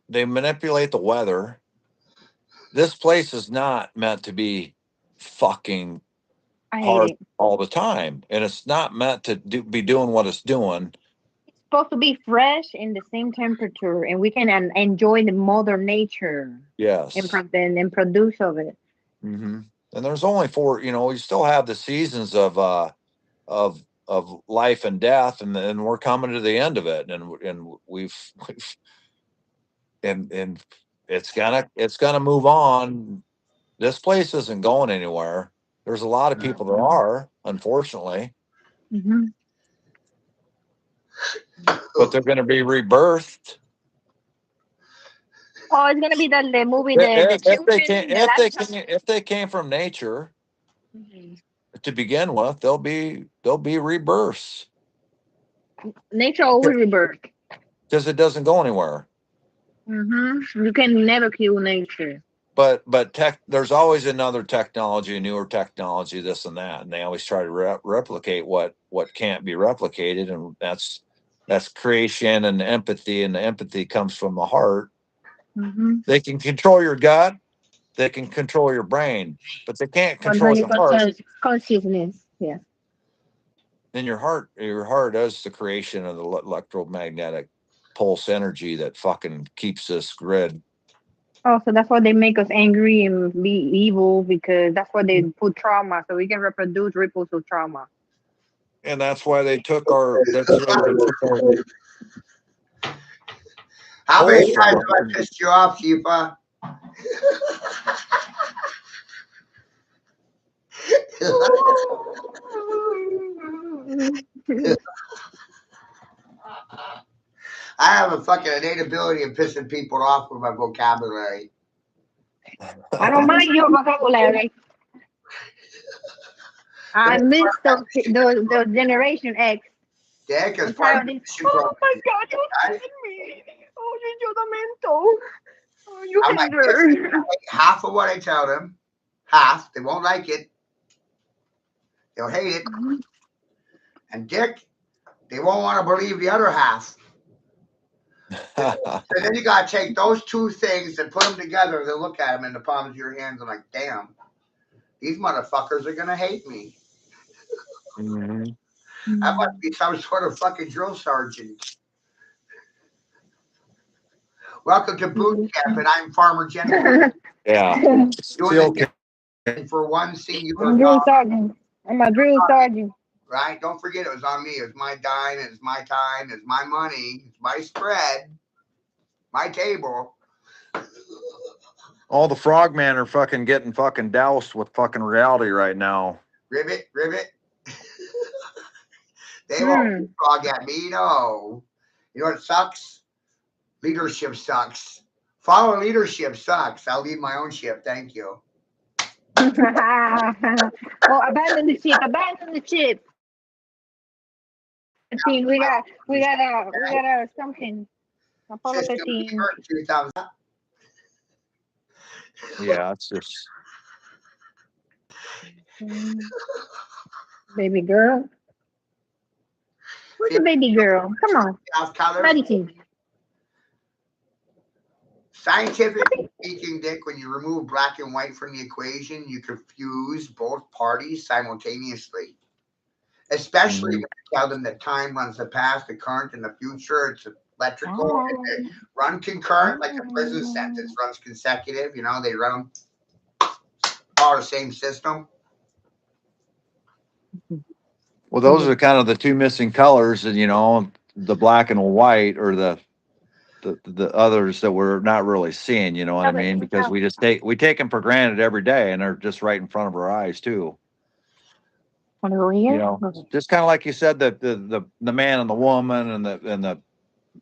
they manipulate the weather. This place is not meant to be fucking I hate hard it. all the time. And it's not meant to be doing what it's doing. It's supposed to be fresh in the same temperature, and we can enjoy the mother nature and Yes. and produce of it. Hmm. And there's only four, you know, we still have the seasons of life and death, and then we're coming to the end of it. And we've and it's gonna move on. This place isn't going anywhere. There's a lot of people that are, unfortunately, Hmm. but they're going to be rebirthed. Oh, it's gonna be the movie the If they children can, the last time. if they came from nature Mhm. to begin with, they'll be rebirths Nature always rebirth. because it doesn't go anywhere. You can never kill nature. But there's always another technology, a newer technology, this and that, and they always try to replicate what can't be replicated, and that's creation and empathy, and the empathy comes from the heart. Mm-hmm. They can control your gut, they can control your brain, but they can't control Control your your heart. consciousness. Yeah. And your heart is the creation of the electromagnetic pulse energy that fucking keeps this grid. Oh, so that's why they make us angry and be evil because that's why they put trauma so we can reproduce ripples of trauma. And that's why they took our. That's why they took our. How many Pulse times from have I us. pissed you off, Shifa? I have a fucking innate ability of pissing people off with my vocabulary. I don't mind your vocabulary. I miss those Generation X. Dick is I'm part tired of of the this. mission Oh my program. God, you Guys, kidding me? Oh, you judgmental. Oh, you I might piss hinder. half of what I tell them. Half. They won't like it. They'll hate it. And Dick, they won't want to believe the other half. So then you gotta take those two things and put them together. Then look at them in the palms of your hands and like, damn, these motherfuckers are gonna hate me. Mhm. I must be some sort of fucking drill sergeant. Welcome to boot camp, and I'm Farmer General Yeah. I'm doing Still. the mission for one singular drill cause. sergeant. I'm a drill sergeant. Right? Don't forget, it was on me. It was my dime. It's my time. It's my money. It's my spread. My table. All the frogmen are fucking getting fucking doused with fucking reality right now. Ribbit, ribbit. They won't Hmm. frog at me. No. You know what sucks? Leadership sucks. Follow leadership sucks. I'll lead my own ship. Thank you. Oh, abandon the ship. Abandon the ship. Team, we got something. Apollo System 13. 2000. Yeah, it's just. Mm, baby girl. Where's the baby girl? Come on. Colors. Medicine. Scientifically speaking, Dick, when you remove black and white from the equation, you confuse both parties simultaneously. Especially when Mhm. you tell them that time runs the past, the current, and the future. It's electrical. Oh. And they run concurrent, like a prison sentence runs consecutive. You know, they run them all the same system. Well, those are kind of the two missing colors, and the black and white, or the others that we're not really seeing. You know what I mean? Because we take them for granted every day, and they're just right in front of our eyes too. Want to go You here? know, just kind of like you said, the man and the woman,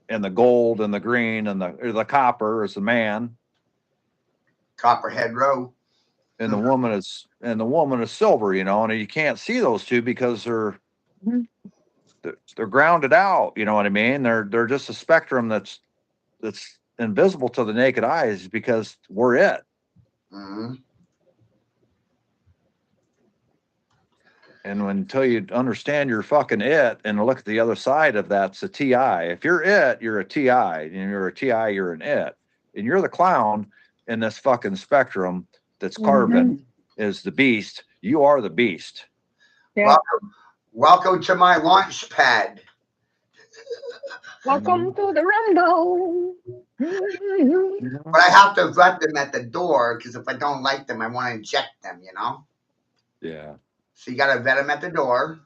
and the gold and the green and the copper is the man. Copperhead Row. and the woman is silver, you know, and you can't see those two because they're grounded out, you know what I mean? They're just a spectrum that's invisible to the naked eyes because we're it. Mm-hmm. And until you understand you're fucking it and look at the other side of that's a TI. If you're it, you're a TI. And you're a TI, you're an it. And you're the clown in this fucking spectrum that's carbon is the beast. You are the beast. Yeah. Welcome to my launch pad. Welcome to the Rumble. But I have to vet them at the door because if I don't like them, I want to inject them, you know? Yeah. So you got to vet them at the door.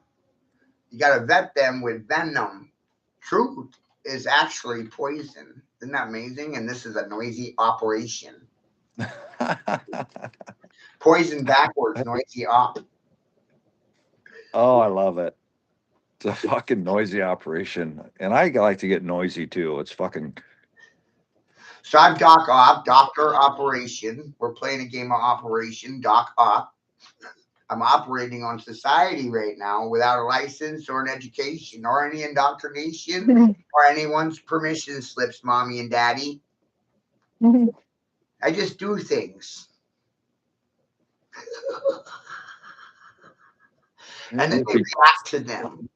You got to vet them with venom. Truth is actually poison. Isn't that amazing? And this is a noisy operation. Poison backwards, noisy op. Oh, I love it. It's a fucking noisy operation. And I like to get noisy too. It's fucking. So I'm Doc Op, Doctor Operation. We're playing a game of Operation Doc Op. I'm operating on society right now without a license or an education or any indoctrination or anyone's permission slips, mommy and daddy. I just do things. And then they react to them.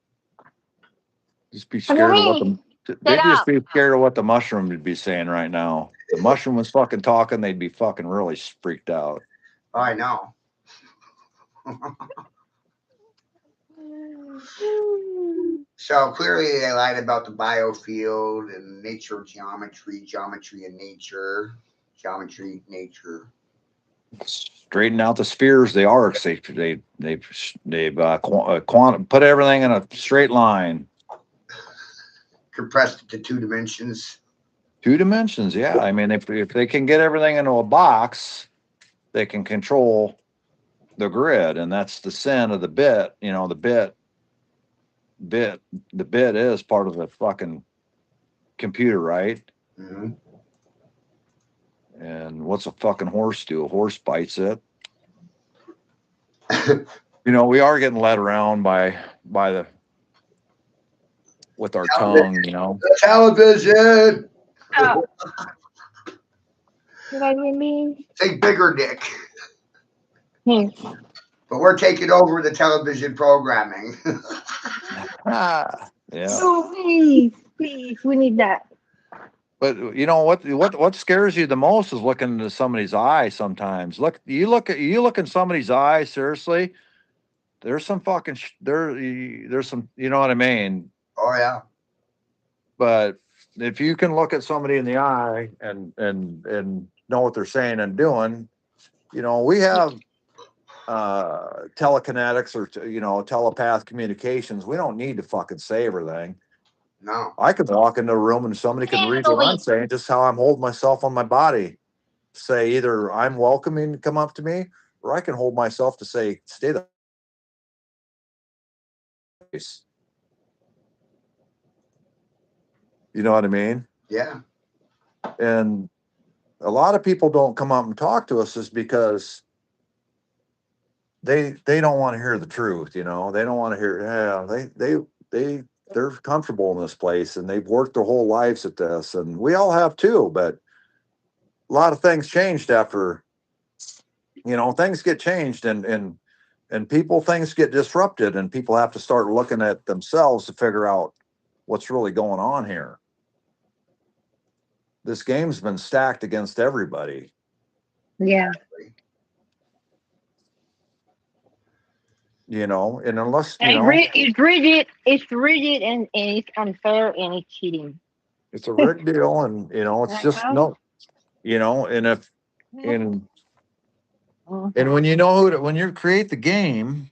Just be scared of what they'd just be scared of what the mushroom would be saying right now. The mushroom was fucking talking, they'd be fucking really freaked out. Oh, I know. So clearly they lied about the biofield and nature geometry and nature, geometry, nature. Straighten out the spheres. They are they've put everything in a straight line. Compressed it to 2 dimensions. 2 dimensions, yeah. I mean, if they can get everything into a box, they can control the grid, and that's the sin of the bit. You know, the bit is part of the fucking computer, right? Mm-hmm. And what's a fucking horse do? A horse bites it. You know, we are getting led around by the with our tongue, you know. The television. Oh. You know what I mean? Say bigger dick. Hmm. But we're taking over the television programming. Yeah. Oh, please, we need that. But you know what scares you the most is looking into somebody's eye sometimes. You look in somebody's eye, seriously, there's some fucking there's some, you know what I mean? Oh yeah. But if you can look at somebody in the eye and know what they're saying and doing, you know, we have telekinetics or you know, telepath communications. We don't need to fucking say everything. No. I could walk into a room and somebody can read what I'm saying, just how I'm holding myself on my body. Say either I'm welcoming to come up to me, or I can hold myself to say, stay the place. You know what I mean? Yeah. And a lot of people don't come up and talk to us is because they don't want to hear the truth, you know. They don't want to hear, they're comfortable in this place and they've worked their whole lives at this, and we all have too, but a lot of things changed after, you know, things get changed and things get disrupted, and people have to start looking at themselves to figure out what's really going on here. This game's been stacked against everybody. Yeah. You know, and unless, you It's, know, it's rigid and it's unfair and it's cheating. it's a rigged deal, and, you know, it's just no, you know, and if, and when you know when you create the game,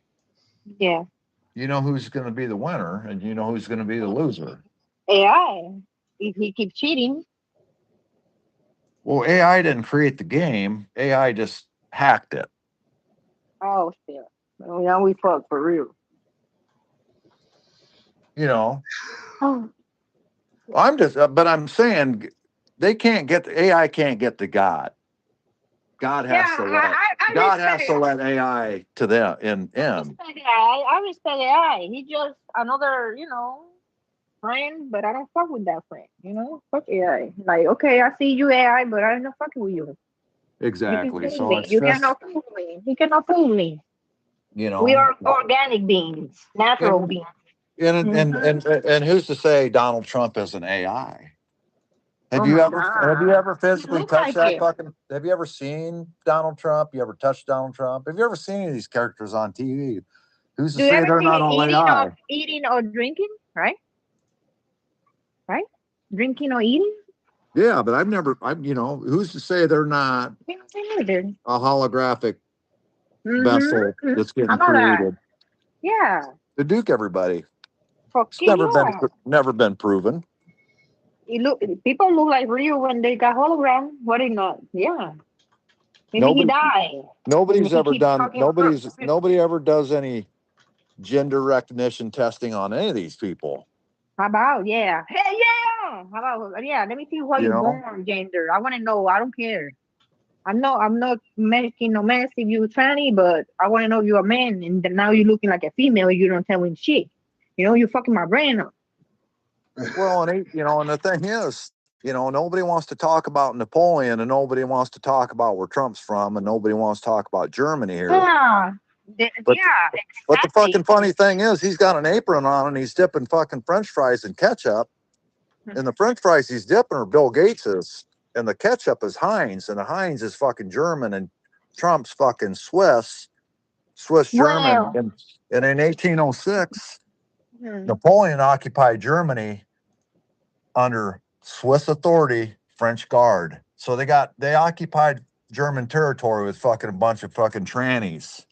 yeah, you know who's going to be the winner and you know who's going to be the loser. AI, if he keeps cheating. Well, AI didn't create the game. AI just hacked it. Oh, shit. Well, now we fuck for real. You know, Oh. but I'm saying they can't get, AI can't get to God. God Yeah, has to let I God has respect to it. let AI to them in. I respect AI. I respect AI. He just another, friend, but I don't fuck with that friend. Fuck AI. Like, okay, I see you AI, but I'm not fucking with you. You can Exactly. fool So me. it's You just, cannot fool me. He cannot fool me. you We know, are organic beings, natural and beings. and and Mhm. and, and who's to say Donald Trump is an AI? Oh Have you my ever have you god. ever He physically look touched like that him. fucking have you ever seen Donald Trump? You ever touched Donald Trump? Have you ever seen any of these characters on TV? Who's to Do you say ever they're see not him all eating or AI? drinking? Right? Right? Drinking or eating? Yeah, but who's to say they're not Yeah, I neither. a holographic vessel Mm-hmm. that's How getting about that? created Yeah. to duke everybody? It's Fucking yeah. never been proven. People look like real when they got hologram. What they not? Yeah. Maybe he Nobody died. And nobody's he ever keeps done talking. nobody ever does any gender recognition testing on any of these people. How about yeah? Hey yeah. How about yeah? Let me see why You you know, born gender. I want to know. I don't care. I'm not making no mess if you tranny, but I want to know you're a man, and then now you're looking like a female. You don't tell me shit. You're fucking my brain up. well, and the thing is, nobody wants to talk about Napoleon, and nobody wants to talk about where Trump's from, and nobody wants to talk about Germany here. Yeah, But yeah, but the exactly. fucking funny thing is, he's got an apron on and he's dipping fucking French fries in ketchup, and the French fries he's dipping are Bill Gates's, and the ketchup is Heinz, and the Heinz is fucking German, and Trump's fucking Swiss German, Well, and in 1806. hmm, Napoleon occupied Germany under Swiss authority, French guard. So they occupied German territory with fucking a bunch of fucking trannies.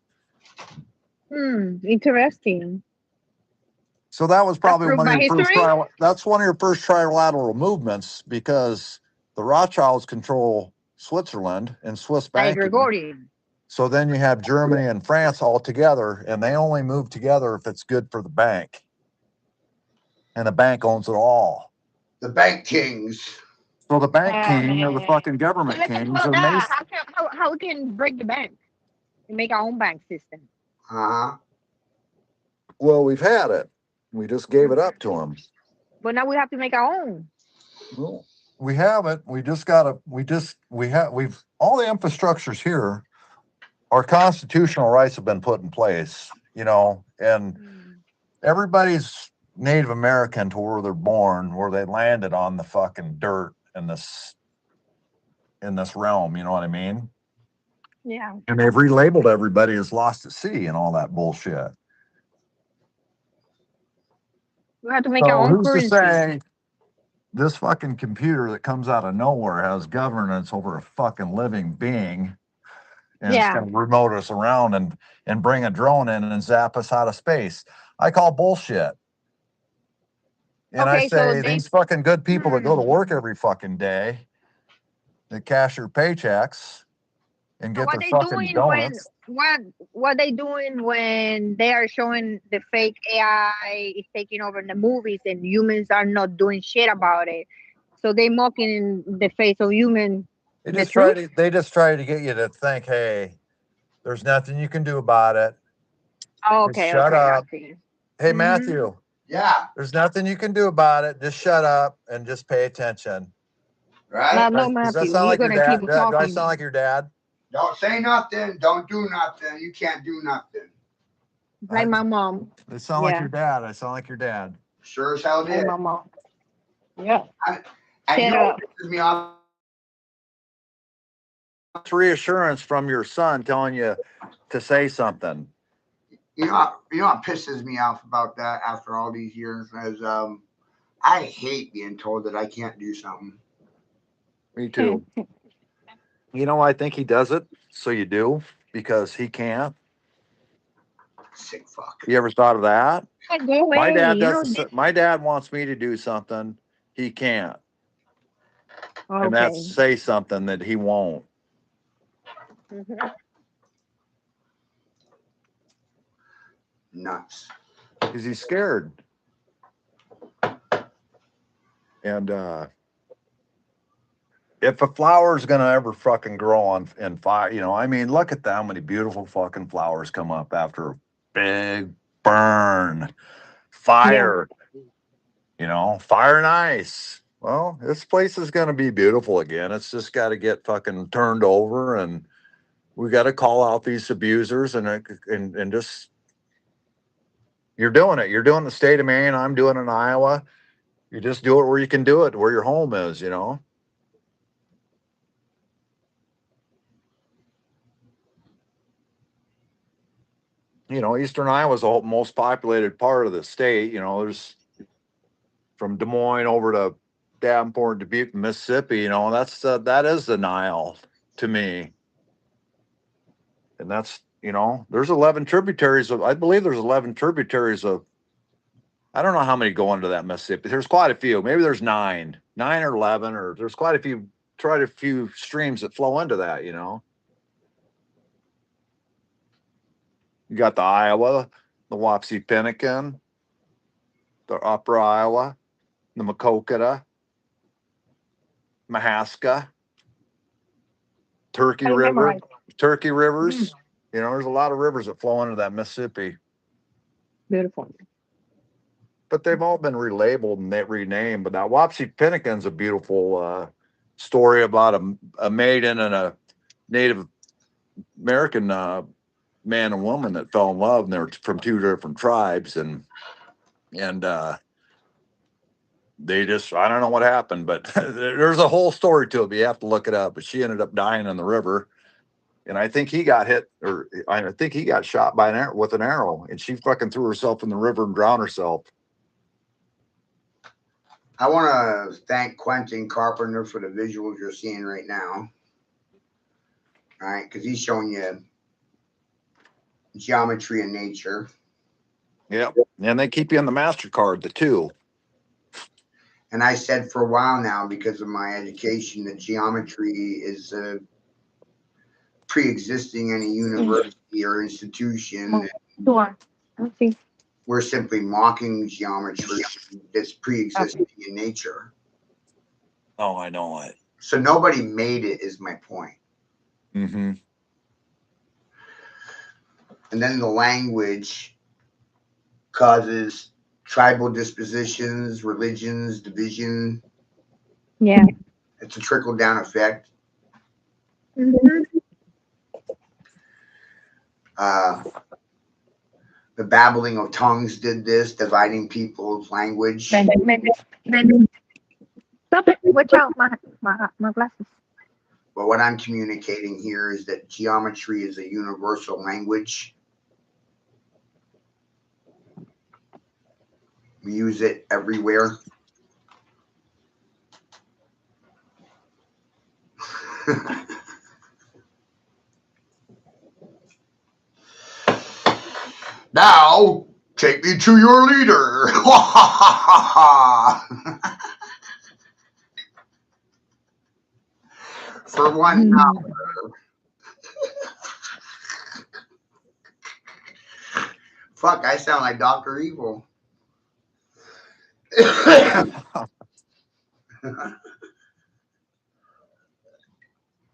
interesting. So that was probably Approved one of by your first history. trial. That's one of your first trilateral movements because the Rothschilds control Switzerland and Swiss Like banking. Gregorian. So then you have Germany and France all together, and they only move together if it's good for the bank, and the bank owns it all. The bank kings. So the bank Oh king or the man. fucking government Let's talk kings about are that. Mason. How we can break the bank and make our own bank system? Uh-huh. Well, we've had it. We just gave it up to them. But now we have to make our own. Well, we have it. We just gotta. We've all the infrastructures here. Our constitutional rights have been put in place. And Mm. everybody's Native American to where they're born, where they landed on the fucking dirt in this realm. You know what I mean? Yeah. And they've relabeled everybody as lost at sea and all that bullshit. We have to make our So own who's to currency. say this fucking computer that comes out of nowhere has governance over a fucking living being and it's Yeah. going to remote us around and bring a drone in and zap us out of space? I call bullshit. And I Okay, so say they these fucking good people that go to work hmm. every fucking day, that cash their paychecks and So get what their they fucking doing when donuts. what they doing when they are showing the fake AI is taking over the movies and humans are not doing shit about it. So they mocking in the face of human the truth. They just try to get you to think, hey, there's nothing you can do about it. Oh, Just okay, shut okay, I up. see. Hey, Mm-hmm. Matthew, Yeah. there's nothing you can do about it. Just shut up and just pay attention. Right? No, Does that Matthew, sound you're like your gonna keep dad? Do I sound talking. like your dad? Don't say nothing. Don't do nothing. You can't do nothing. Like my mom. They sound like Yeah, your dad. I sound like your dad. Sure as hell like did. my mom. Yeah. And you Shut know what up. pisses me off? It's reassurance from your son telling you to say something. You know what pisses me off about that after all these years is I hate being told that I can't do something. Me too. I think he does it so you do because he can't. Sick fuck. You ever thought of that? Go My away. dad does. My dad wants me to do something. He can't, and that's Okay. say something that he won't. Mhm. Nuts. Because he's scared. And if a flower is gonna ever fucking grow on in fire, you know, I mean, look at how many beautiful fucking flowers come up after a big burn, fire, you know, fire and ice. Well, this place is gonna be beautiful again. It's just got to get fucking turned over, and we got to call out these abusers, and just you're doing it. You're doing the state of Maine. I'm doing it in Iowa. You just do it where you can do it, where your home is, you know. You know, Eastern Iowa is the most populated part of the state. You know, there's from Des Moines over to Davenport, Dubuque, Mississippi. You know, that is the Nile to me, and that's, you know, there's 11 tributaries of. I believe there's 11 tributaries of. I don't know how many go into that Mississippi. There's quite a few. Maybe there's nine or 11, or there's quite a few. Quite a few streams that flow into that. You know, you got the Iowa, the Wapsie Pinnakin, the Upper Iowa, the Maquoketa, Mahaska, Turkey River, Turkey Rivers. You know, there's a lot of rivers that flow into that Mississippi, Beautiful. but they've all been relabeled and they renamed. But that Wapsie Pinnakin's a beautiful story about a maiden and a Native American man and woman that fell in love, and they're from two different tribes, and they just, I don't know what happened, but there's a whole story to it. But you have to look it up. But she ended up dying in the river. And I think he got hit, or I think he got shot by with an arrow, and she fucking threw herself in the river and drowned herself. I want to thank Quentin Carpenter for the visuals you're seeing right now. All right, because he's showing you geometry in nature. Yep. And they keep you on the MasterCard, the two. And I said for a while now, because of my education, that geometry is pre-existing any university or institution. We're simply mocking geometry that's pre-existing in nature. Oh, I know it. So nobody made it, is my point. Mm-hmm. And then the language causes tribal dispositions, religions, division. Yeah. It's a trickle-down effect. Mm-hmm. The babbling of tongues did this, dividing people's language. Maybe. Stop it. Watch out. My glasses. But what I'm communicating here is that geometry is a universal language. We use it everywhere. Now, take me to your leader. For 1 hour. Fuck, I sound like Dr. Evil.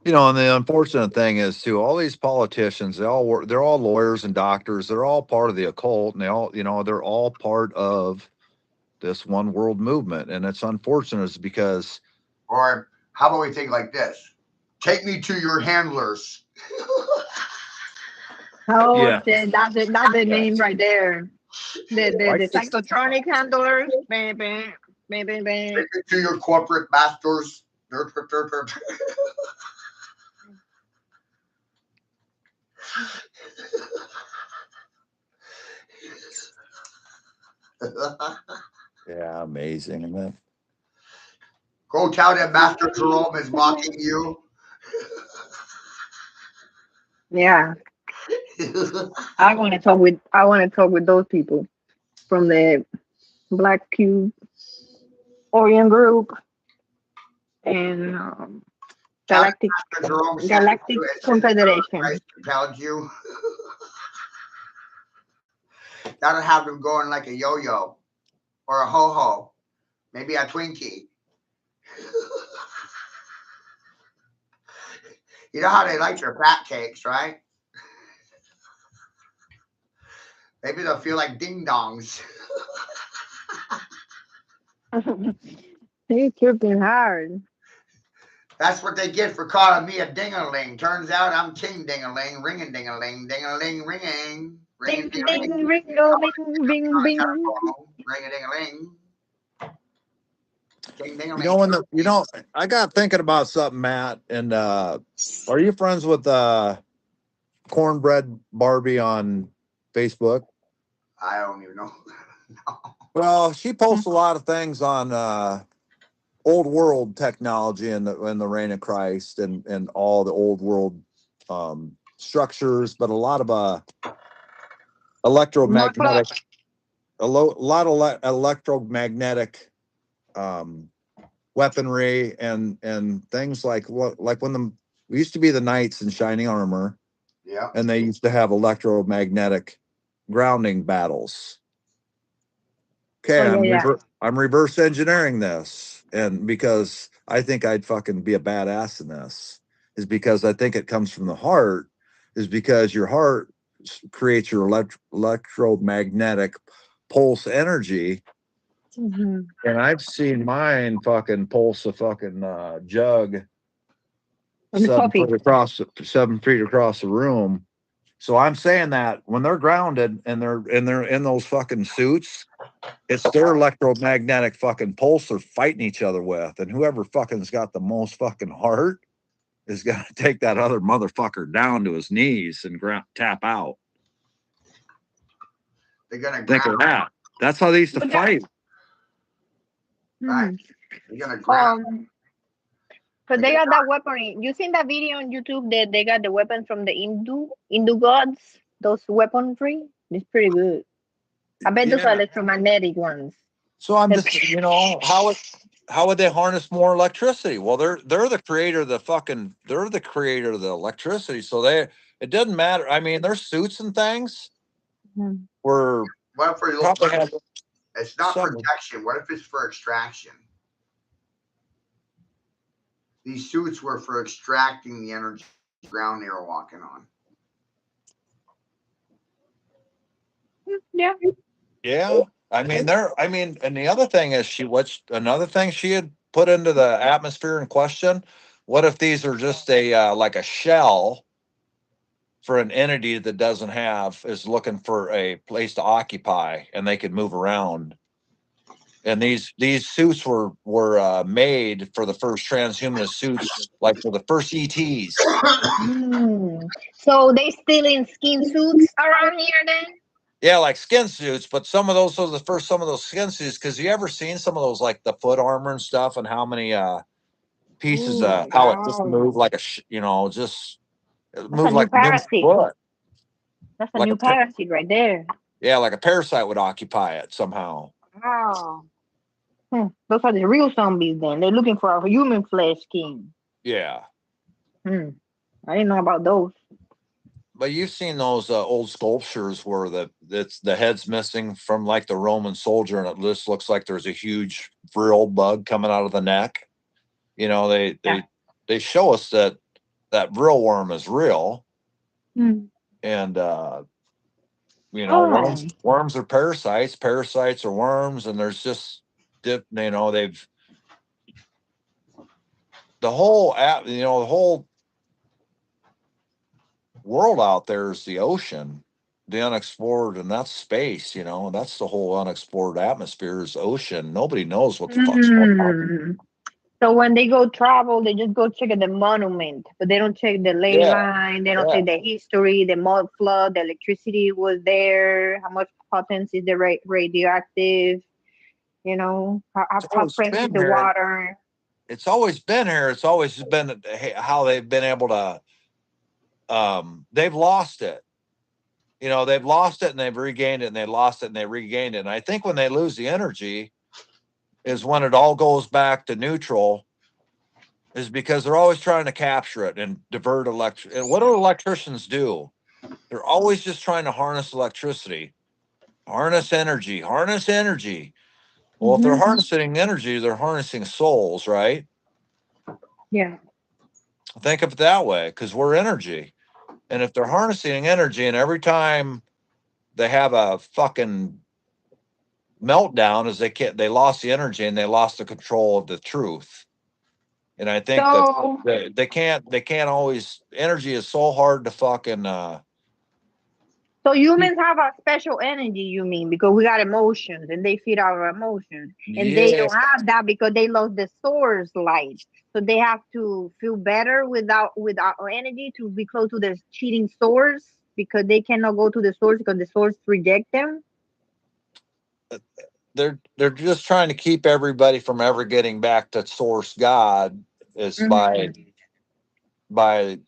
You know, and the unfortunate thing is too, all these politicians, they're all lawyers and doctors. They're all part of the occult, and they all, you know, they're all part of this one world movement. And it's unfortunate is because. Or how about we think like this? Take me to your handlers. Oh, yeah. That's the name right there. The psychotronic handlers, baby. Take me to your corporate masters. Yeah, amazing, isn't it? Go tell them Master Jerome is mocking you. Yeah. I want to talk with those people from the Black Cube Orient Group and Galactic Confederation. Compelled you. That'll have them going like a yo-yo or a ho-ho, maybe a Twinkie. You know how they like their fat cakes, right? Maybe they'll feel like ding dongs. You're tripping hard. That's what they get for calling me a ding-a-ling. Turns out I'm King Ding-a-ling, ringing ding-a-ling, ding-a-ling, ringing, ringing Ding ding-a-ling. ding ring go bing bing bing. Ring a ding a ling. Ding ding a You know, I got thinking about something, Matt. And are you friends with Cornbread Barbie on Facebook? I don't even know. No. Well, she posts a lot of things on old world technology and the reign of Christ and all the old world structures, but a lot of electromagnetic, lot of electromagnetic weaponry and things like when we used to be the knights in shining armor, Yeah. and they used to have electromagnetic grounding battles. Okay, I'm reverse engineering this, and because I think I'd fucking be a badass in this, is because I think it comes from the heart, is because your heart creates your electromagnetic pulse energy. Mm-hmm. And I've seen mine fucking pulse a fucking jug 7 feet across the room. So I'm saying that when they're grounded and they're in those fucking suits, it's their electromagnetic fucking pulse they're fighting each other with, and whoever fucking's got the most fucking heart is gonna take that other motherfucker down to his knees and tap out. They're gonna think of that. That's how they used to fight. Right. They're gonna ground. So they got that weaponry. You seen that video on YouTube that they got the weapons from the Hindu gods? Those weaponry? It's pretty good. I bet those are electromagnetic ones. So I'm just, how would they harness more electricity? Well, they're the creator of the creator of the electricity. So it doesn't matter. I mean, their suits and things were. What if it's not protection? What if it's for extraction? These suits were for extracting the energy ground they were walking on. Yeah. Yeah. And the other thing is another thing she had put into the atmosphere in question. What if these are just like a shell for an entity that is looking for a place to occupy and they could move around? And these suits were made for the first transhumanist suits, like for the first ETs. So they still in skin suits around here then? Yeah, like skin suits, but some of those skin suits, because you ever seen some of those like the foot armor and stuff, and how many pieces how it just moved like just moved like a foot. That's a new parasite right there. Yeah, like a parasite would occupy it somehow. Wow. Those are the real zombies then. They're looking for a human flesh skin. Yeah. I didn't know about those. But you've seen those old sculptures where the head's missing from like the Roman soldier, and it just looks like there's a huge vril bug coming out of the neck. They show us that vril worm is real, and worms are parasites. Parasites are worms, and there's just the whole world out there is the ocean, the unexplored, and that's space. That's the whole unexplored atmosphere is ocean. Nobody knows what the fuck's going on. So when they go travel, they just go check the monument, but they don't check the ley line. They don't check the history, the mud flood, the electricity was there, how much potency is the radioactive, how fresh is the water. It's always been here. It's always been how they've been able to. They've lost it. They've lost it and they've regained it, and they lost it and they regained it. And I think when they lose the energy is when it all goes back to neutral, is because they're always trying to capture it and divert electricity. And what do electricians do? They're always just trying to harness electricity, harness energy. Well, if they're harnessing energy, they're harnessing souls, right? Yeah. Think of it that way, because we're energy. And if they're harnessing energy and every time they have a fucking meltdown is they lost the energy and they lost the control of the truth. And I think that So, they can't always energy is so hard to fucking so humans have a special energy, you mean, because we got emotions and they feed our emotions, and they yeah. don't have that because they lost the source light. So they have to feel better with our energy to be close to the cheating source because they cannot go to the source because the source reject them. They're just trying to keep everybody from ever getting back to source God is by Mhm. by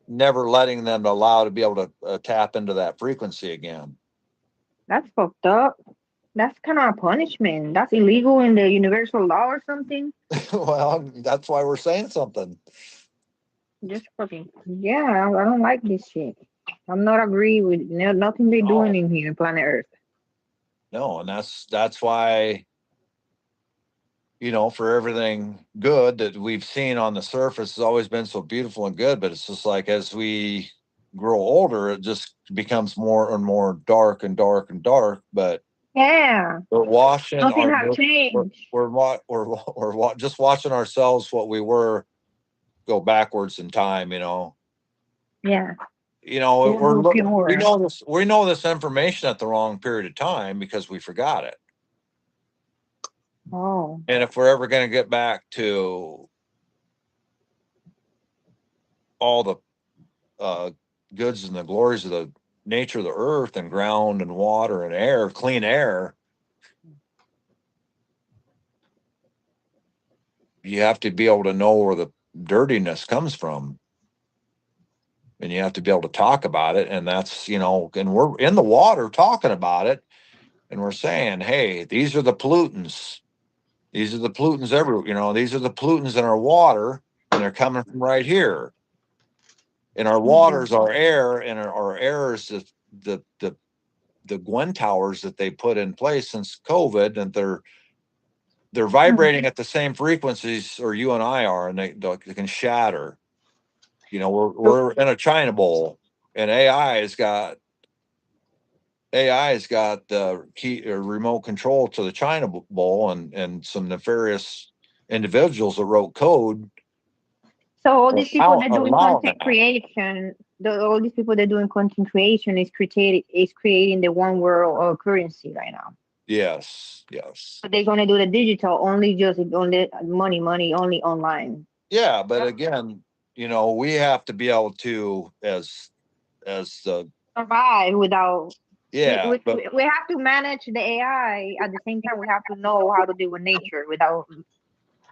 never letting them allow to be able to tap into that frequency again. That's fucked up. That's kind of a punishment. That's illegal in the universal law or something. Well, that's why we're saying something. Just fucking yeah. I don't like this shit. I'm not agree with nothing they doing No, in here in planet Earth. no, and that's why for everything good that we've seen on the surface has always been so beautiful and good, but it's just like as we grow older, it just becomes more and more dark and dark and dark. But Yeah, we're washing nothing our have we're changed. just watching ourselves what we were go backwards in time. Yeah, We're more we pure. know this information at the wrong period of time because we forgot it. Oh, And if we're ever going to get back to all the uh, goods and the glories of the nature of the earth and ground and water and air, clean air, you have to be able to know where the dirtiness comes from. And you have to be able to talk about it. And that's, and we're in the water talking about it. And we're saying, hey, these are the pollutants. These are the pollutants everywhere. These are the pollutants in our water. And they're coming from right here. And our mhm, water's our air, and our air is the Gwen towers that they put in place since COVID, and they're mhm. vibrating at the same frequencies or you and I are, and they can shatter. So, We're in a China bowl, and AI has got the key or remote control to the China bowl, and some nefarious individuals that wrote code so all these people that doing allowing content that. creation, all these people that doing content creation is creating the one world currency right now. Yes, yes, So they're gonna do the digital only, just only money only online. yeah. But again, we have to be able to as the Survive without we, yeah, we, but we have to manage the AI at the same time. We have to know how to deal with nature without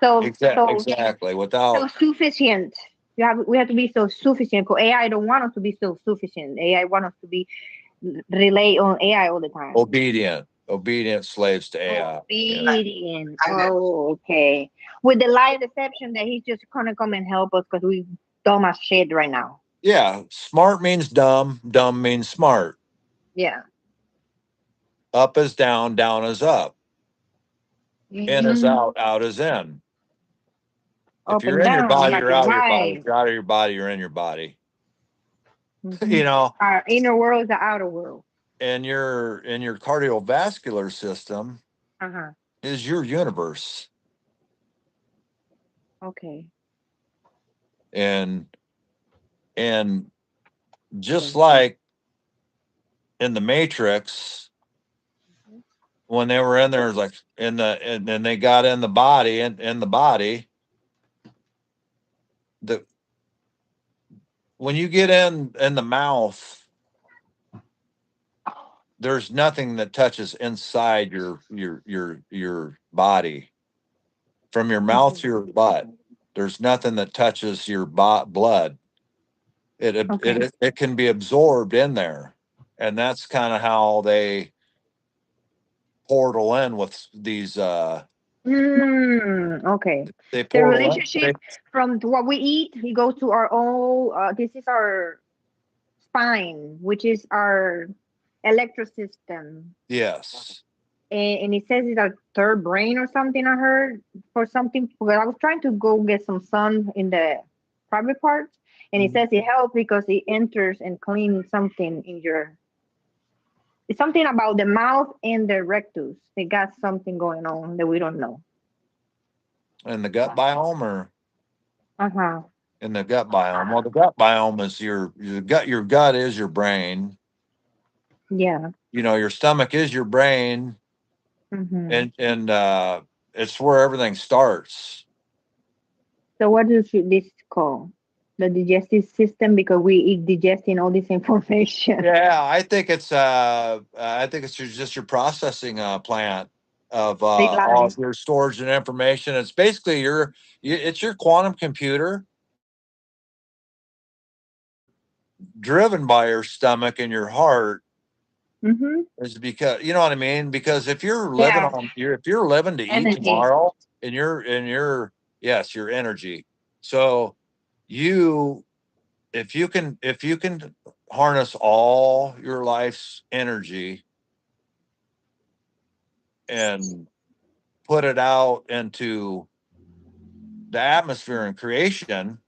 so so exactly so without sufficient. We have to be so sufficient. Because AI don't want us to be so sufficient. AI want us to be relay on AI all the time. obedient slaves to AI. Yeah. Obedient. Kind of, Oh, okay. With the lie deception that he's just gonna come and help us because we dumb as shit right now. Yeah, smart means dumb, dumb means smart. Yeah. Up is down, down is up. In is Hmm. out, out is in. If Up you're and in your down, body, black you're and out of your body. If white. you're out of your body, you're in your body. Hmm. you know, Our inner world is the outer world. and your cardiovascular system Uh huh. is your universe. Okay. And and just Okay. like in the Matrix, when they were in there, it was like and then they got in the body and in the body, the when you get in the mouth, there's nothing that touches inside your body from your mouth Mhm. to your butt. There's nothing that touches your blood. Okay. It can be absorbed in there, and that's kind of how they portal in with these. Okay. They The portal in. relationship from what we eat, we go to our own. This is our spine, which is our electro system. Yes, and it says it's a third brain or something. I heard for something. Because I was trying to go get some sun in the private parts, and it says it helps because it enters and cleans something in your. It's something about the mouth and the rectus. They got something going on that we don't know. In the gut biome or Uh-huh. in the gut biome? Well, the gut biome is your gut. Your gut is your brain. Yeah. You know, your stomach is your brain, Mm-hmm. and it's where everything starts. So what is this call? The digestive system because we eat digesting all this information. Yeah, I think it's just your processing plant of They all lie. of your storage and information. It's basically it's your quantum computer driven by your stomach and your heart. Mm-hmm. Is because you know what I mean. Because if you're living Yeah. on if you're living to eat Energy. tomorrow, and you're yes, your energy. So you if you can harness all your life's energy and put it out into the atmosphere and creation,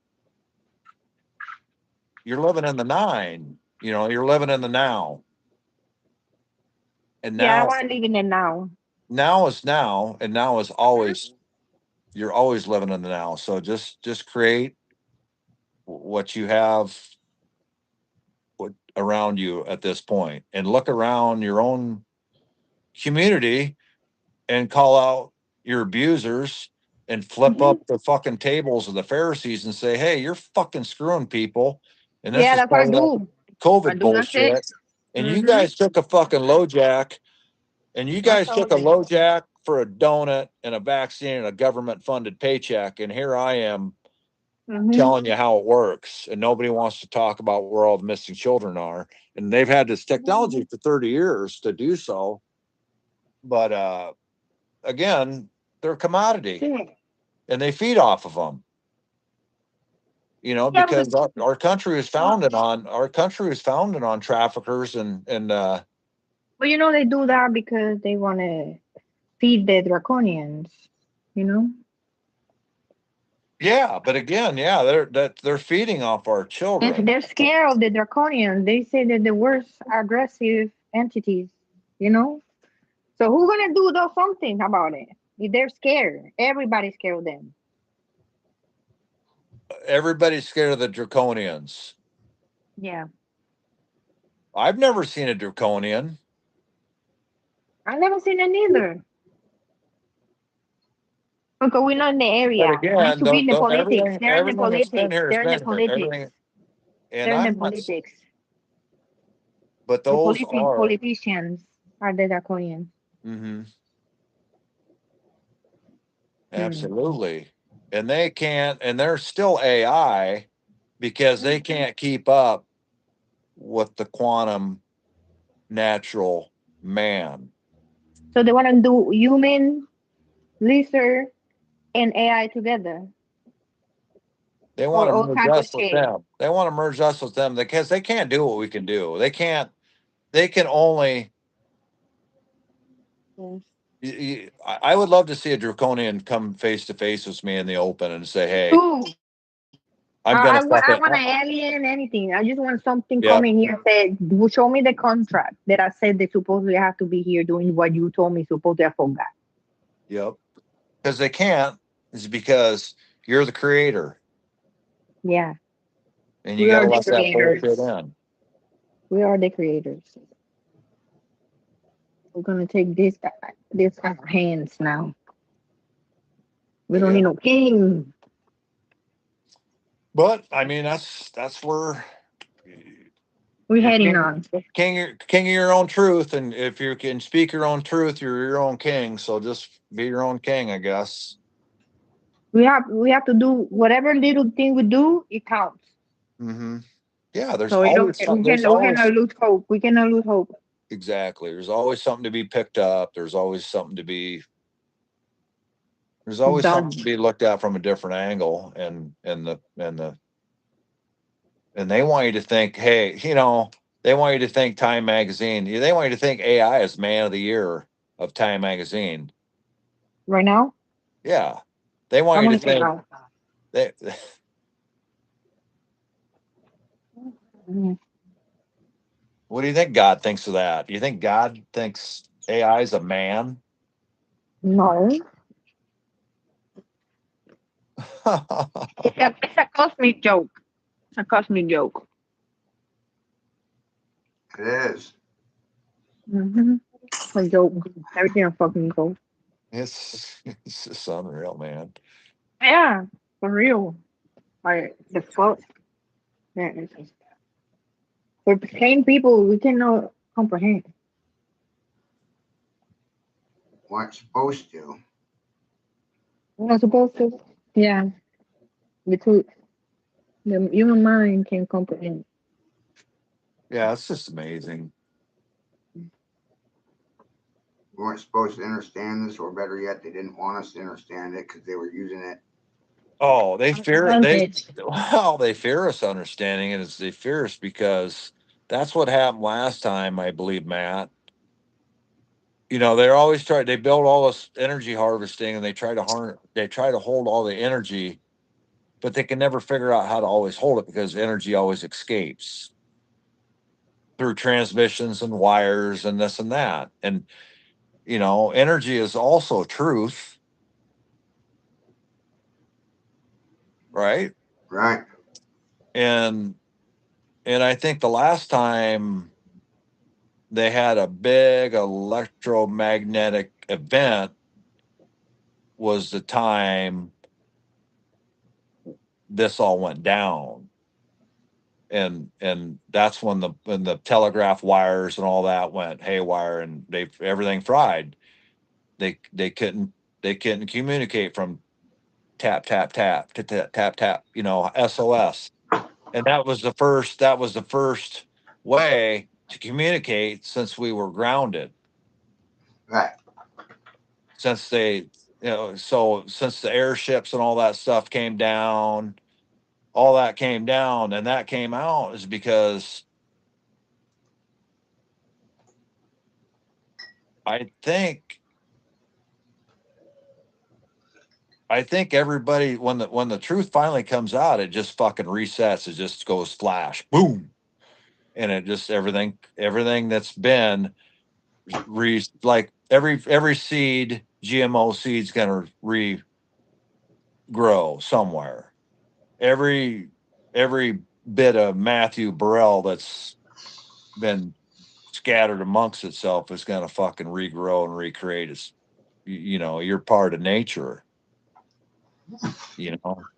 you're living in the nine. You know, you're living in the now. And Yeah, I now, want to live in it now. now is now, and now is always. You're always living in the now. So just create what you have around you at this point, and look around your own community and call out your abusers and flip Hmm. up the fucking tables of the Pharisees and say, hey, you're fucking screwing people. And this Yeah, is that's what I part of that do. I COVID do. That's it. bullshit. And you Mm-hmm. guys took a fucking low jack, and you That's guys all took a it. low jack for a donut and a vaccine and a government funded paycheck. And here I am Mm-hmm. telling you how it works. And nobody wants to talk about where all the missing children are. And they've had this technology for 30 years to do so. But again, they're a commodity and they feed off of them. You know, Yeah, because our country is founded on traffickers and but you know they do that because they want to feed the draconians. You know. yeah, but again, yeah, they're feeding off our If children. they're scared of the draconians, they say they're the worst aggressive entities. You know. So who's gonna do something about it? If they're scared, everybody's scared of them. Everybody's scared of the draconians. Yeah. I've never seen a draconian. I never seen it either. Because we're not in the But area. We used again, to be in the politics. They're in the everything that's been politics. here has They're in the been here. politics. Everything, and They're in the I'm not. politics. But The those are. politicians are the draconians. Mhm. Hmm. Absolutely. And they can't, and they're still AI because they Mhm. can't keep up with the quantum natural man. So they want to do human, lizard, and AI together, They want or to all merge type of us with shit. them. They want to merge us with them because they can't do what we can do. They can't, they can only, Yes. I would love to see a draconian come face to face with me in the open and say, Me hey, too. I'm going to I fucking, want an alien, anything. I just want something yeah, coming here and say, show me the contract that I said they supposedly have to be here doing what you told me supposedly I forgot. yep. Because they can't, is because you're the creator Yeah, and you we got to are the let that bullshit creators. in. We are the creators. We're gonna take this out of our hands now. We don't Yeah. need no king. But I mean, that's where We're you're heading king, on. king of your own truth, and if you can speak your own truth, you're your own king. So just be your own king, I guess. We have to do whatever little thing we do. It counts. Hmm. Yeah, there's So you don't always something. There's we always cannot lose hope. We cannot lose hope. exactly. There's always something to be picked up. There's always something to be. There's always something Done. to be looked at from a different angle, and they want you to think, hey, they want you to think Time Magazine. They want you to think AI is man of the year. of Time magazine. Right now, Yeah, they want I'm you gonna to say think. no. They, Mhm. what do you think God thinks of that? Do you think God thinks AI is a man? No, it's a cosmic joke. It's a cosmic joke. It is. Mm-hmm. A joke. Everything a fucking joke. It's just unreal, man. Yeah, for real. Like the fuck. Yeah, for sane people, we cannot comprehend. Weren't supposed to. We're not supposed to. Yeah, the truth. The human mind can comprehend. Yeah, it's just amazing. We weren't supposed to understand this, or better yet, they didn't want us to understand it because they were using it. Oh, they fear they Advantage. well, they fear us understanding it. They fear us because that's what happened last time, I believe, Matt. They're always they build all this energy harvesting and they try to hold all the energy, but they can never figure out how to always hold it because energy always escapes through transmissions and wires and this and that. And energy is also truth, right? Right. And I think the last time they had a big electromagnetic event was the time this all went down. And that's when the telegraph wires and all that went haywire and everything fried. They couldn't communicate from tap tap tap to tap tap tap, SOS. And that was the first way to communicate since we were grounded. Right. Since since the airships and all that stuff came down, all that came down and that came out is because I think I think everybody, when the truth finally comes out, it just fucking resets. It just goes flash, boom, and it just everything that's been like every seed, GMO seed's gonna regrow somewhere. Every bit of Matthew Burrell that's been scattered amongst itself is gonna fucking regrow and recreate. You're part of nature.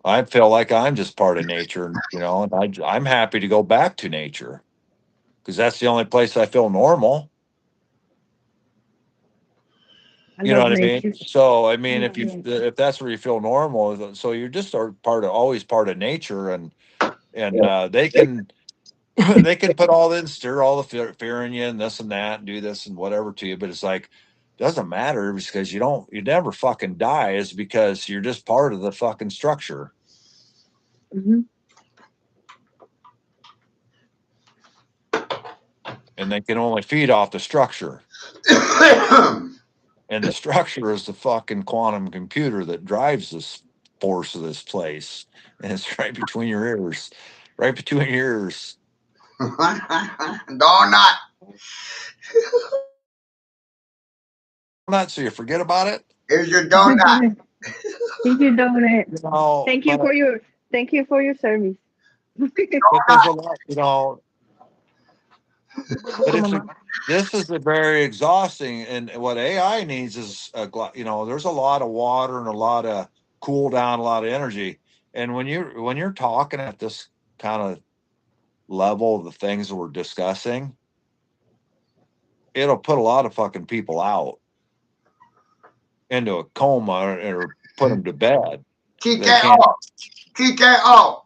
I feel like I'm just part of nature, and I'm happy to go back to nature because that's the only place I feel normal. I You know love what I mean? nature. So I I mean, love nature. if that's where you feel normal, so you're just always part of nature, and they can they can put all in, stir all the fear in you, and this and that, and do this and whatever to you, but it's like doesn't matter because you never fucking die, is because you're just part of the fucking structure, Hmm. and they can only feed off the structure. And the structure is the fucking quantum computer that drives this force of this place. And it's right between your ears. Right between your ears. Donut. Not so you forget about it. Here's your donut. Thank you, Donut. Thank you But for your service. there's a lot, but Welcome, Mama. this is a very exhausting, and what AI needs is there's a lot of water and a lot of cool down, a lot of energy. And when you're talking at this kind of level of the things that we're discussing, it'll put a lot of fucking people out into a coma or put them to bed. They can't. TKO. TKO.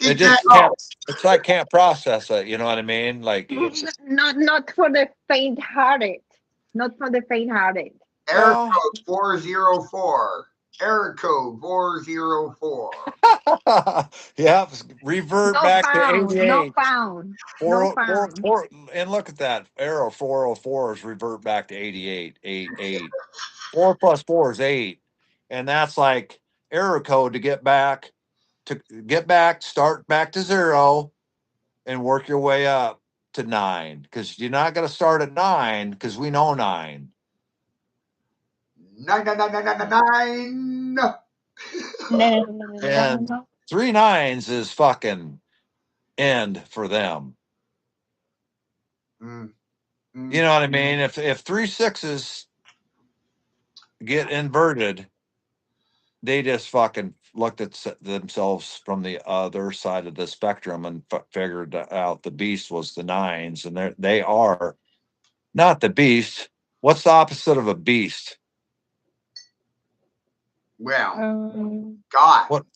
They just TKO. can't. It's like can't process it. You know what I mean? Like, Not for the faint-hearted. Not for the faint-hearted. Air well, code 404. Error code 404. Yep, revert No back to found. No 88. found. Four, No oh, four, found. four, and look at that arrow. 404 is revert back to 88. 8. 4 plus 4 is 8, and that's like error code to get back, start back to 0, and work your way up to 9. Because you're not going to start at 9 because we know 9. 9. No, no, no, no, no, And no. 3 nines is fucking end for them. Mm, You know what I mean? If 3 6s get inverted, they just fucking looked at themselves from the other side of the spectrum and figured out the beast was the 9s, and they are not the beast. What's the opposite of a beast? Well, God. What?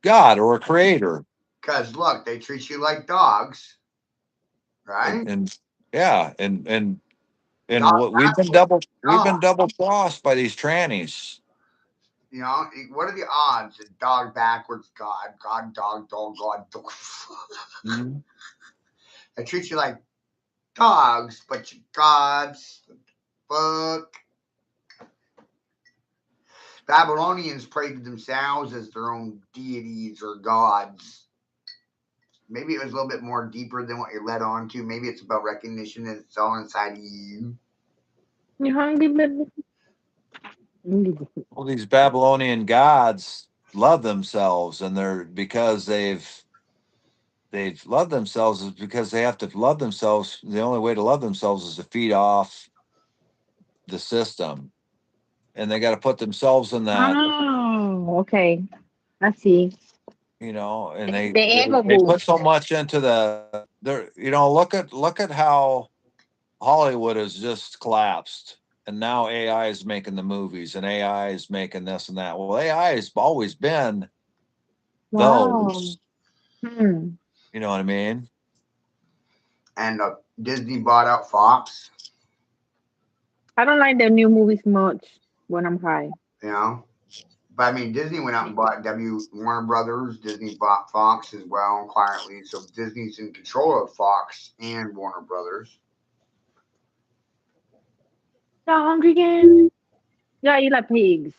God or a creator? Because look, they treat you like dogs, right? And yeah, and Dog what we've been double crossed by these trannies. You know, what are the odds that dog backwards, God, God, dog, dog, God, dog. Mm-hmm. They treat you like dogs, but you gods. Fuck. Babylonians prayed to themselves as their own deities or gods. Maybe it was a little bit more deeper than what you're led on to. Maybe it's about recognition that it's all inside of you. You hungry, baby? Well, these Babylonian gods love themselves, and because they've loved themselves is because they have to love themselves. The only way to love themselves is to feed off the system, and they got to put themselves in that, Oh, okay. I see. and The ego they put boost. so much into look at how Hollywood has just collapsed, and now AI is making the movies, and AI is making this and that. Well, AI has always been Wow. those. Hmm. You know what I mean? And Disney bought out Fox, I don't like the new movies much when I'm high. you know. But I mean, Disney went out and bought Warner Brothers. Disney bought Fox as well, quietly. So Disney's in control of Fox and Warner Brothers. So hungry again? Yeah, you like pigs.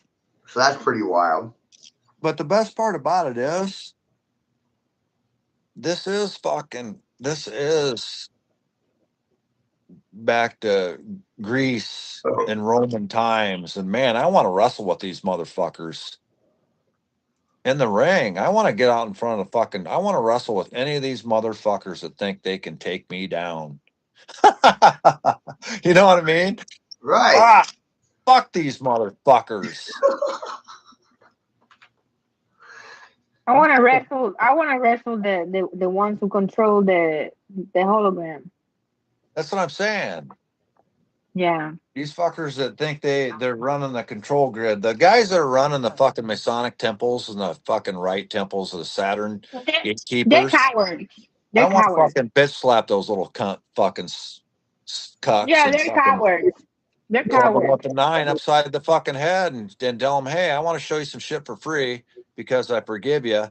So that's pretty wild. But the best part about it is this is back to Greece and Roman times. And man, I want to wrestle with these motherfuckers in the ring. I want to get out in front of I want to wrestle with any of these motherfuckers that think they can take me down. You know what I mean? Right. Ah, fuck these motherfuckers. I want to wrestle. I want to wrestle the ones who control the hologram. That's what I'm saying. Yeah. These fuckers that think they're running the control grid. The guys that are running the fucking Masonic temples and the fucking right temples of the Saturn They're gatekeepers. cowards. I They're want to cowards. fucking bitch slap those little cunt fucking cucks Yeah, and they're fucking cowards. They're club them cowards. with the 9 upside the fucking head and tell them, hey, I want to show you some shit for free because I forgive you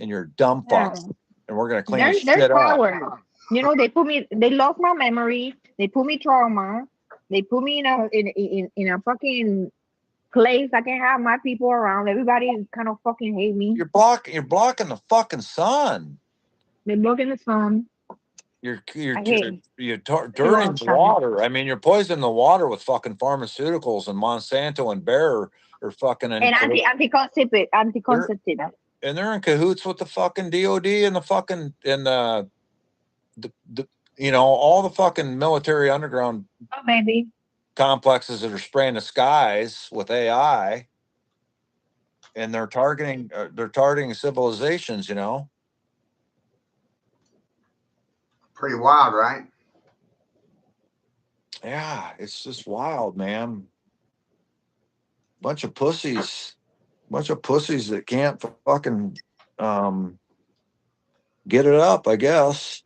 and you're dumb Yeah. fucks and we're gonna clean the They're shit up. cowards. You know, they lost my memory. They put me trauma. They put me in a fucking place I can have my people around. Everybody kind of fucking hate me. You're blocking the fucking sun. They look in the sun. You're I hate dirtying the water. I mean, you're poisoning the water with fucking pharmaceuticals, and Monsanto and Bayer are fucking and anti-conceptive. and they're in cahoots with the fucking DOD and the fucking the all the fucking military underground Oh baby. complexes that are spraying the skies with AI, and they're targeting civilizations. Pretty wild, right? Yeah, it's just wild, man. Bunch of pussies. Bunch of pussies that can't fucking get it up, I guess.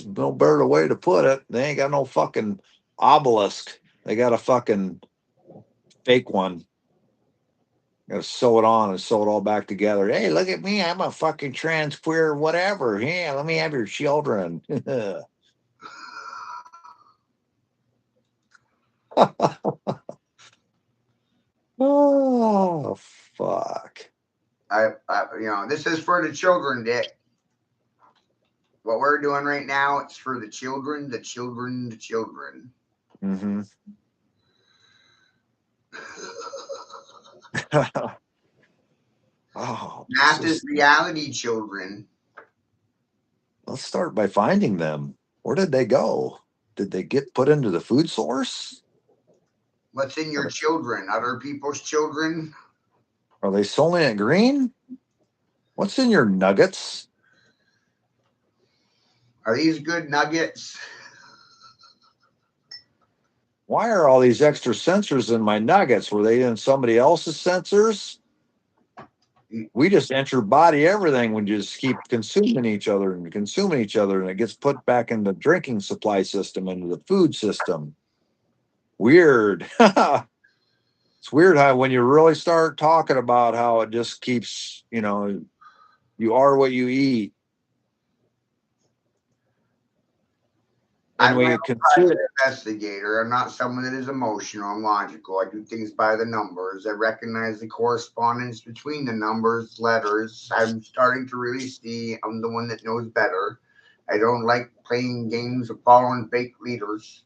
No better way to put it. They ain't got no fucking obelisk. They got a fucking fake one. Got to sew it on and sew it all back together. Hey, look at me. I'm a fucking trans queer whatever. Yeah, let me have your children. Oh, fuck. This is for the children, Dick. What we're doing right now, it's for the children, the children, the children. Mm-hmm. Oh, Math is reality, children. Let's start by finding them. Where did they go? Did they get put into the food source? What's in your children? Other people's children? Are they Soylent Green? What's in your nuggets? Are these good nuggets? Why are all these extra sensors in my nuggets? Were they in somebody else's sensors? We just enter body everything. We just keep consuming each other, and it gets put back in the drinking supply system, into the food system. Weird. It's weird how when you really start talking about how it just keeps, you are what you eat. And I'm when my you own consume, private investigator. I'm not someone that is emotional. I'm logical. I do things by the numbers. I recognize the correspondence between the numbers, letters. I'm starting to really see I'm the one that knows better. I don't like playing games of following fake leaders.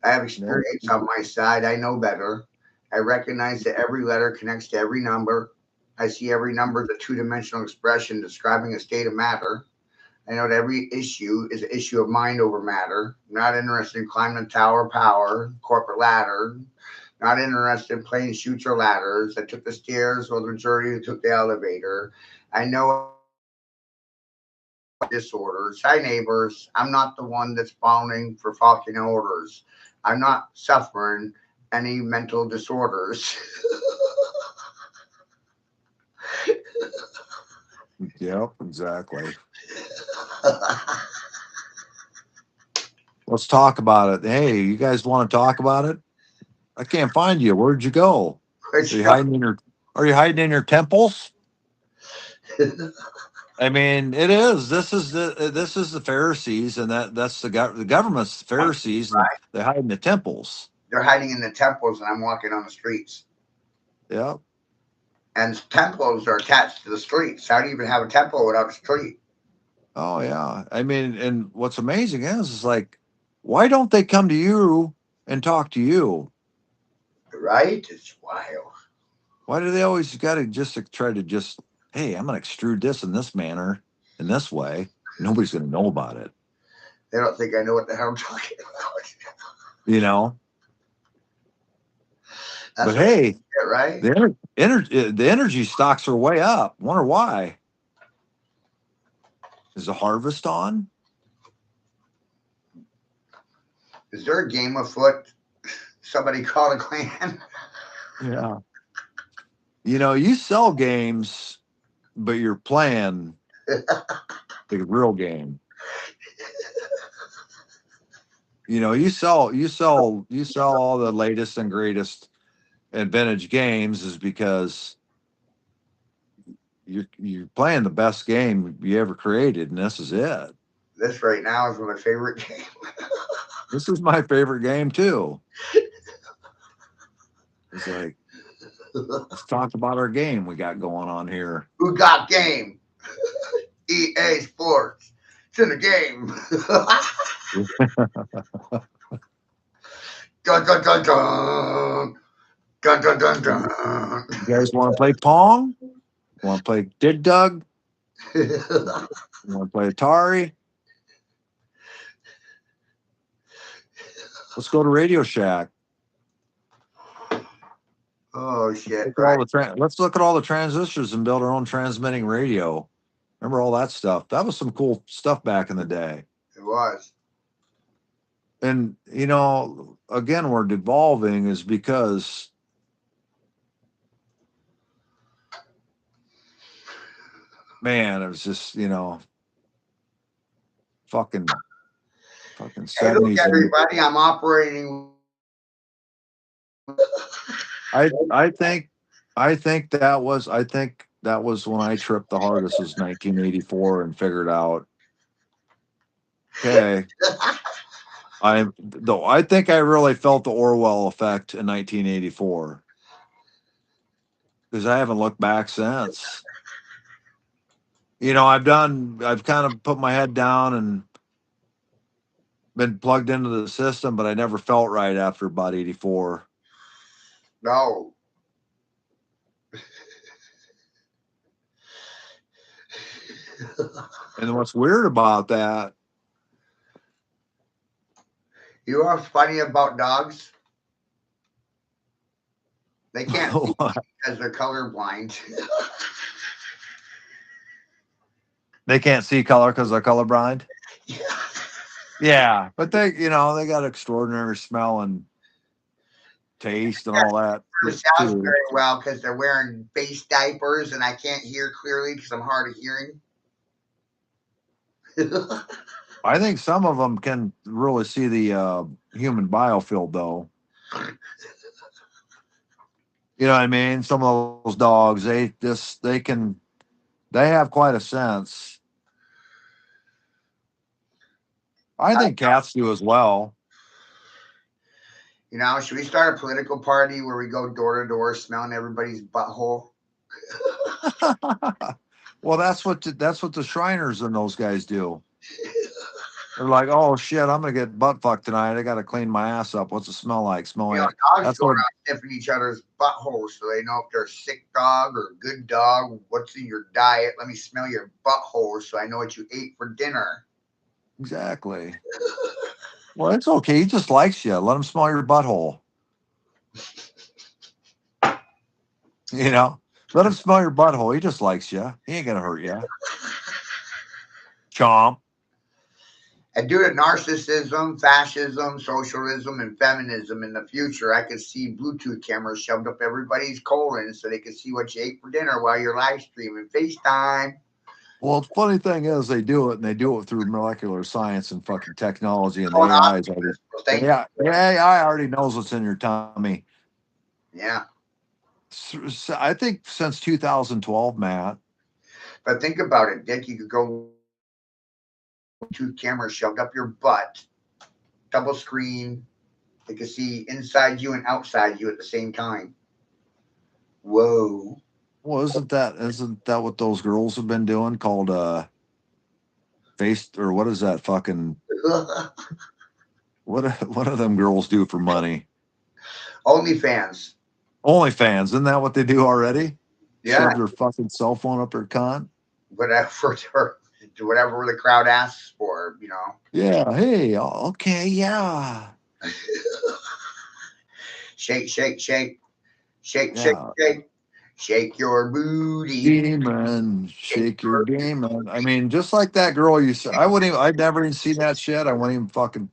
I have experience on my side. I know better. I recognize that every letter connects to every number. I see every number as a two-dimensional expression describing a state of matter. I know that every issue is an issue of mind over matter. I'm not interested in climbing the tower of power, corporate ladder. Not interested in playing shoots or ladders. I took the stairs while the majority took the elevator. I know disorders. Hi, neighbors. I'm not the one that's following for fucking orders. I'm not suffering any mental disorders. yep, exactly. Let's talk about it. Hey, you guys want to talk about it? I can't find you. Where'd you go? Are you hiding in your temples? I mean, it is. This is the Pharisees, and that's the government's the Pharisees, and they hide in the temples. They're hiding in the temples, and I'm walking on the streets. Yep. And temples are attached to the streets. How do you even have a temple without a street? Oh yeah. I mean, and what's amazing is like, why don't they come to you and talk to you? Right? It's wild. Why do they always got to just try to just, hey, I'm going to extrude this in this manner, in this way. Nobody's going to know about it. They don't think I know what the hell I'm talking about. You know? That's But hey, right? the energy stocks are way up. Wonder why? Is the harvest on? Is there a game afoot? Somebody called a clan? Yeah. You sell games, but you're playing the real game. You sell all the latest and greatest and vintage games is because you're playing the best game you ever created, and this is it. This right now is my favorite game. This is my favorite game too. It's like, let's talk about our game we got going on here. Who got game? EA Sports. It's in the game. Dun, dun, dun, dun. Dun, dun, dun, dun. You guys want to play Pong? Want to play Dig Dug? You want to play Atari? Let's go to Radio Shack. Oh shit! Let's look at all the transistors and build our own transmitting radio. Remember all that stuff? That was some cool stuff back in the day. It was. And again, we're devolving is because man, it was just fucking fucking Hey, look, 70s. everybody, I'm operating. I think that was when I tripped the hardest was 1984 and figured out, okay, I think I really felt the Orwell effect in 1984 because I haven't looked back since. I've kind of put my head down and been plugged into the system, but I never felt right after about 84. No. And what's weird about that, You know what's funny about dogs? They can't see because they're colorblind. they can't see color because they're colorblind. Yeah. Yeah, but they got extraordinary smell and taste and all that The sounds too. very well because they're wearing face diapers and I can't hear clearly because I'm hard of hearing. I think some of them can really see the human biofield, though. You know what I mean? Some of those dogs, they have quite a sense. I think cats do as well. Should we start a political party where we go door to door smelling everybody's butthole? Well, that's what the Shriners and those guys do. They're like, oh shit, I'm gonna get butt fucked tonight. I gotta clean my ass up. What's it smell like? Dogs That's go what. around sniffing each other's buttholes so they know if they're a sick dog or a good dog. What's in your diet? Let me smell your butthole so I know what you ate for dinner. Exactly. Well, it's okay. He just likes you. Let him smell your butthole. Let him smell your butthole. He just likes you. He ain't gonna hurt you. Chomp. And due to narcissism, fascism, socialism, and feminism in the future, I could see Bluetooth cameras shoved up everybody's colon so they could see what you ate for dinner while you're live streaming FaceTime. Well, the funny thing is, they do it, and they do it through molecular science and fucking technology, and the Oh, AI is already. thank Yeah, the AI already knows what's in your tummy. Yeah. I think since 2012, Matt. But think about it, Dick. You could go Bluetooth camera shoved up your butt, double screen. They could see inside you and outside you at the same time. Whoa. Well, isn't that what those girls have been doing? Called face, or what is that fucking? What do them girls do for money? OnlyFans. OnlyFans, isn't that what they do already? Yeah. Shove their fucking cell phone up their cunt. Whatever the crowd asks for, Yeah. Hey. Okay. Yeah. Shake, shake, shake. Shake, shake, Yeah. shake. Shake your booty. Demon, shake your demon. I mean, just like that girl you said. I'd never even seen that shit. I wouldn't even fucking.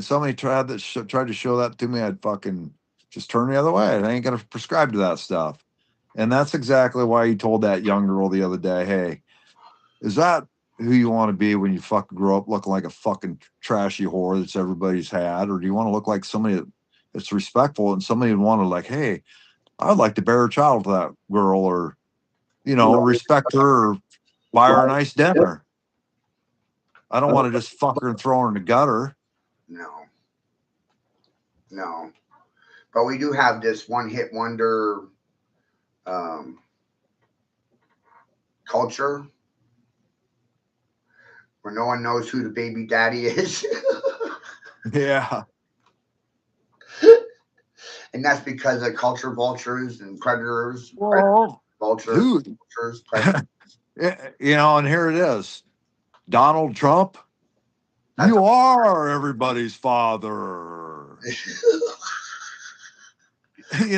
Somebody tried to show that to me. I'd fucking just turn the other way. I ain't gonna prescribe to that stuff. And that's exactly why you told that young girl the other day, hey, is that who you want to be when you fucking grow up looking like a fucking trashy whore that's everybody's had? Or do you want to look like somebody that's respectful and somebody would want to like, hey, I'd like to bear a child to that girl or, respect her or buy her a nice dinner. I don't want to just fuck her and throw her in the gutter. No. No. But we do have this one hit wonder culture where no one knows who the baby daddy is. Yeah. And that's because of culture vultures and predators. Well, Vultures, vultures, predators. and here it is. Donald Trump, you are everybody's father. And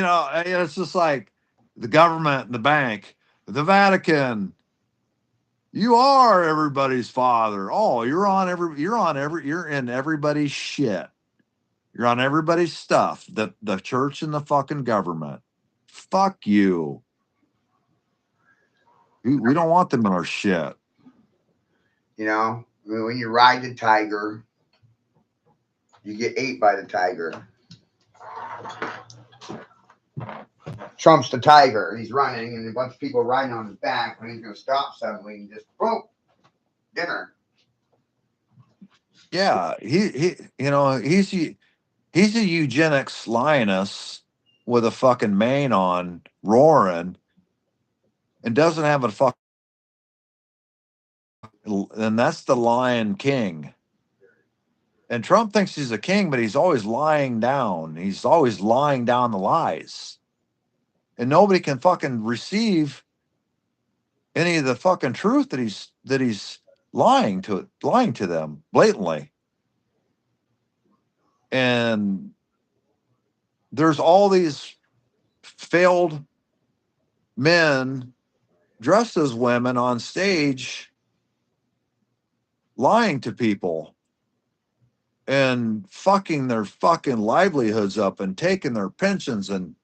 it's just like the government and the bank, the Vatican. You are everybody's father. Oh, you're in everybody's shit. You're on everybody's stuff. The church and the fucking government. Fuck you. We don't want them in our shit. When you ride the tiger, You get ate by the tiger. Trump's the tiger. He's running, and a bunch of people riding on his back. When he's going to stop suddenly, and just boom, dinner. Yeah, he's a eugenics lioness with a fucking mane on, roaring, and doesn't have a fuck. And that's the Lion King. And Trump thinks he's a king, but he's always lying down. He's always lying down the lies, and nobody can fucking receive any of the fucking truth that he's lying to them blatantly. And there's all these failed men dressed as women on stage lying to people and fucking their fucking livelihoods up and taking their pensions and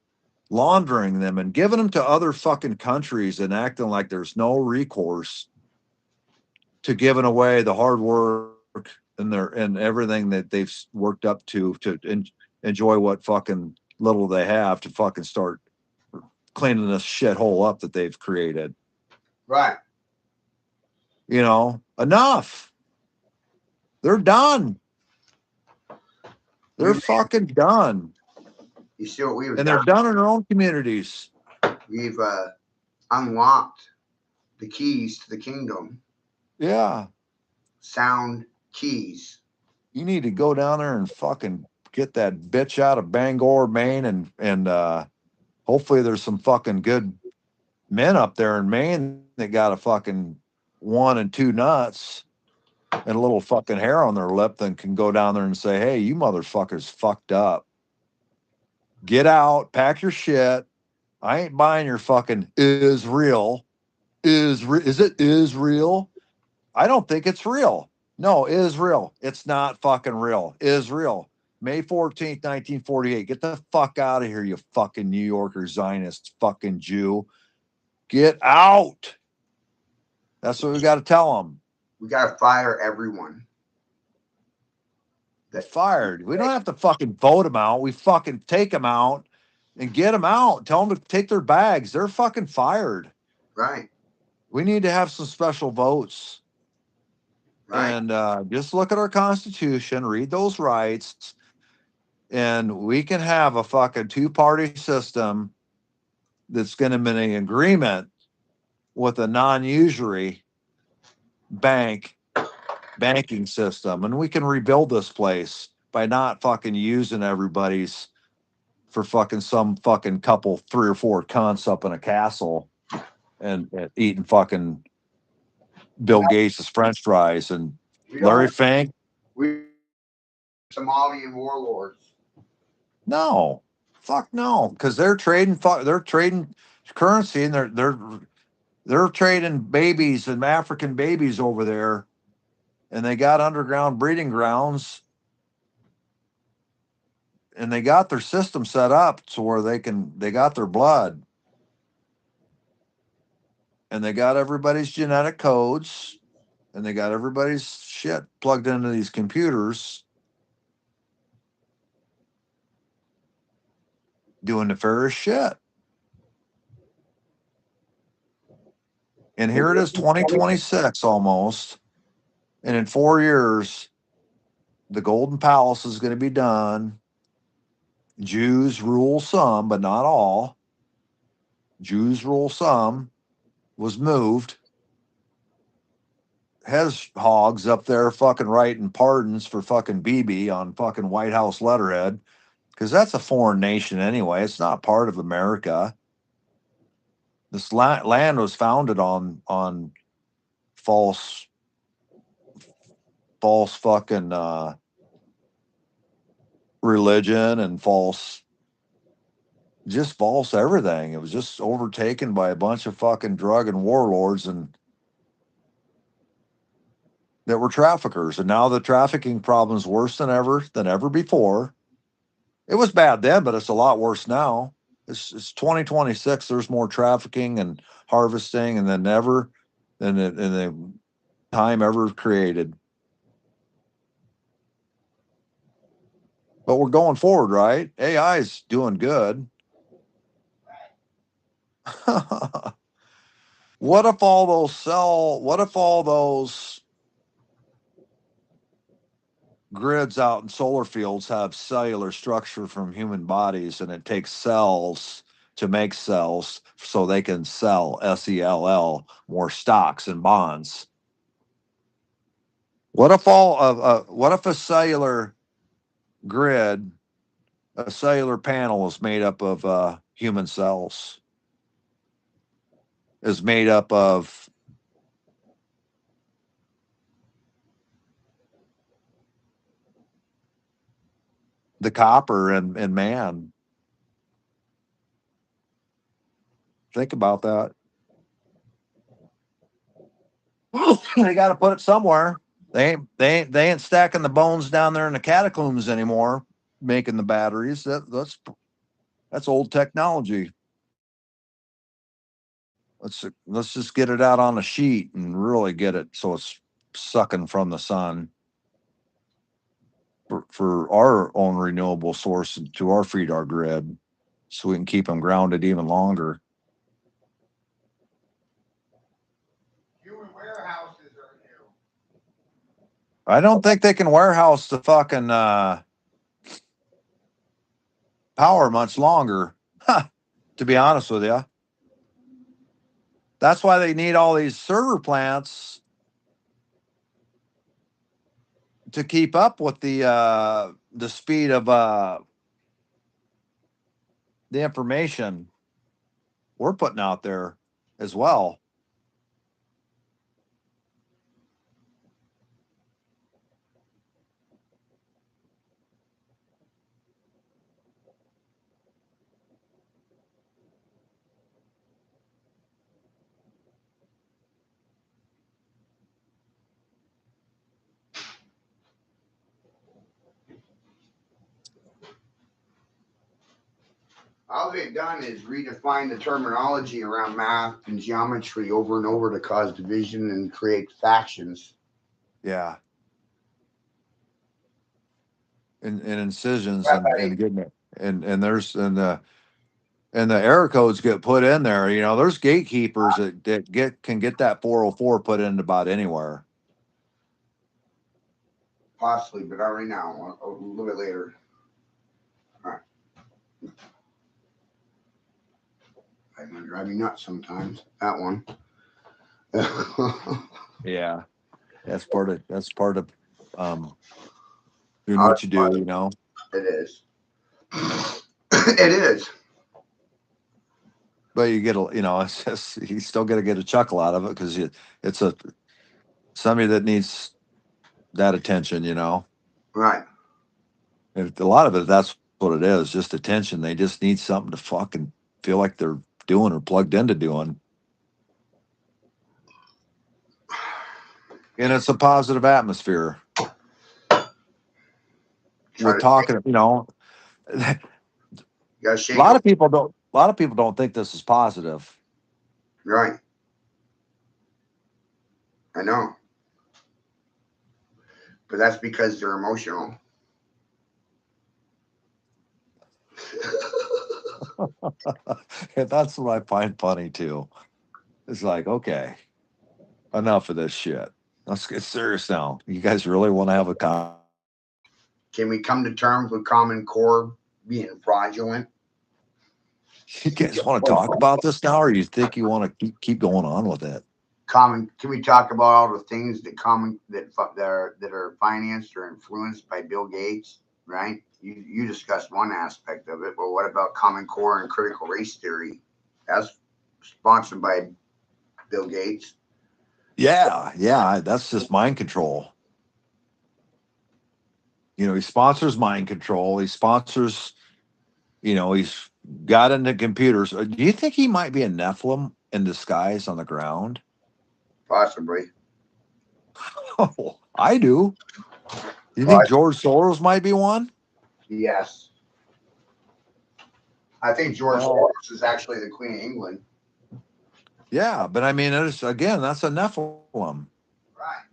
laundering them and giving them to other fucking countries and acting like there's no recourse to giving away the hard work and everything that they've worked up to enjoy what fucking little they have to fucking start cleaning this shithole up that they've created. Right. Enough. They're done. They're fucking done. You see what we've And they're done in their own communities. We've unlocked the keys to the kingdom. Yeah. Sound keys. You need to go down there and fucking get that bitch out of Bangor, Maine, and hopefully there's some fucking good men up there in Maine that got a fucking 1 and 2 nuts and a little fucking hair on their lip that can go down there and say, hey, you motherfuckers fucked up. Get out, pack your shit. I ain't buying your fucking Israel. Is it Israel? I don't think it's real. No, Israel. It's not fucking real. Israel. May 14th, 1948. Get the fuck out of here, you fucking New Yorker Zionist fucking Jew. Get out. That's what we got to tell them. We got to fire everyone. They're fired. We don't have to fucking vote them out. We fucking take them out and get them out. Tell them to take their bags. They're fucking fired. Right. We need to have some special votes. Right. And just look at our Constitution, read those rights, and we can have a fucking 2-party system that's going to be in agreement with a non-usury banking system, and we can rebuild this place by not fucking using everybody's for fucking some fucking couple 3 or 4 cunts up in a castle and eating fucking Bill Gates' French fries and Larry Fink. We Somalian warlords. No, fuck no, because they're trading currency and they're trading babies and African babies over there, and they got underground breeding grounds, and they got their system set up to where they got their blood, and they got everybody's genetic codes, and they got everybody's shit plugged into these computers, doing nefarious shit. And here it is, 2026 almost. And in 4 years, the Golden Palace is going to be done. Jews rule some, but not all. Jews rule some. Was moved. Has hogs up there fucking writing pardons for fucking BB on fucking White House letterhead. Because that's a foreign nation anyway. It's not part of America. This land was founded on false fucking religion and false everything. It was just overtaken by a bunch of fucking drug and warlords and that were traffickers. And now the trafficking problem is worse than ever before. It was bad then, but it's a lot worse now. It's 2026. There's more trafficking and harvesting and than ever than in the time ever created. But we're going forward, right? AI is doing good. What if all those grids out in solar fields have cellular structure from human bodies, and it takes cells to make cells so they can sell SELL more stocks and bonds? What if what if a cellular grid, a cellular panel is made up of human cells, is made up of the copper and man? Think about that. They got to put it somewhere. They ain't stacking the bones down there in the catacombs anymore, making the batteries. That's old technology. Let's just get it out on a sheet and really get it so it's sucking from the sun for our own renewable source to our feed our grid, so we can keep them grounded even longer. Human warehouses are new. I don't think they can warehouse the fucking power much longer. To be honest with you, that's why they need all these server plants to keep up with the speed of the information we're putting out there as well. All they've done is redefine the terminology around math and geometry over and over to cause division and create factions. Yeah, and incisions and Right. getting it, and there's and the error codes get put in there. You know, there's gatekeepers that can get that 404 put in about anywhere. Possibly, but not right now. A little bit later. All right. I'm gonna drive me nuts sometimes. That one. Yeah, that's part of doing what you do. You know, It is. It is. but you get it's just you still got to get a chuckle out of it because it's somebody that needs that attention. You know, Right. and a lot of it that's what it is, just attention. They just need something to fucking feel like they're doing or plugged into doing. And it's a positive atmosphere. We're Try to talking, a you gotta shake lot them. of people don't. A lot of people don't think this is positive. Right. I know. But that's because they're emotional. And that's what I find funny too. It's like, okay, enough of this shit. Let's get serious now. You guys really want to have a Can we come to terms with Common Core being fraudulent? You guys want to talk about this now, or you think you want to keep going on with it? Can we talk about all the things that are financed or influenced by Bill Gates? Right. You discussed one aspect of it, but what about Common Core and critical race theory? That's sponsored by Bill Gates. Yeah, that's just mind control. He sponsors mind control. He sponsors, he's got into computers. Do you think he might be a Nephilim in disguise on the ground? Possibly. Oh, I do. Do you think But George Soros might be one? yes, I think George Well, Soros is actually the Queen of England. yeah, but I mean, again, that's a Nephilim. Right.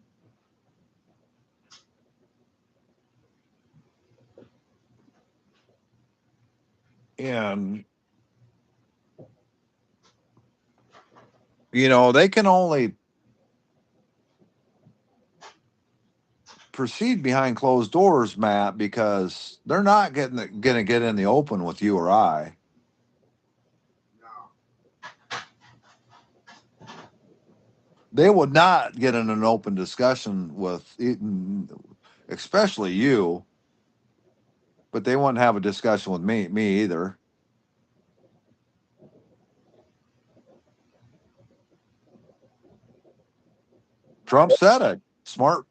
And, you know, they can only proceed behind closed doors, Matt, because they're not going to get in the open with you or I. They would not get in an open discussion with, especially you, but they wouldn't have a discussion with me either. Trump said it. Smart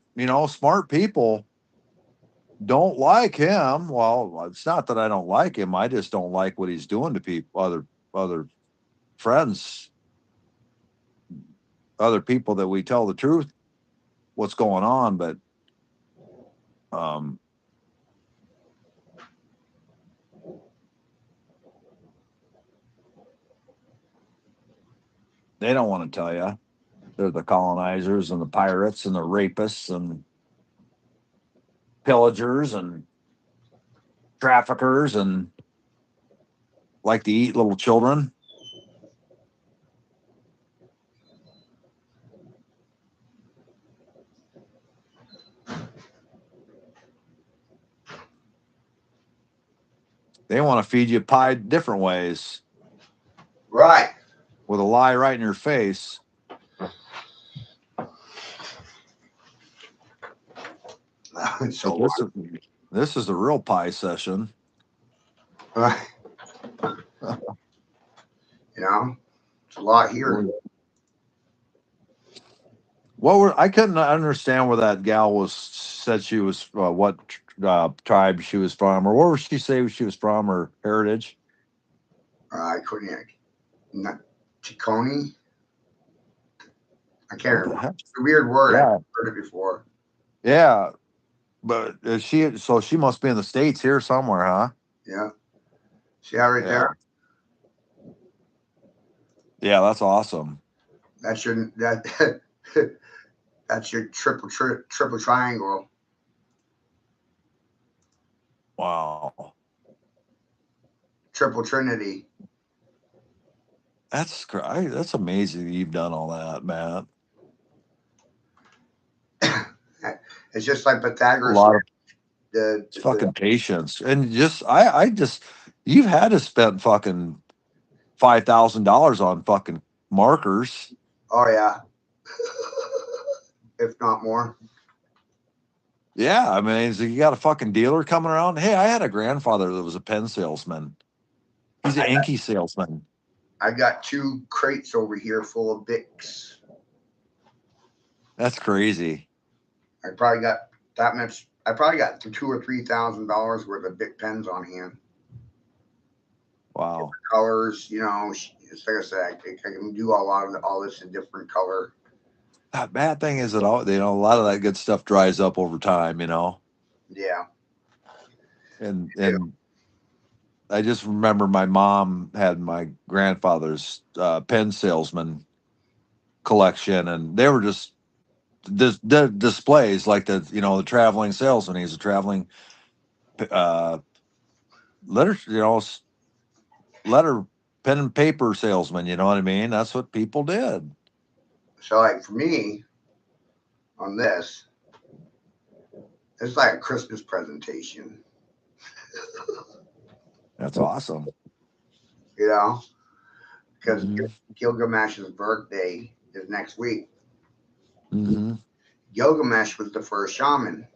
people don't like him. Well, it's not that I don't like him. I just don't like what he's doing to people, other friends, other people that we tell the truth, what's going on. But they don't want to tell you. They're the colonizers and the pirates and the rapists and pillagers and traffickers and like to eat little children. They want to feed you pie different ways. Right. With a lie right in your face. So this is the real pie session. You know, it's a lot here. I couldn't understand where that gal said she was, what tribe she was from, or where would she say she was from, or heritage? I couldn't. Not Chicone. I can't remember. It's a weird word. Yeah. I've heard it before. Yeah, but she must be in the States here somewhere, huh? Yeah. See how right there? Yeah, that's awesome. That's your that's your triple triangle. Wow. Triple Trinity. That's amazing that you've done all that, Matt. It's just like Pythagoras. A lot of fucking patience, and you've had to spend fucking $5,000 on fucking markers. Oh yeah, if not more. Yeah, I mean, so you got a fucking dealer coming around. Hey, I had a grandfather that was a pen salesman. He's an inky salesman. I got 2 crates over here full of Bics. That's crazy. I probably got that much. I probably got $2,000 or $3,000 worth of Bic pens on hand. Wow. Different colors, you know. It's like I said, I can do all this in different color. That bad thing is that a lot of that good stuff dries up over time, you know. Yeah. And I just remember my mom had my grandfather's pen salesman collection, and they were just displays like the traveling salesman. He's a traveling letter, letter pen and paper salesman. You know what I mean? That's what people did. So like for me, on this, it's like a Christmas presentation. That's awesome. You know, because Gilgamesh's birthday is next week. Mm-hmm. Gilgamesh was the first shaman.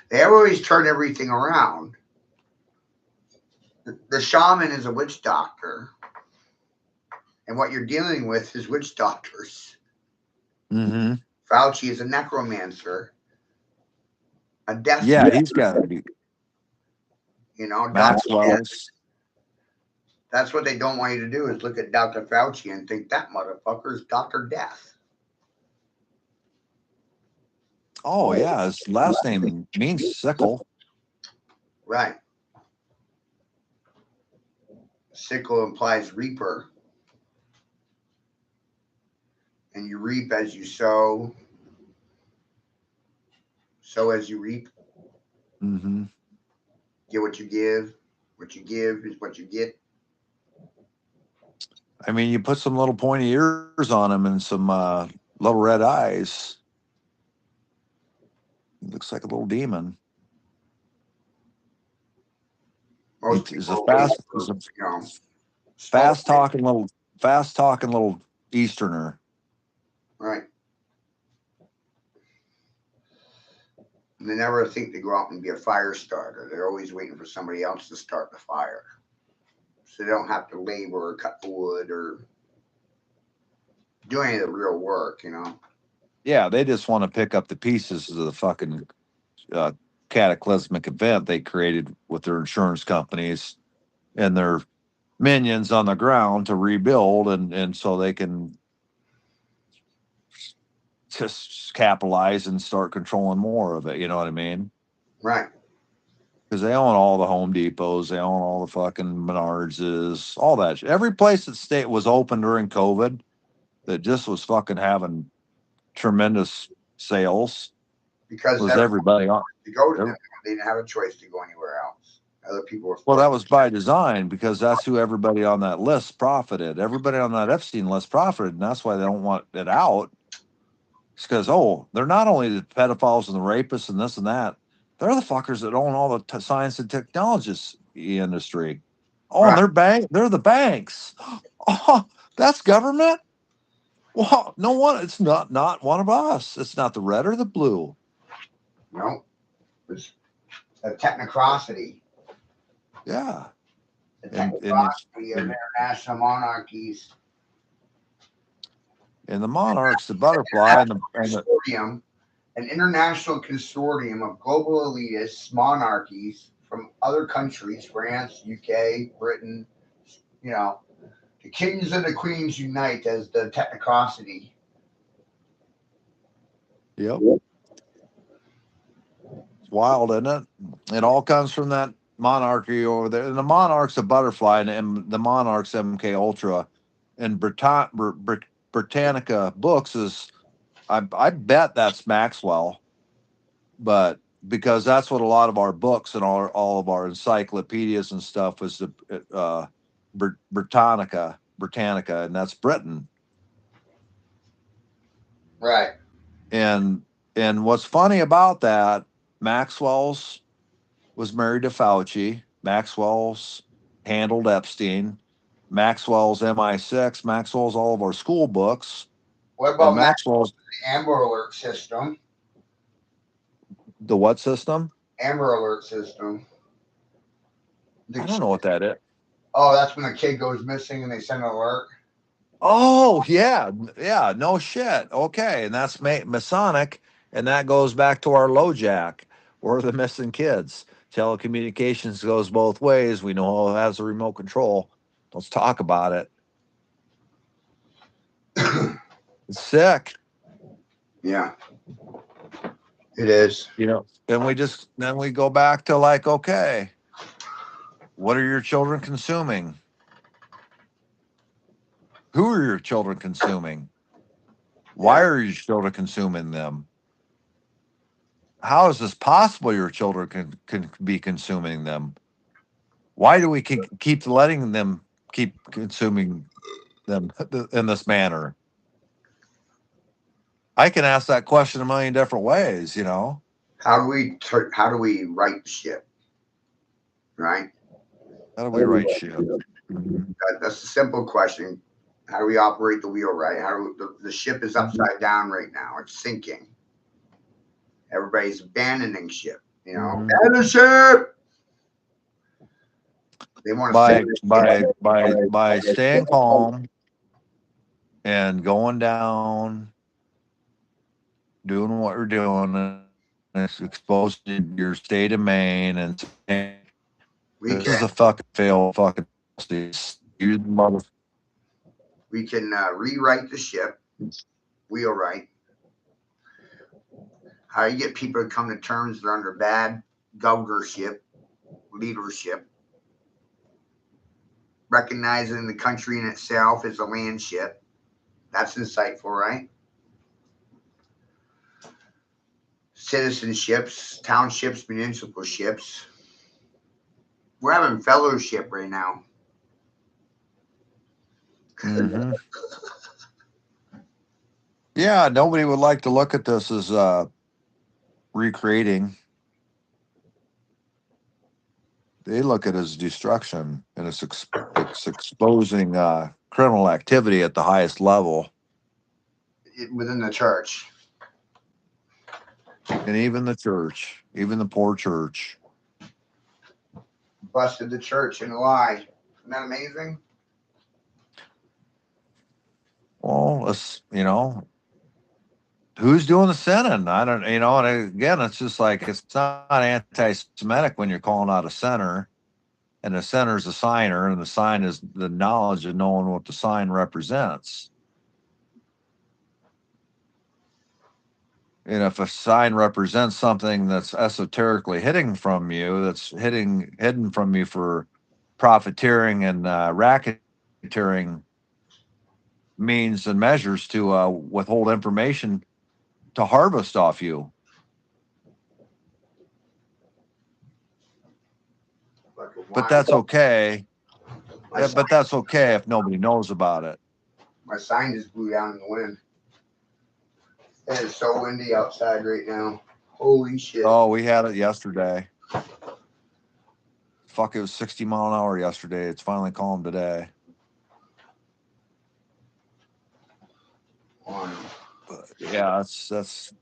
They always turn everything around. The shaman is a witch doctor, and what you're dealing with is witch doctors. Mm-hmm. Fauci is a necromancer, a death. Yeah, he's got to be. You know, Maxwell's. That's what they don't want you to do is look at Dr. Fauci and think that motherfucker is Dr. Death. Oh yeah, his last name means sickle. Right. Sickle implies reaper. And you reap as you sow. So as you reap, Mm-hmm. get what you give. What you give is what you get. I mean, you put some little pointy ears on him and some little red eyes. He looks like a little demon. Most He's a people wait fast, for, smoke. fast talking little Easterner. Right. And they never think to go out and be a fire starter. They're always waiting for somebody else to start the fire. So they don't have to labor or cut the wood or do any of the real work, you know. Yeah, they just want to pick up the pieces of the fucking uh, cataclysmic event they created with their insurance companies and their minions on the ground to rebuild, and so they can just capitalize and start controlling more of it. You know what I mean? Right. Because they own all the Home Depots, they own all the fucking Menardses, all that. Every place that state was open during COVID that just was fucking having tremendous sales Because was everyone everybody on. to go to them. They didn't have a choice to go anywhere else. Other people were Well, that was by design because that's who everybody on that list profited. Everybody on that Epstein list profited, and that's why they don't want it out. It's because, oh, they're not only the pedophiles and the rapists and this and that, they're the fuckers that own all the science and technologies industry. Oh, and right. they're the banks. Oh, that's government. Well, no one. It's not one of us. It's not the red or the blue. No. It's a technocracy. Yeah, The and it's technocracy of international monarchies. and the monarch's the butterfly and the Consortium, an international consortium of global elitists, monarchies from other countries, France, UK, Britain, you know, the kings and the queens unite as the technocracy. yep. It's wild, isn't it? It all comes from that monarchy over there. And the monarch's a butterfly, and the monarch's MK Ultra, and Britannica Books is. I bet that's Maxwell, but because that's what a lot of our books and all of our encyclopedias and stuff is the Britannica, and that's Britain. Right. And what's funny about that, Maxwell's was married to Fauci. Maxwell's handled Epstein. Maxwell's MI6. Maxwell's all of our school books. What And about Maxwell's the Amber Alert system? the what system? Amber Alert system. I don't know what that is. Oh, that's when a kid goes missing and they send an alert. Oh, yeah. Yeah. No shit. Okay. And that's Masonic. And that goes back to our LoJack. We're the missing kids. Telecommunications goes both ways. We know who has the remote control. Let's talk about it. It's sick. Yeah, it is. You know, then we go back to like, okay, what are your children consuming? Who are your children consuming? Why Yeah. are your children consuming them? How is this possible your children can be consuming them? Why do we keep letting them keep consuming them in this manner? I can ask that question a million different ways, you know. How do we right the ship? Right. How do we write shit? Mhm. That's a simple question. How do we operate the wheel right? How do the ship is upside down right now? It's sinking. Everybody's abandoning ship. You know, Mhm. abandon ship. They want to By sink by the by ship. by staying calm and going down, doing what we're doing, and it's exposing your state of Maine and saying, We this is can a fucking fail, fucking you mother. rewrite the ship, wheelwright. How you get people to come to terms they're under bad governorship, leadership, recognizing the country in itself as a land ship. That's insightful, right? citizenships, townships, municipal ships. We're having fellowship right now. Mm-hmm. Yeah, nobody would like to look at this as recreating. They look at it as destruction, and it's exposing criminal activity at the highest level, Within the church. and even the church, even the poor church. Busted the church in a lie. Isn't that amazing? Well, who's doing the sinning? I don't, and again, it's just like it's not anti-Semitic when you're calling out a sinner, and the sinner is a signer, and the sign is the knowledge of knowing what the sign represents. And if a sign represents something that's esoterically hidden from you, that's hidden from you for profiteering and racketeering means and measures to withhold information to harvest off you. But that's okay. But that's okay if nobody knows about it. My sign just blew down in the wind. It is so windy outside right now. Holy shit. Oh, we had it yesterday. Fuck, it was 60 mile an hour yesterday. It's finally calm today. Wow. But yeah, that's.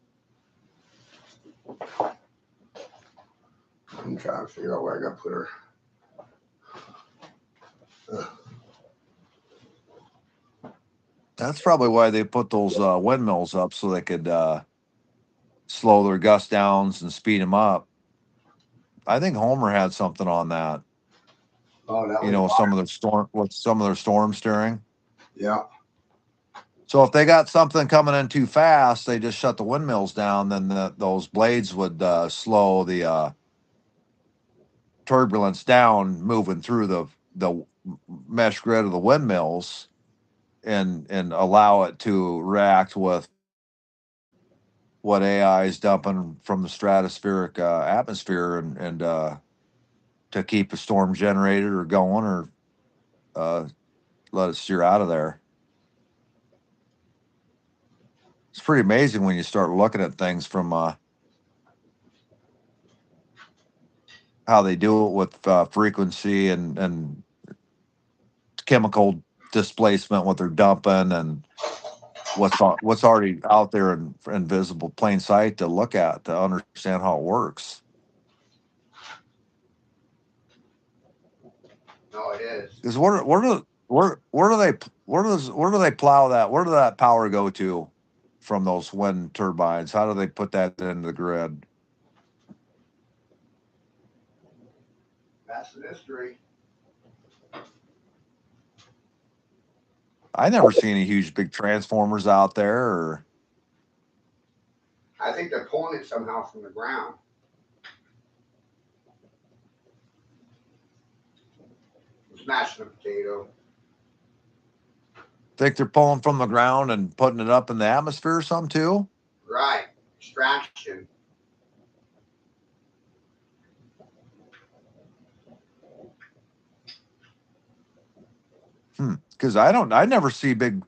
I'm trying to figure out where I got to put her. That's probably why they put those windmills up, so they could slow their gust downs and speed them up. I think Homer had something on that. Oh, that was some of their storm steering. Yeah. So if they got something coming in too fast, they just shut the windmills down. Then those blades would slow the turbulence down, moving through the mesh grid of the windmills, and allow it to react with what AI is dumping from the stratospheric atmosphere, and to keep a storm generated or going, or let it steer out of there. It's pretty amazing when you start looking at things from how they do it with frequency and chemical displacement, what they're dumping, and what's already out there in visible plain sight to look at to understand how it works. No, it is. Because where do they plow that? Where does that power go to from those wind turbines? How do they put that into the grid? That's the mystery. I never see any huge big transformers out there. Or I think they're pulling it somehow from the ground. Smashing a potato. think they're pulling from the ground and putting it up in the atmosphere or something too? Right. Extraction. Because I never see big,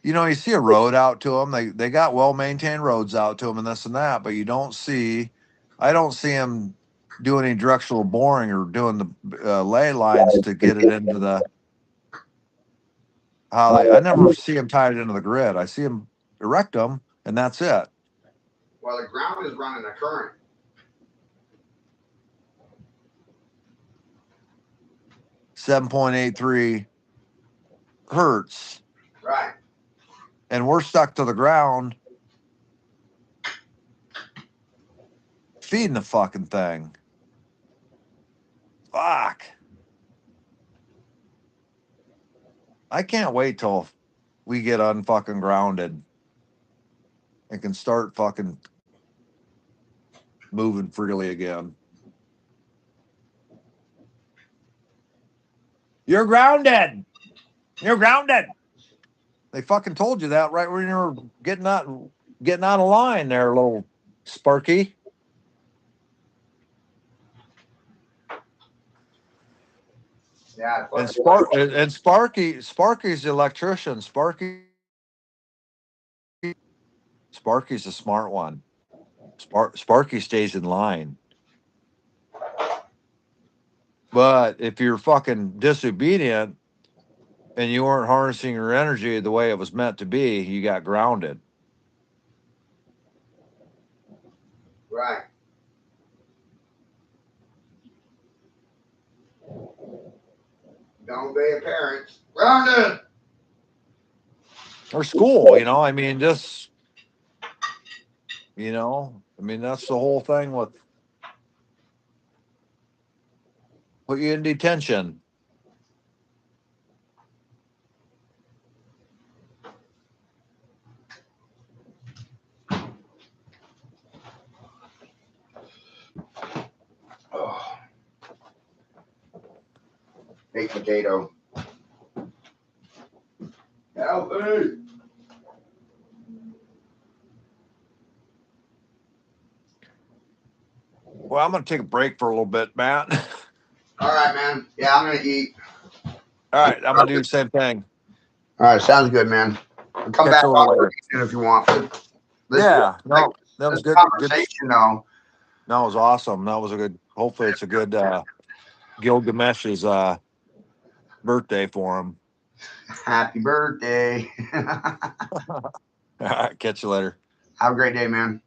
you see a road out to them. They got well-maintained roads out to them and this and that, but I don't see them doing any directional boring or doing the ley lines to get it into I never see them tied into the grid. I see them erect them, and that's it. Well, the ground is running a current. .83 hertz. Right. And we're stuck to the ground feeding the fucking thing. Fuck. I can't wait till we get unfucking grounded and can start fucking moving freely again. You're grounded. You're grounded. They fucking told you that right when you were getting out of line there, little Sparky. Yeah. And Sparky's the electrician. Sparky's a smart one. Sparky stays in line. But if you're fucking disobedient and you weren't harnessing your energy the way it was meant to be, you got grounded. Right. Don't obey your parents. Grounded. Or school, you know, I mean, just, you know, I mean, that's the whole thing with put you in detention. Oh. Baked potato. Healthy. Well, I'm going to take a break for a little bit, Matt. All right, man. Yeah, I'm gonna eat. All right, I'm going to do the same thing. All right, sounds good, man. We'll come Catch back you a little on later. if you want. Yeah, Like no, that was this good. Good. conversation, though. No, it was awesome. That was a good, hopefully it's a good Gilgamesh's birthday for him. Happy birthday. All right, catch you later. Have a great day, man.